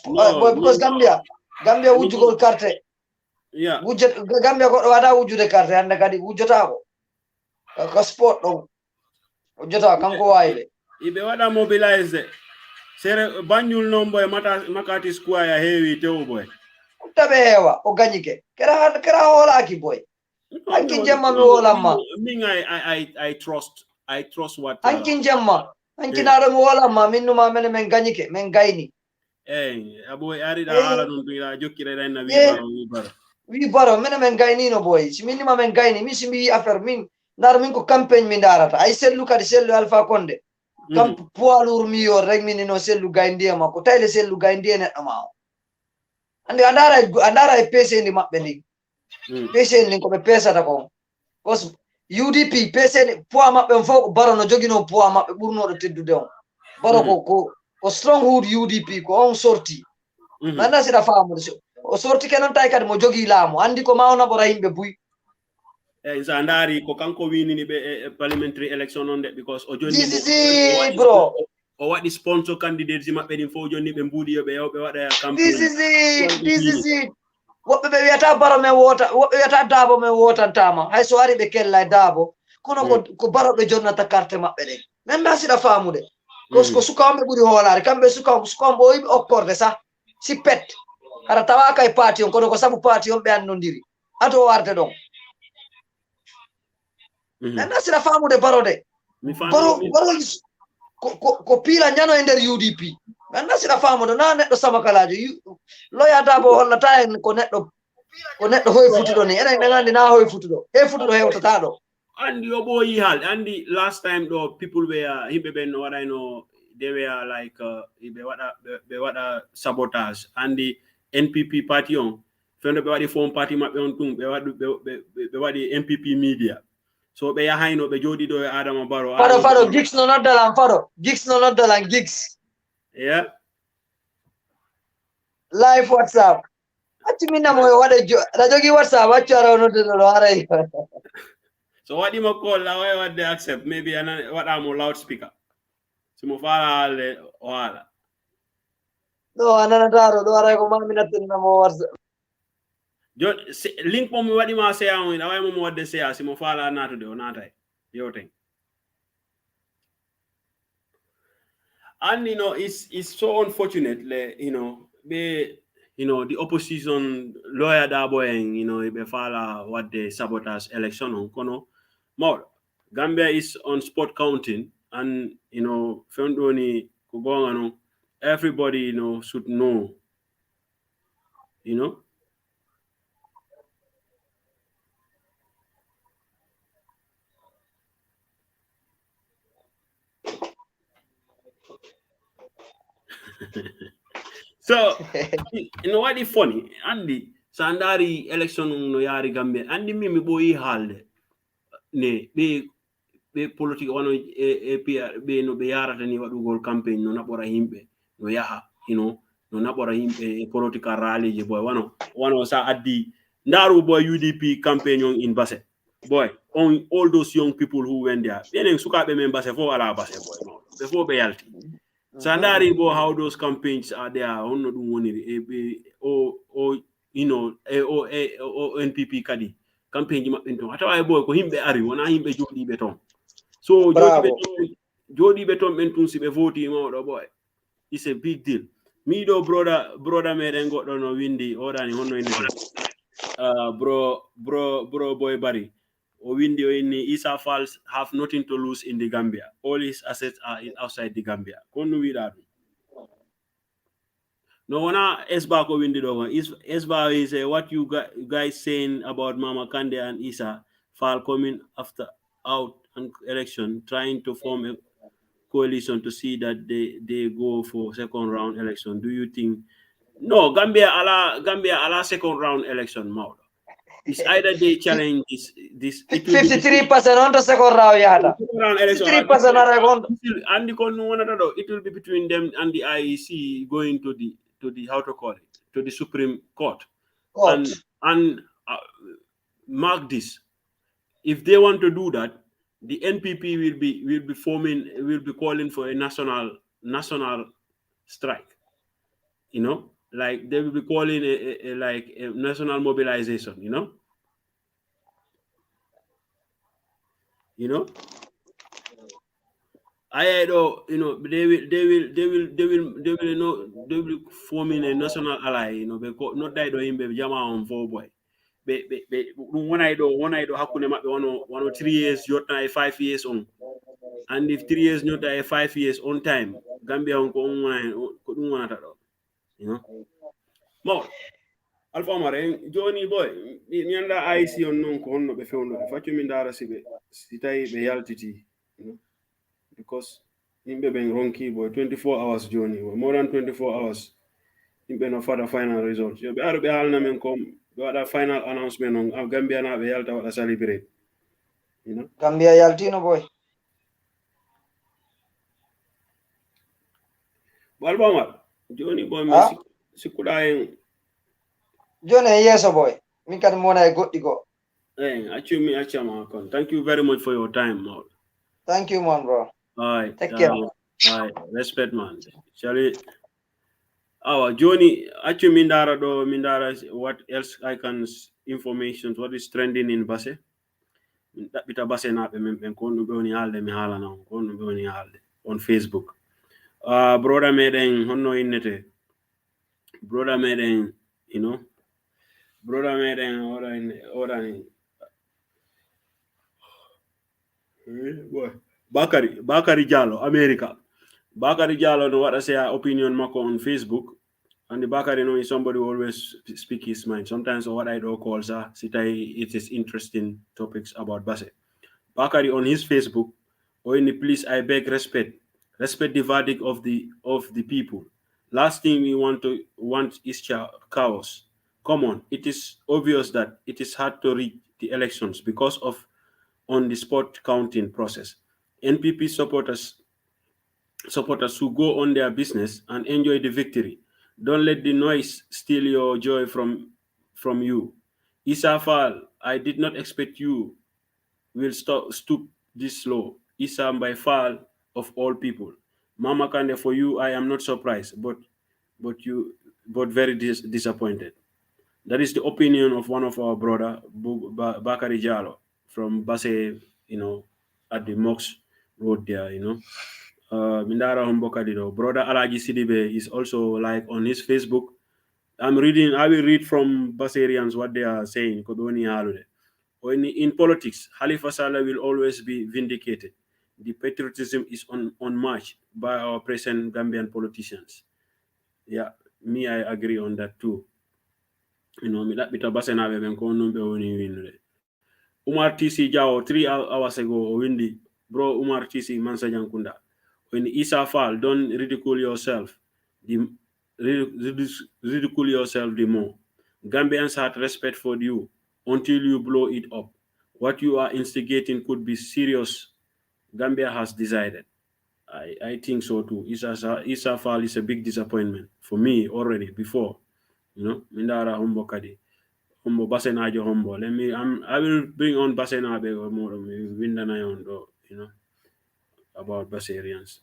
Boy because Gambia wuju gol carte.
Yeah.
Gambia ko wada wujude carte anda kadi wujota ko. Ka sport do. Wujota kanko wayle.
Ibe wada mobilize. Sere Banjul no boy Makati Square heavy teo boy.
Tabewa o ganyike. Kera hola ki boy. Ankin jamma mi wala ma.
I trust what
Ankin jamma. Ankin ara mi wala ma minnu ma men ganyike men gayni.
Aboy ari da hala dum bila jokkire da na wi
baro men gayni no boy. Minni ma men gayni mi simbi affaire min nar min ko campagne min darata ay sellu kadi sellu Alpha Condé. Kam poalur mi yo rek min no sellu gayndi ma ko tayle sellu gayndi ne ama. Andi andara e pese ndi mabbe ni. Pese ndi ko be pesa ta ko. Because UDP pese ni poa mabbe fo baro no jogino poa mabbe burno do teddude on. Baro ko stronghold UDP ko on sorti. Nanda sira faamu o sorti kenon tay kadi mo jogi laamu andi ko mawna bora himbe buy.
Isa andari ko kanko wini ni be parliamentary election on that because o joni
bro
o wadi sponsor candidates mabbe din fo joni be mbudi yo be wada campaign.
This is it. Wobbe be wiata baro me wota wobbe wiata dabo me wota tama hay so ari be kella dabo kono ko baro be jonnata carte mabbe de men nasira faamude ko sukambe buri holare kambe sukambo ibe okkorde sa si pet ara tawa kay party on kono ko sabu party on be annondiri ato warde don men nasira faamude baro de baro ko pila nyano ender UDP men nasira faamude na neddo sama kalajo loya dabo hollata en ko neddo hoy futudo ni enen ngandi na hoy futudo futudo hewtata do
and your boy hal and the last time though people were himbe no what I know they were like be wada sabotage and the NPP party on fendo be wadi form party mabbe on tum be wadi NPP media so be ya hayno be jodi do Adama Barrow
faro gigs no dalan gigs
yeah
live WhatsApp ati mina moyo wada rajogi WhatsApp achu ara no de no ara
so what do you call la what they accept maybe what am loudspeaker simo fala le wala
no anana daro do ara ko mamina tinna mo WhatsApp
link mo mi wadi ma se am na way mo wadde se simo fala natu de onata yo ten and it's so unfortunate the opposition lawyer Dabo and be fala what they sabotage election on kono more Gambia is on spot counting and Fendoni Kugongano everybody should know so what is funny Andy Sandari election no yari Gambia Andy mimi boy halde ne be politique wano be no be yarata ni wadugol campaign no nabora himbe no yaha no nabora himbe political rally je boy wano sa addi ndaru boy UDP campaign on in Basse boy on all those young people who went there benen sukabe men Basse fo ala Basse boy no before be yalti sandari bo how those campaigns are there onno dum woni o NPP kadi campaign ji mabbe ton atawa boy ko himbe ari wona himbe jodibe ton so jodibe ton ben tun sibe voti mawdo boy it's a big deal mi do brother meden goddo no windi odani honno inde bro boy bari o windi o inni Issa Falls have nothing to lose in the Gambia. All his assets are outside the Gambia. Konu wida. No one Esba ko windi do. Esba is what you guys saying about Mama Kande and Issa Fall coming out an election, trying to form a coalition to see that they go for second round election. Do you think? No, Gambia ala second round election mode. It's either they challenge this
53% on the second round, yeah. 53% are
and it will be between them and the IEC going to the how to call it, to the Supreme Court. And mark this. If they want to do that, the NPP will be calling for a national strike. Like they will be calling a national mobilization, they will forming a national ally, because not that in be jama on 4 boy. One I do hakune mabbe 1 or 3 years, yota 5 years on. And if 3 years not 5 years on time, Gambia on ko dum wonata do. More Alpha Mare, Johnny boy, mi anda IC on non ko honno be fewno faccio mi ndara sibe si tay be yaltiti, because imbe ben ronki boy 24 hours Johnny, more than 24 hours imbe no fada final result. Yo be arbe halna men kom be wada final announcement on Gambia na be yalta wada celebrate.
Gambia yaltino boy.
Alpha Mare, Johnny boy mi sikuda
John, yes, boy. Me can mona go.
Hey, achama. Thank you very much for your time, man.
Thank you, man, bro.
All right.
Take care.
All right. Respect, man. Shall we? Johnny, actually, Mindara, what else I can information? What is trending in Basse? That bit of Basse na be kono be oni halde mi hala na kono be oni halde on Facebook. Brother meden honno innete. Brother meden, Brother meden orani. Boy. Bakari Jallo, America. Bakari Jallo no what I say opinion mako on Facebook. And the Bakari is somebody who always speak his mind. Sometimes what I do call it is interesting topics about Basse. Bakari on his Facebook, please I beg respect the verdict of the people. Last thing we want is chaos. Come on, it is obvious that it is hard to reach the elections because of on the spot counting process. NPP supporters who go on their business and enjoy the victory. Don't let the noise steal your joy from you. Issa Fall, I did not expect you will stoop this low. Issa by Fall of all people. Mama Kande, for you, I am not surprised, but very disappointed. That is the opinion of one of our brother, Bakari Jallo, from Basse, at the Mox Road there, Mindara Hombokadido. Brother Alaji Sidibe is also like on his Facebook. I will read from Basserians what they are saying. In politics, Halifa Saleh will always be vindicated. The patriotism is unmatched by our present Gambian politicians. Yeah, me, I agree on that too. Umar TC Jao 3 hours ago, Windy, bro, Umar TC Mansa Jankunda. When Issa Fall, don't ridicule yourself. Ridicule yourself the more. Gambians had respect for you until you blow it up. what you are instigating could be serious. Gambia has decided. I think so too. Issa Fall is a big disappointment for me already before. You know, Mindara Humbo Kadi. Humbo Basenajo Humbo. I will bring on Basenabe or more Windanayon, you know, about Basarians.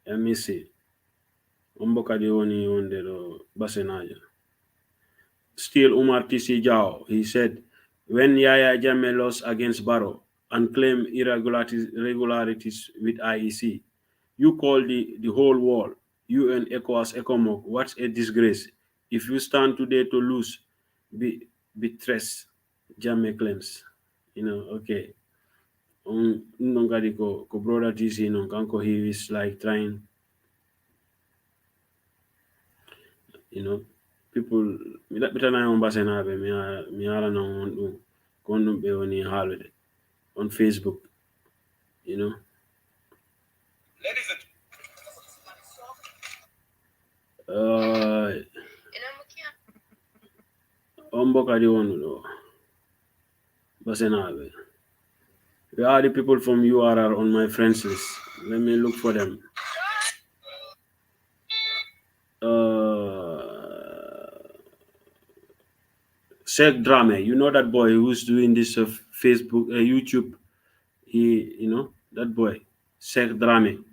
Let me see. Humbo Kadi Oni Ondero Basenajo. Still Umar TC Jao, he said, when Yaya Jammeh lost against Barrow and claimed irregularities with IEC, you call the whole world, UN, ECOWAS, ECOMOG, what's a disgrace. If you stand today to lose, be tres, Jammeh claims. You know, okay. Ko brother TC, he is like trying, you know, people bitana yon basenabe mi ala no on kondum be woni halude on Facebook, you know. Omboka di wonu do basenabe. Where are the people from URR on my friends list? Let me look for them. Sheikh Drame, you know that boy who's doing this Facebook, YouTube. He, you know, that boy, Sheikh Drame.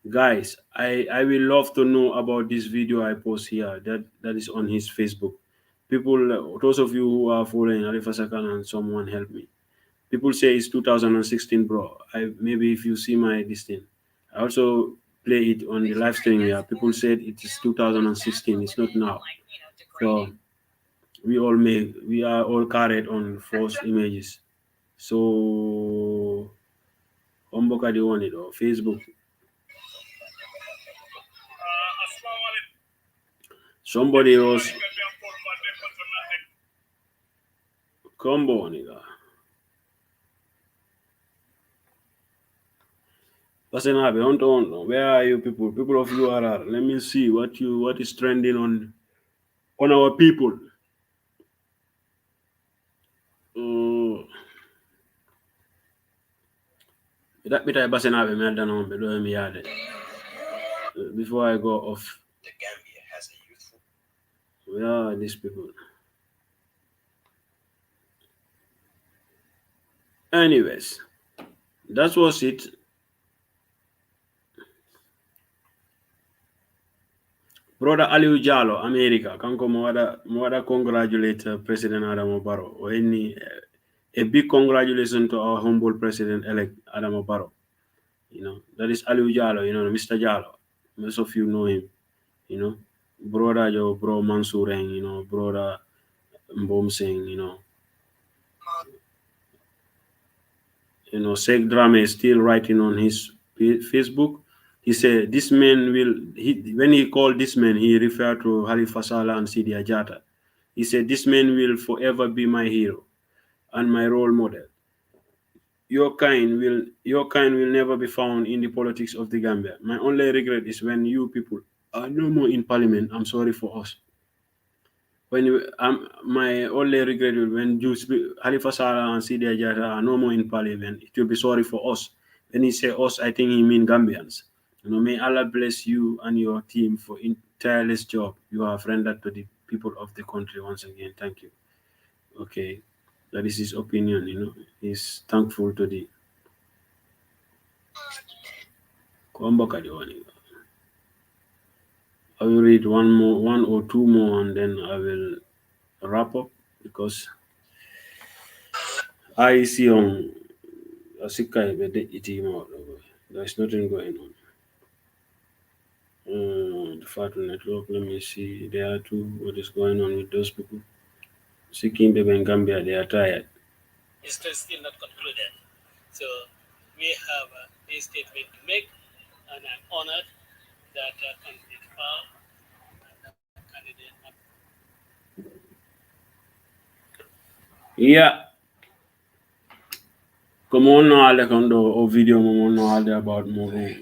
Guys, I will love to know about this video I post here. That is on his Facebook. People, those of you who are following Alifa Sakan and someone help me. People say it's 2016, bro. Maybe if you see my this thing, I also play it on the live stream here. People said it is 2016. It's not now. So we are all carried on false images. So Omboka the one it or Facebook. Somebody else combo nigga. Where are you people? People of URR. Let me see what is trending on our people. That bit I basenabe me done on below me yard. Before I go off.
The Gambia has a youthful.
Where are these people? Anyways, that was it. Brother Aliu Jallo, America, kanko mwada congratulate President Adama Barrow. Or a big congratulations to our humble President-elect Adama Barrow. You know, that is Aliu Jallo, you know, Mr. Jallo. Most of you know him, you know. Brother Joe, bro Mansoureng, you know, brother Mbom Singh, you know. You know, Sheikh Drame is still writing on his Facebook. He said, this man when he called this man, he referred to Halifa Sallah and Sidi Ajata. He said, this man will forever be my hero and my role model. Your kind will never be found in the politics of the Gambia. My only regret is when you people are no more in parliament. I'm sorry for us. My only regret is when Halifa Sallah and Sidi Ajata are no more in parliament. It will be sorry for us. When he say us, I think he mean Gambians. You know, may Allah bless you and your team for tireless job you have rendered to the people of the country once again. Thank you. Okay, that is his opinion. You know, he's thankful to the. I will read one or two more, and then I will wrap up because I see on Asikai there's nothing going on. The Fatu Network, let me see. There are two. What is going on with those people? Seeking Baby in Gambia, they are tired.
It's still not concluded. So we have a statement to make, and I'm honored that candidate found and candidate.
Yeah. Come on now, Alejandro, or video about Moro.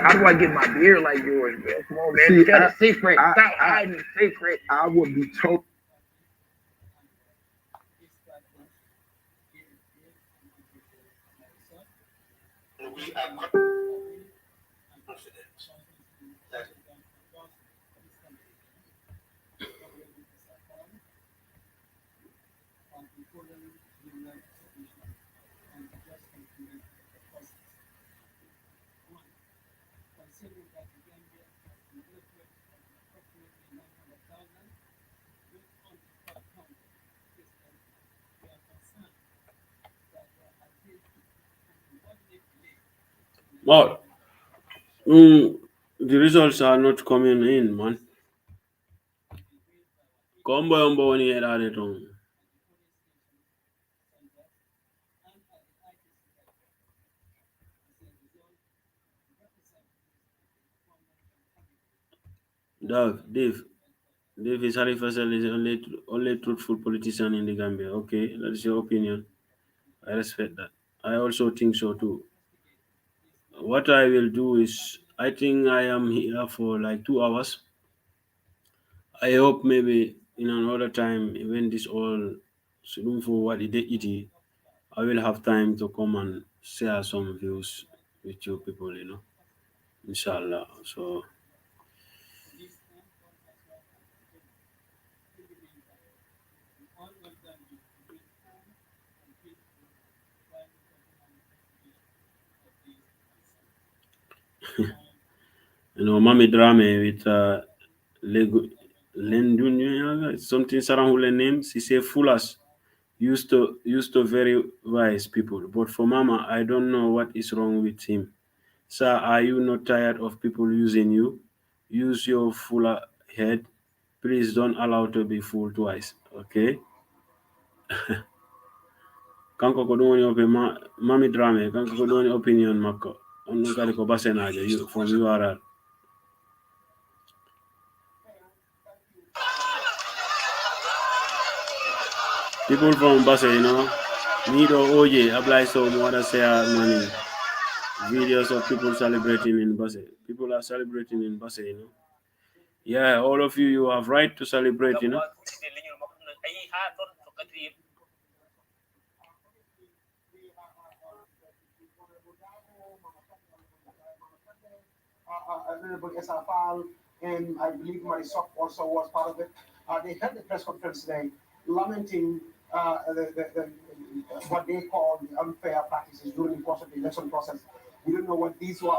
How do I get my beard like yours, bro? Come on, man.
See,
Tell the secret. Stop hiding the secret.
I would be told.
We are confident that
Well, the results are not coming in, man. Combo umbo ni era de tong. Dave is Halifa Faisal is the only truthful politician in the Gambia. Okay, that is your opinion. I respect that. I also think so too. What I will do is, I think I am here for like 2 hours. I hope maybe in another time, when this all soon for what it is, I will have time to come and share some views with you people, Inshallah. So Mami Drame with Lendunya, something Sarahule name. She say Fullers used to very wise people. But for Mama, I don't know what is wrong with him. Sir, are you not tired of people using you? Use your fuller head. Please don't allow to be fooled twice. Okay? Kanko ko doni Mami Drame, kanko ko doni opinion mako. On kali ko basenaje you from URL. People from Basse, Nido Oye, apply so more say money. Videos of people celebrating in Basse. People are celebrating in Basse, Yeah, all of you have right to celebrate,
I really SFL, and I believe Marisok also was part of it. They had the press conference today lamenting what they call the unfair practices during the course of the election process. We didn't know what these were,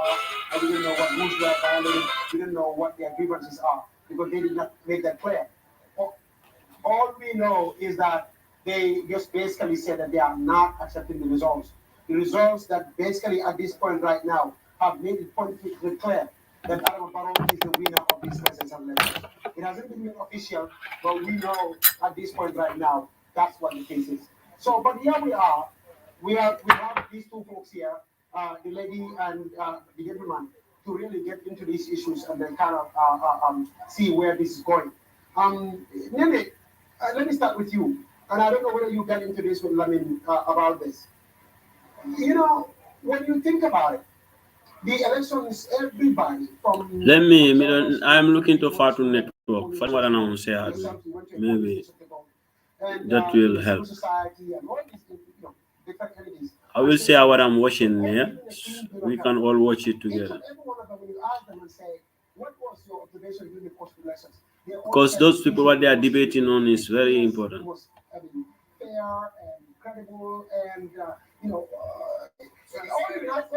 and we didn't know what rules were violated, we didn't know what their grievances are, because they did not make that clear. All we know is that they just basically said that they are not accepting the results. The results that basically at this point right now have made it pointedly clear that Adama Barrow is the winner of these presidential elections. It hasn't been made official, but we know at this point right now that's what the case is. So, but here we are. We have these two folks here, the lady and the gentleman, to really get into these issues and then kind of see where this is going. Nene, let me start with you. And I don't know whether you get into this with Lamin about this. When you think about it, the elections, everybody from...
I'm looking to Fatu Network. Maybe that will help. I will say what I'm watching here. We can all watch it together. Because those people, what they are debating on is very important.
Fair and credible and, all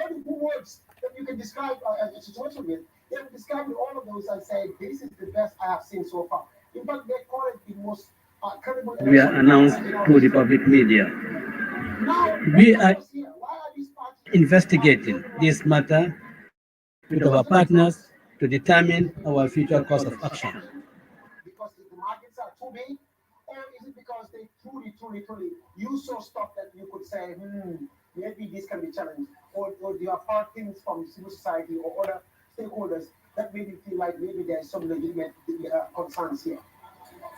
the words that you can describe a situation with, they will describe all of those and say, this is the best I have seen so far. In fact, they call it the most credible.
We are announced to the public media. We are investigating this matter with our partners to determine our future course of action.
Because the markets are too big, or is it because they truly use so stuff that you could say, maybe this can be challenged, or there are things from civil society or other stakeholders that made you feel like maybe there's some legitimate concerns here?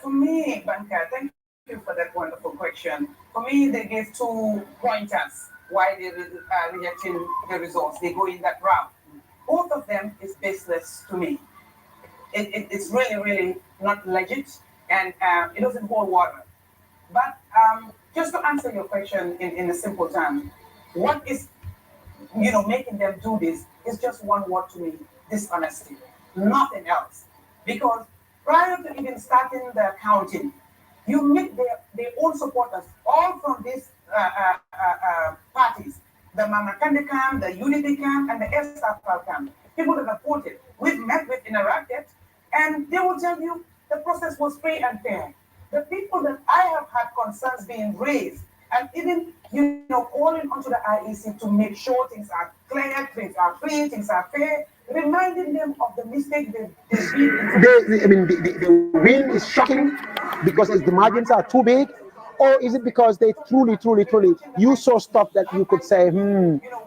For me, Banka, thank you for that wonderful question. For me, they gave 2 pointers why they're rejecting the results. They go in that route. Both of them is baseless to me. It's really, really not legit, and it doesn't hold water. But just to answer your question in a simple term, what is, making them do this is just one word to me: dishonesty. Nothing else. Because prior to even starting the counting, you meet their own supporters, all from these parties, the Mama Kande camp, the Unity camp, and the SFL camp. People that have voted, we've met with, interacted, and they will tell you the process was free and fair. The people that I have had concerns being raised, and even calling onto the IEC to make sure things are clear, things are free, things are fair, reminding them of the mistake they did.
The win is shocking because the margins are too big, or is it because they truly you saw stuff that you could say,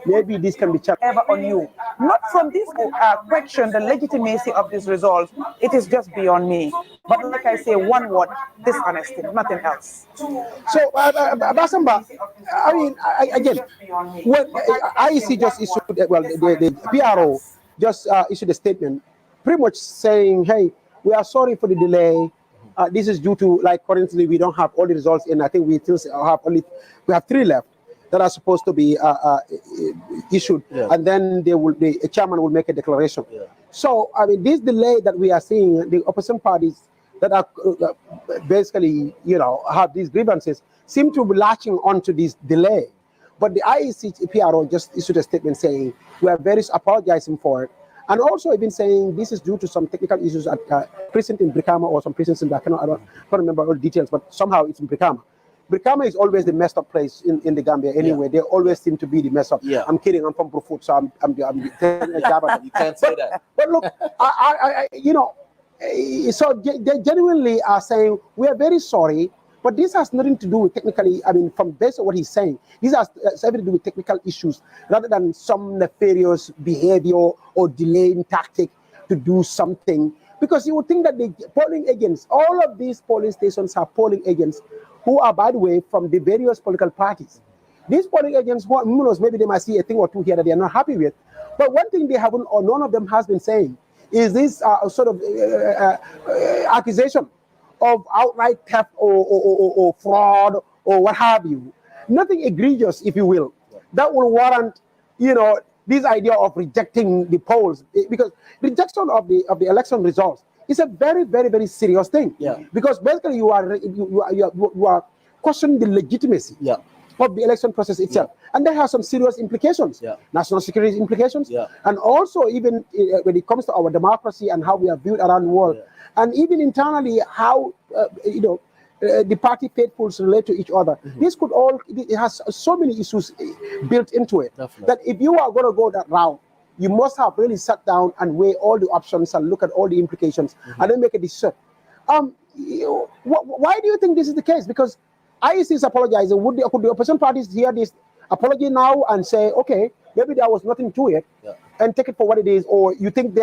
maybe this can be checked?
Ever on you. Not from this question, the legitimacy of this result, it is just beyond me. But like I say, one word: dishonesty, nothing else.
So, Basamba, I mean, again, when IEC just issued, the PRO just issued a statement pretty much saying, hey, we are sorry for the delay. This is due to, like, currently we don't have all the results in. I think we still have 3 left that are supposed to be issued, and then the chairman will make a declaration. So, I mean, this delay that we are seeing, the opposition parties that are basically, have these grievances, seem to be latching onto this delay. But the IEC PRO just issued a statement saying, we are very apologizing for it. And also even saying this is due to some technical issues at precinct in Brikama or some prisons in Brikama. I don't remember all the details, but somehow it's in Brikama. Brikama is always the messed up place in the Gambia anyway. They always seem to be the mess up. I'm kidding. I'm from Brufut, so I'm you can't say that. But look, so they genuinely are saying, we are very sorry, but this has nothing to do with technically, I mean, from based on what he's saying, this has everything to do with technical issues rather than some nefarious behavior or delaying tactic to do something. Because you would think that the polling agents, all of these polling stations have polling agents who are, by the way, from the various political parties. These polling agents, who knows, maybe they might see a thing or two here that they are not happy with. But one thing they haven't, or none of them has been saying, is this sort of accusation of outright theft or fraud or what have you. Nothing egregious, if you will, that will warrant, this idea of rejecting the polls, because rejection of the election results is a very, very, very serious thing. Because basically you are questioning the legitimacy of the election process itself, and that has some serious implications, national security implications, and also even when it comes to our democracy and how we are viewed around the world. And even internally, how the party faithfuls relate to each other. This could it has so many issues built into it that if you are going to go that route, you must have really sat down and weigh all the options and look at all the implications and then make a decision. Why do you think this is the case? Because IEC is apologizing. Could the opposition parties hear this apology now and say, okay, maybe there was nothing to it, and take it for what it is, or you think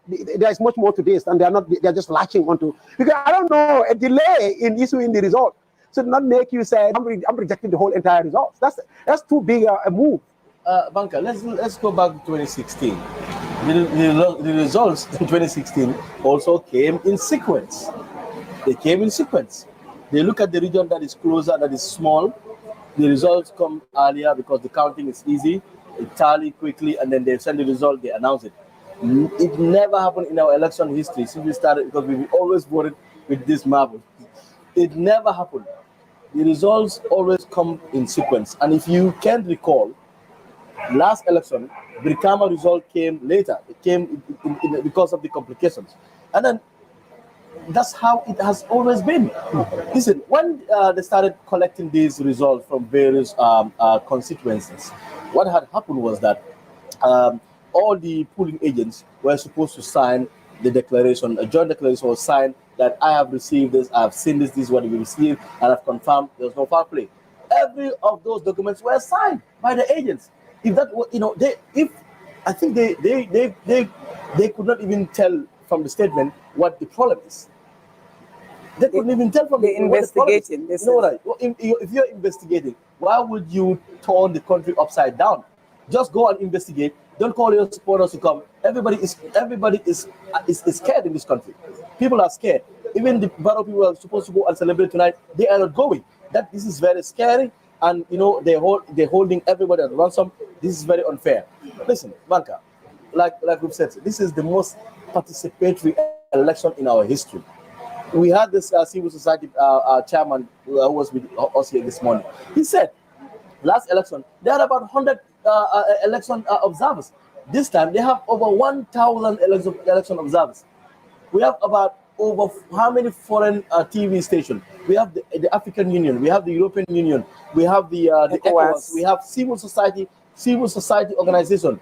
there's much more to this, and they're just latching onto? Because I don't know, a delay in issuing the result should not make you say I'm rejecting the whole entire result. That's too big a move.
Banka, let's go back to 2016. The results in 2016 also came in sequence. They came in sequence. They look at the region that is closer, that is small. The results come earlier because the counting is easy. They tally quickly, and then they send the result. They announce it. It never happened in our election history since we started, because we always voted with this marble. It never happened. The results always come in sequence. And if you can recall, last election, Brikama result came later. It came because of the complications. And then that's how it has always been. Listen, when they started collecting these results from various constituencies, what had happened was that all the polling agents were supposed to sign the declaration. A joint declaration was signed that I have received this, I have seen this, this is what we received, and I've confirmed there was no foul play. Every of those documents were signed by the agents. If that, I think they could not even tell from the statement what the problem is. They couldn't even tell from
the investigating.
Right? If you're investigating, Why would you turn the country upside down? Just go and investigate. Don't call your supporters to come. Everybody is scared in this country. People are scared. Even the Barrow people are supposed to go and celebrate tonight. They are not going. This is very scary, and they're holding everybody at ransom. This is very unfair. Listen, Banka, like we've said, this is the most participatory election in our history. We had this civil society chairman who was with us here this morning. He said, last election, they had about 100 election observers. This time, they have over 1,000 election observers. We have about over how many foreign TV stations? We have the African Union, we have the European Union, we have the ECOWAS, we have civil society organization,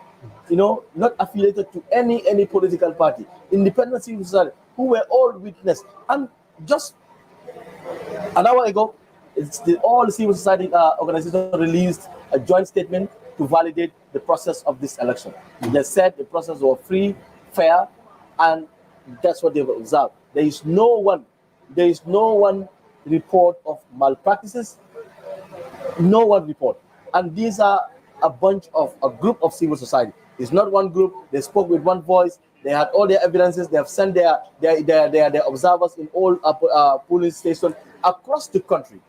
not affiliated to any political party, independent civil society, who were all witness. And just an hour ago, all civil society organizations released a joint statement to validate the process of this election. They said the process was free, fair, and that's what they've observed. There is no one report of malpractices, no one report. And these are a group of civil society. It's not one group. They spoke with one voice. They had all their evidences. They have sent their observers in all police stations across the country,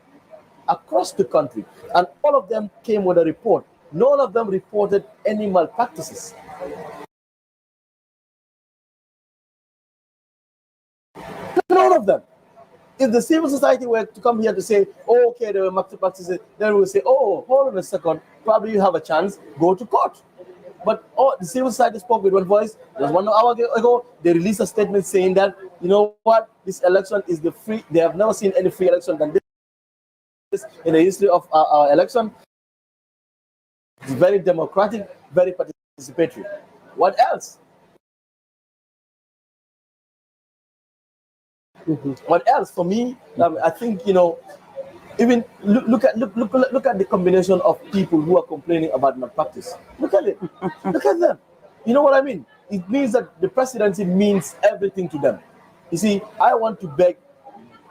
and all of them came with a report. None of them reported any malpractices. None of them. If the civil society were to come here to say, oh, okay, there were malpractices, then we will say, oh, hold on a second, probably you have a chance, go to court. But the civil society spoke with one voice. Just 1 hour ago, they released a statement saying that, you know what, this election is they have never seen any free election than this in the history of our election. It's very democratic, very participatory. What else? What else? For me, I think, even look at the combination of people who are complaining about malpractice. Look at it. Look at them. You know what I mean? It means that the presidency means everything to them. You see, I want to beg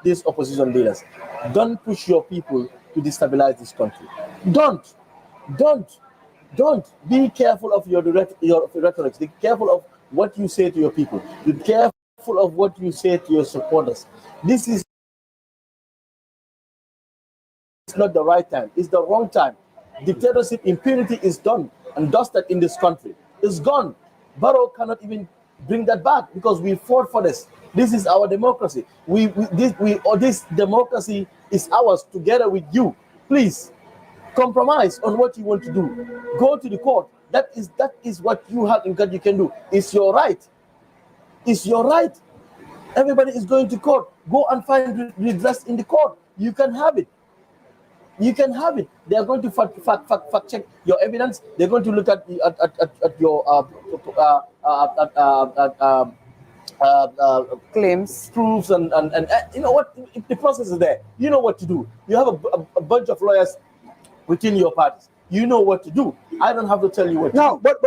these opposition leaders, don't push your people to destabilize this country. Don't. Be careful of your rhetoric. Be careful of what you say to your people. Be careful of what you say to your supporters. This is not the right time. It's the wrong time. Dictatorship, impunity is done and dusted in this country. It's gone. Barrow cannot even bring that back because we fought for this. This is our democracy. This democracy is ours together with you. Please compromise on what you want to do. Go to the court. That is what you have in God you can do. It's your right. It's your right. Everybody is going to court. Go and find redress in the court. You can have it. You can have it. They are going to fact check your evidence. They're going to look at your
claims,
proofs, and you know what? If the process is there, you know what to do. You have a bunch of lawyers within your parties. You know what to do. I don't have to tell you what to do.
But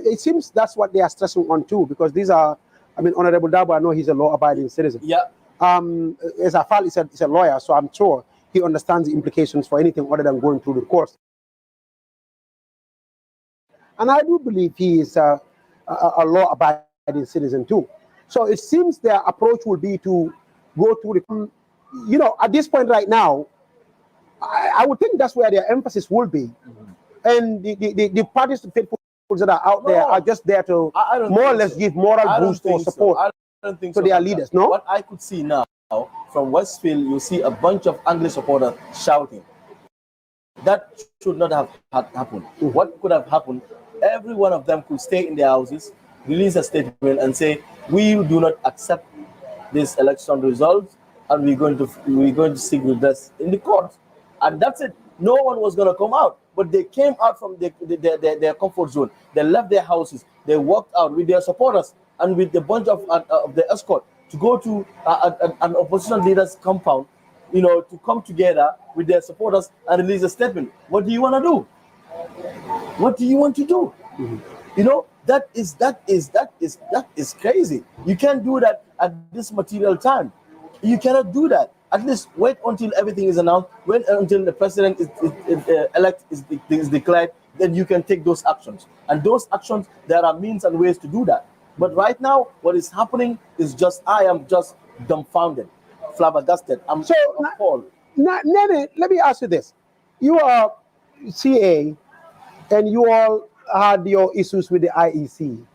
it seems that's what they are stressing on too, because these are, Honorable Dabo, I know he's a law-abiding citizen.
Yeah.
As Afal is a lawyer, so I'm sure he understands the implications for anything other than going through the course. And I do believe he is a law-abiding citizen too. So it seems their approach will be to go through the, at this point right now, I would think that's where their emphasis will be. And the parties, the people that are out there are just there to more or less give moral boost or support to their leaders, no?
What I could see now, from Westfield, you see a bunch of Anglo supporters shouting. That should not have happened. What could have happened, every one of them could stay in their houses, release a statement and say, we do not accept this election results, and we're going to seek redress in the court. And that's it. No one was going to come out, but they came out from their comfort zone. They left their houses. They walked out with their supporters and with a bunch of the escort to go to an opposition leader's compound, to come together with their supporters and release a statement. What do you want to do? What do you want to do? That is crazy. You can't do that at this material time. You cannot do that. At least wait until everything is announced. Wait until the president is declared. Then you can take those actions. And those actions, there are means and ways to do that. But right now, what is happening is just I am just dumbfounded, flabbergasted. I'm so appalled.
Nene, let me ask you this: you are CA, and you all had your issues with the IEC.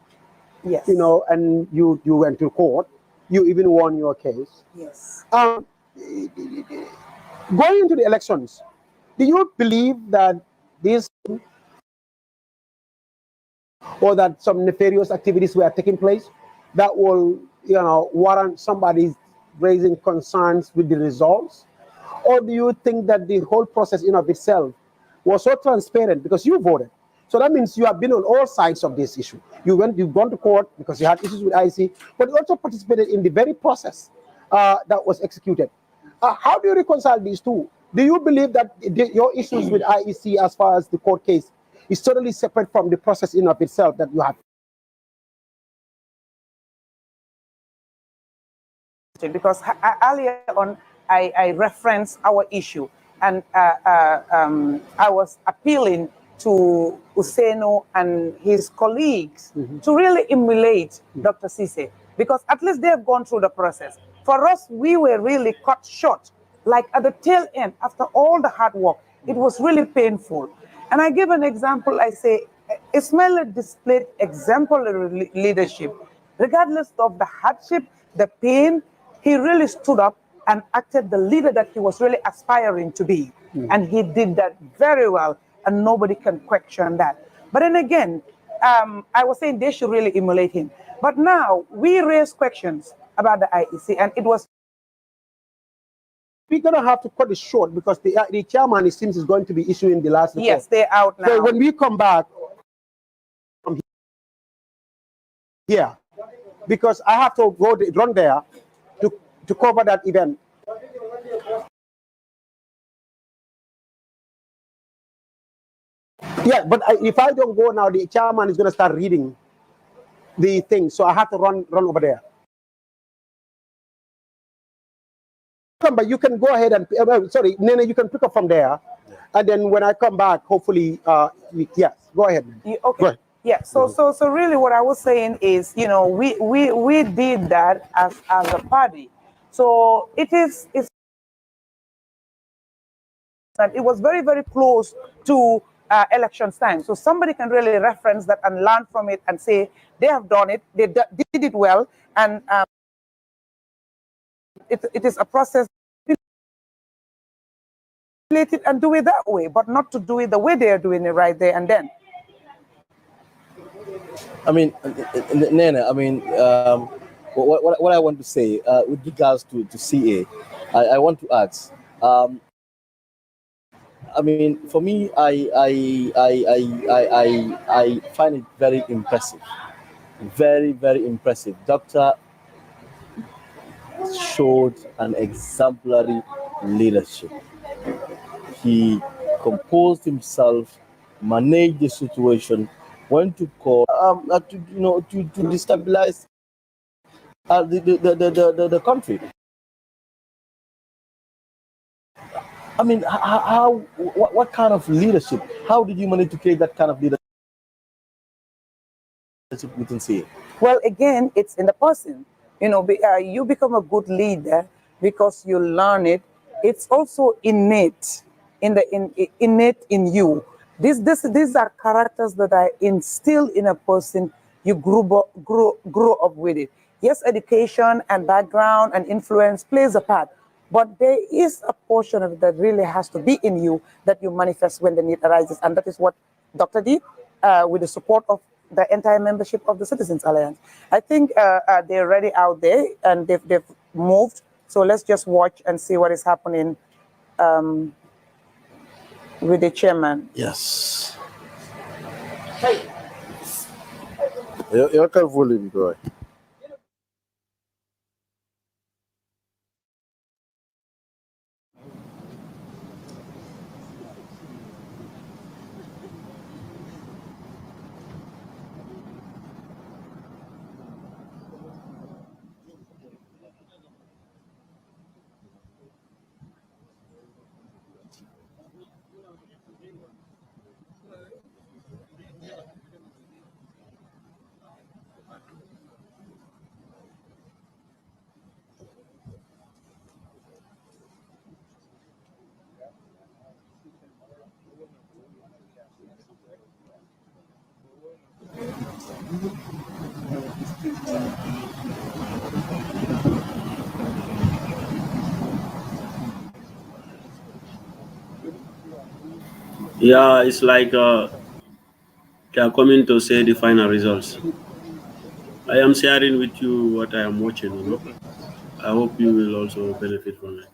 Yes.
You know, and you went to court. You even won your case.
Yes.
Going into the elections, do you believe that this or that some nefarious activities were taking place that will, warrant somebody raising concerns with the results? Or do you think that the whole process in of itself was so transparent because you voted? So that means you have been on all sides of this issue. You've gone to court because you had issues with IEC, but you also participated in the very process that was executed. How do you reconcile these two? Do you believe that your issues with IEC as far as the court case is totally separate from the process in of itself that you have?
Because earlier on, I referenced our issue, and I was appealing to Useno and his colleagues to really emulate Dr. Sise, because at least they have gone through the process. For us, we were really cut short, like at the tail end, after all the hard work. It was really painful. And I give an example. I say, Ismail displayed exemplary leadership. Regardless of the hardship, the pain, he really stood up and acted the leader that he was really aspiring to be. And he did that very well, and nobody can question that. But then again, I was saying they should really emulate him. But now we raise questions about the IEC, and it was...
We're going to have to cut it short because the chairman, it seems, is going to be issuing the last report.
Yes, they're out now.
So when we come back from here, because I have to run there to cover that event. Yeah, but if I don't go now, the chairman is going to start reading the thing. So I have to run over there. But you can go ahead and, sorry, Nene, you can pick up from there. And then when I come back, hopefully, yes, go ahead.
Okay.
Go ahead.
Yeah, so really what I was saying is, we did that as a party. So it's that it was very, very close to election time. So somebody can really reference that and learn from it and say they have done it, they did it well, and it is a process and do it that way, but not to do it the way they are doing it right there and then.
I mean, Nene, I mean, what I want to say with regards to CA, I want to ask. I mean, for me, I find it very impressive, very, very impressive. Doctor showed an exemplary leadership. He composed himself, managed the situation, went to court, to destabilize the country. I mean, what kind of leadership? How did you manage to create that kind of leadership within CA?
Well, again, it's in the person. You become a good leader because you learn it. It's also innate innate in you. These are characters that are instilled in a person. You grew up with it. Yes, education and background and influence plays a part, but there is a portion of it that really has to be in you that you manifest when the need arises, and that is what Dr. did with the support of the entire membership of the Citizens Alliance. I think they're already out there and they've moved. So let's just watch and see what is happening with the chairman.
Yes. Hey. Eu quero volume, boy.
Yeah, it's like they are coming to say the final results. I am sharing with you what I am watching, you know. I hope you will also benefit from it.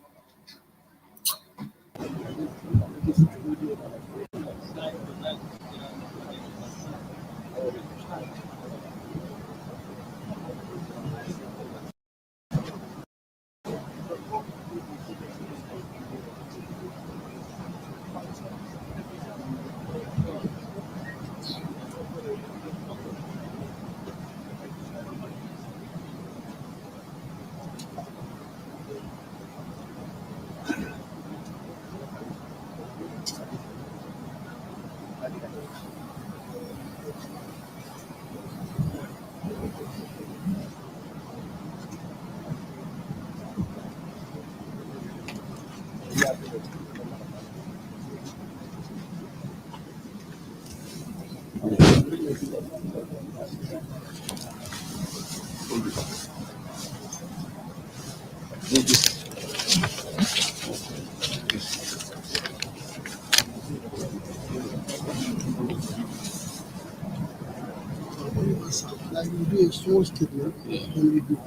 Like we do a small statement, then we do.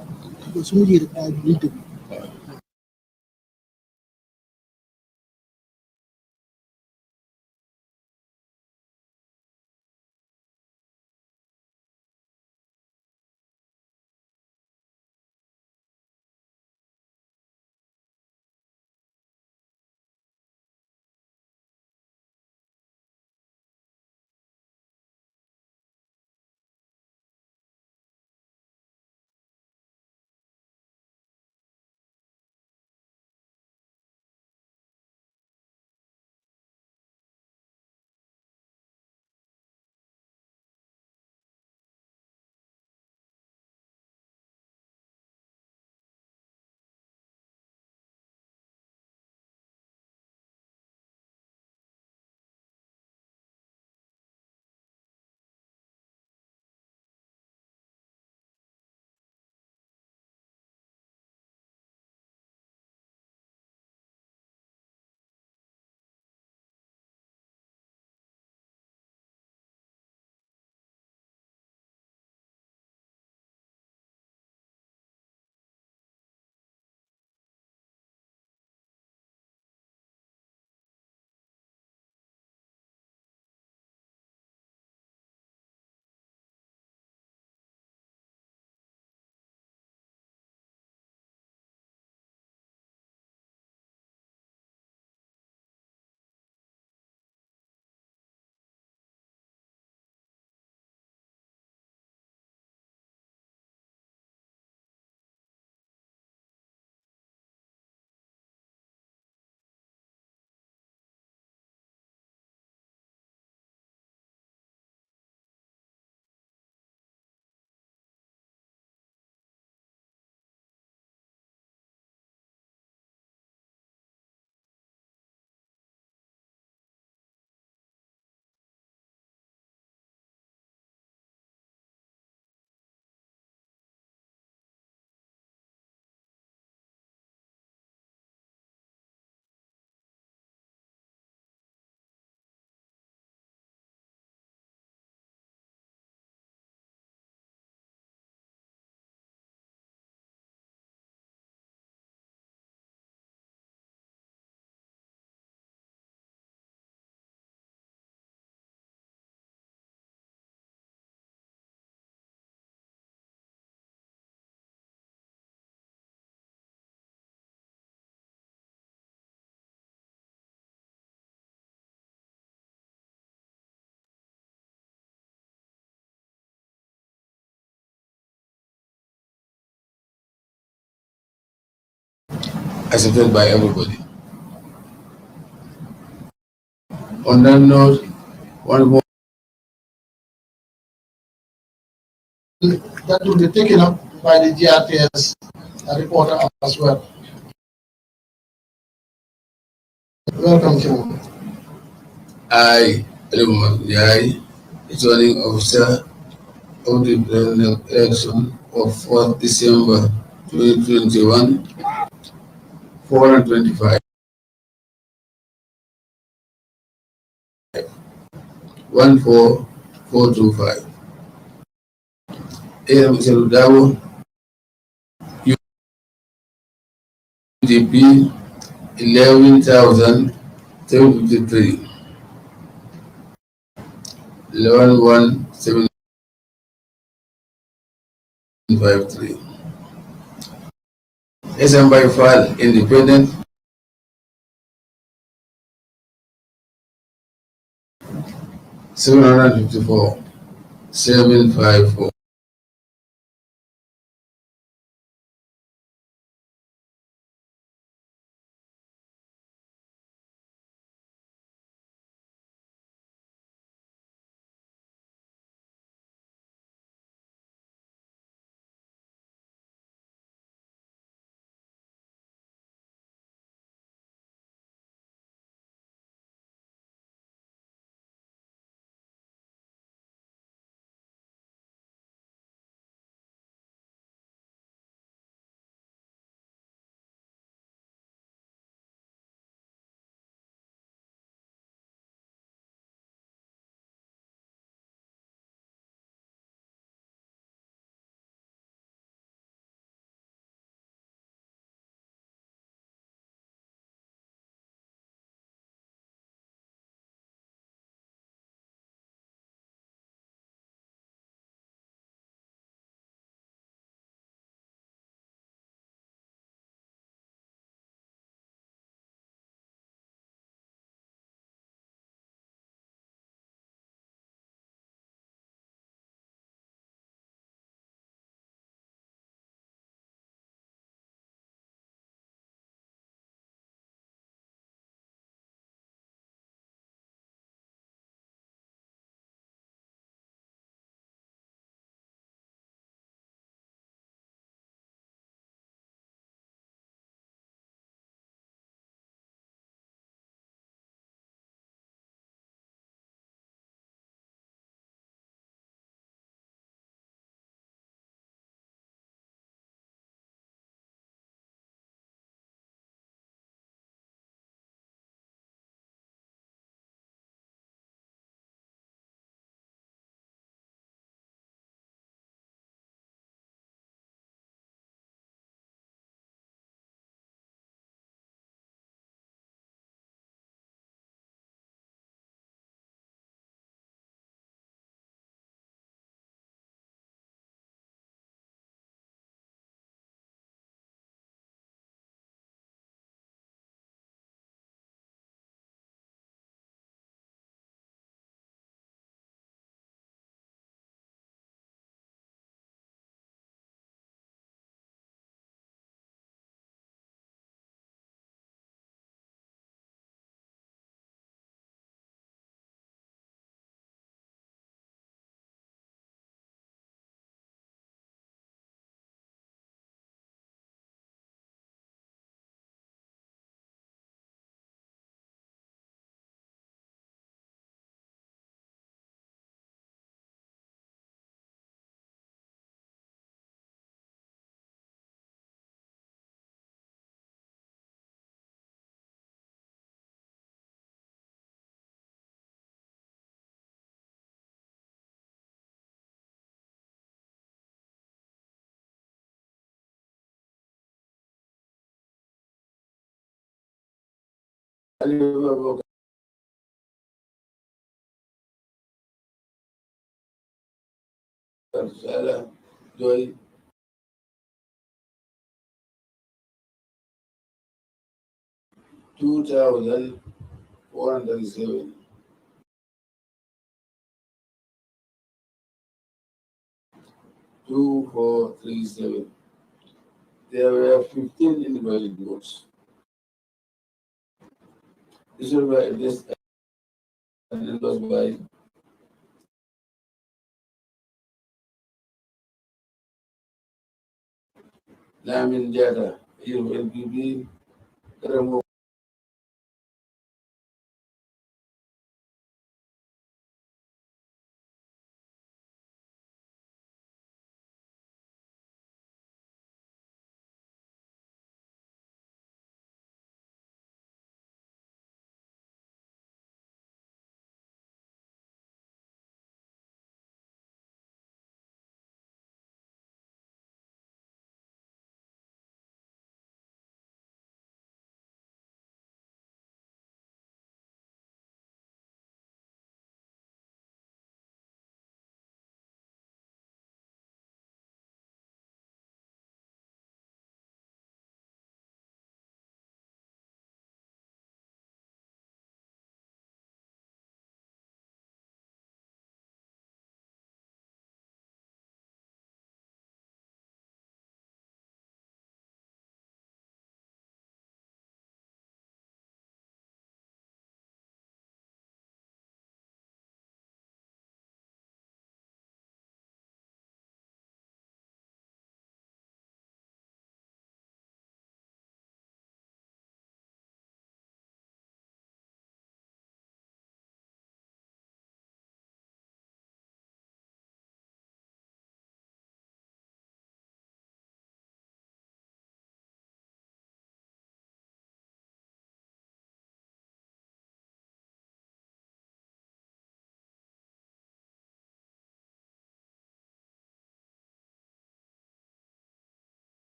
Because we need to.
accepted by everybody. On that note, one more.
That will be taken up by the GRTS reporter as well. Welcome, Chairman.
I, Returning Officer of the presidential election of 4th December 2021, 425. 14425. Area Michelle Dabo, UDP 11,753. 11,173. SM by file independent 754. 754. Joy 2,437. 2437. There were 15 invalid votes. This was by this and it was by Lamin Jata, UNPP, Remo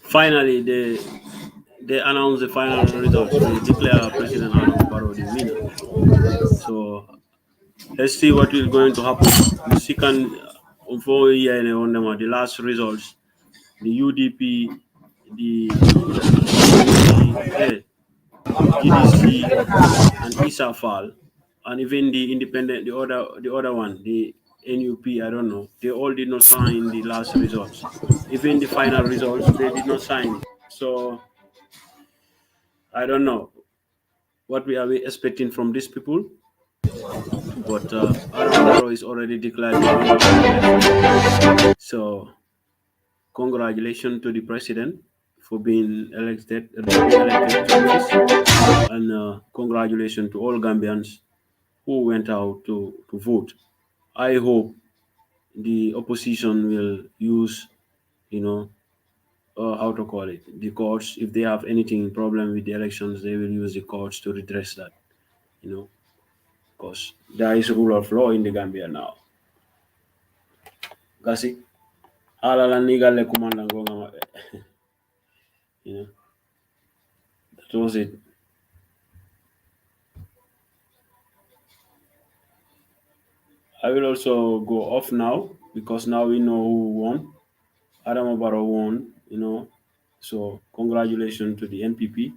Finally, they announced the final results. They declare President Adama Barrow the winner. So let's see what is going to happen. The second, the last results, the UDP, the GDC, and ISAFAL, and even the independent, the other one, the NUP, I don't know, they all did not sign the last results. Even the final results, they did not sign. So I don't know what we are expecting from these people. But Adama Barrow is already declared the winner. So congratulations to the president for being elected to office, and congratulations to all Gambians who went out to vote. I hope the opposition will use, how to call it, the courts. If they have anything problem with the elections, they will use the courts to redress that, because there is a rule of law in the Gambia now. Gasi, alala nigale kumandango ngama. That was it. I will also go off now because now we know who won. Adama Barrow won, So congratulations to the NPP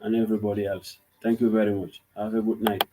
and everybody else. Thank you very much. Have a good night.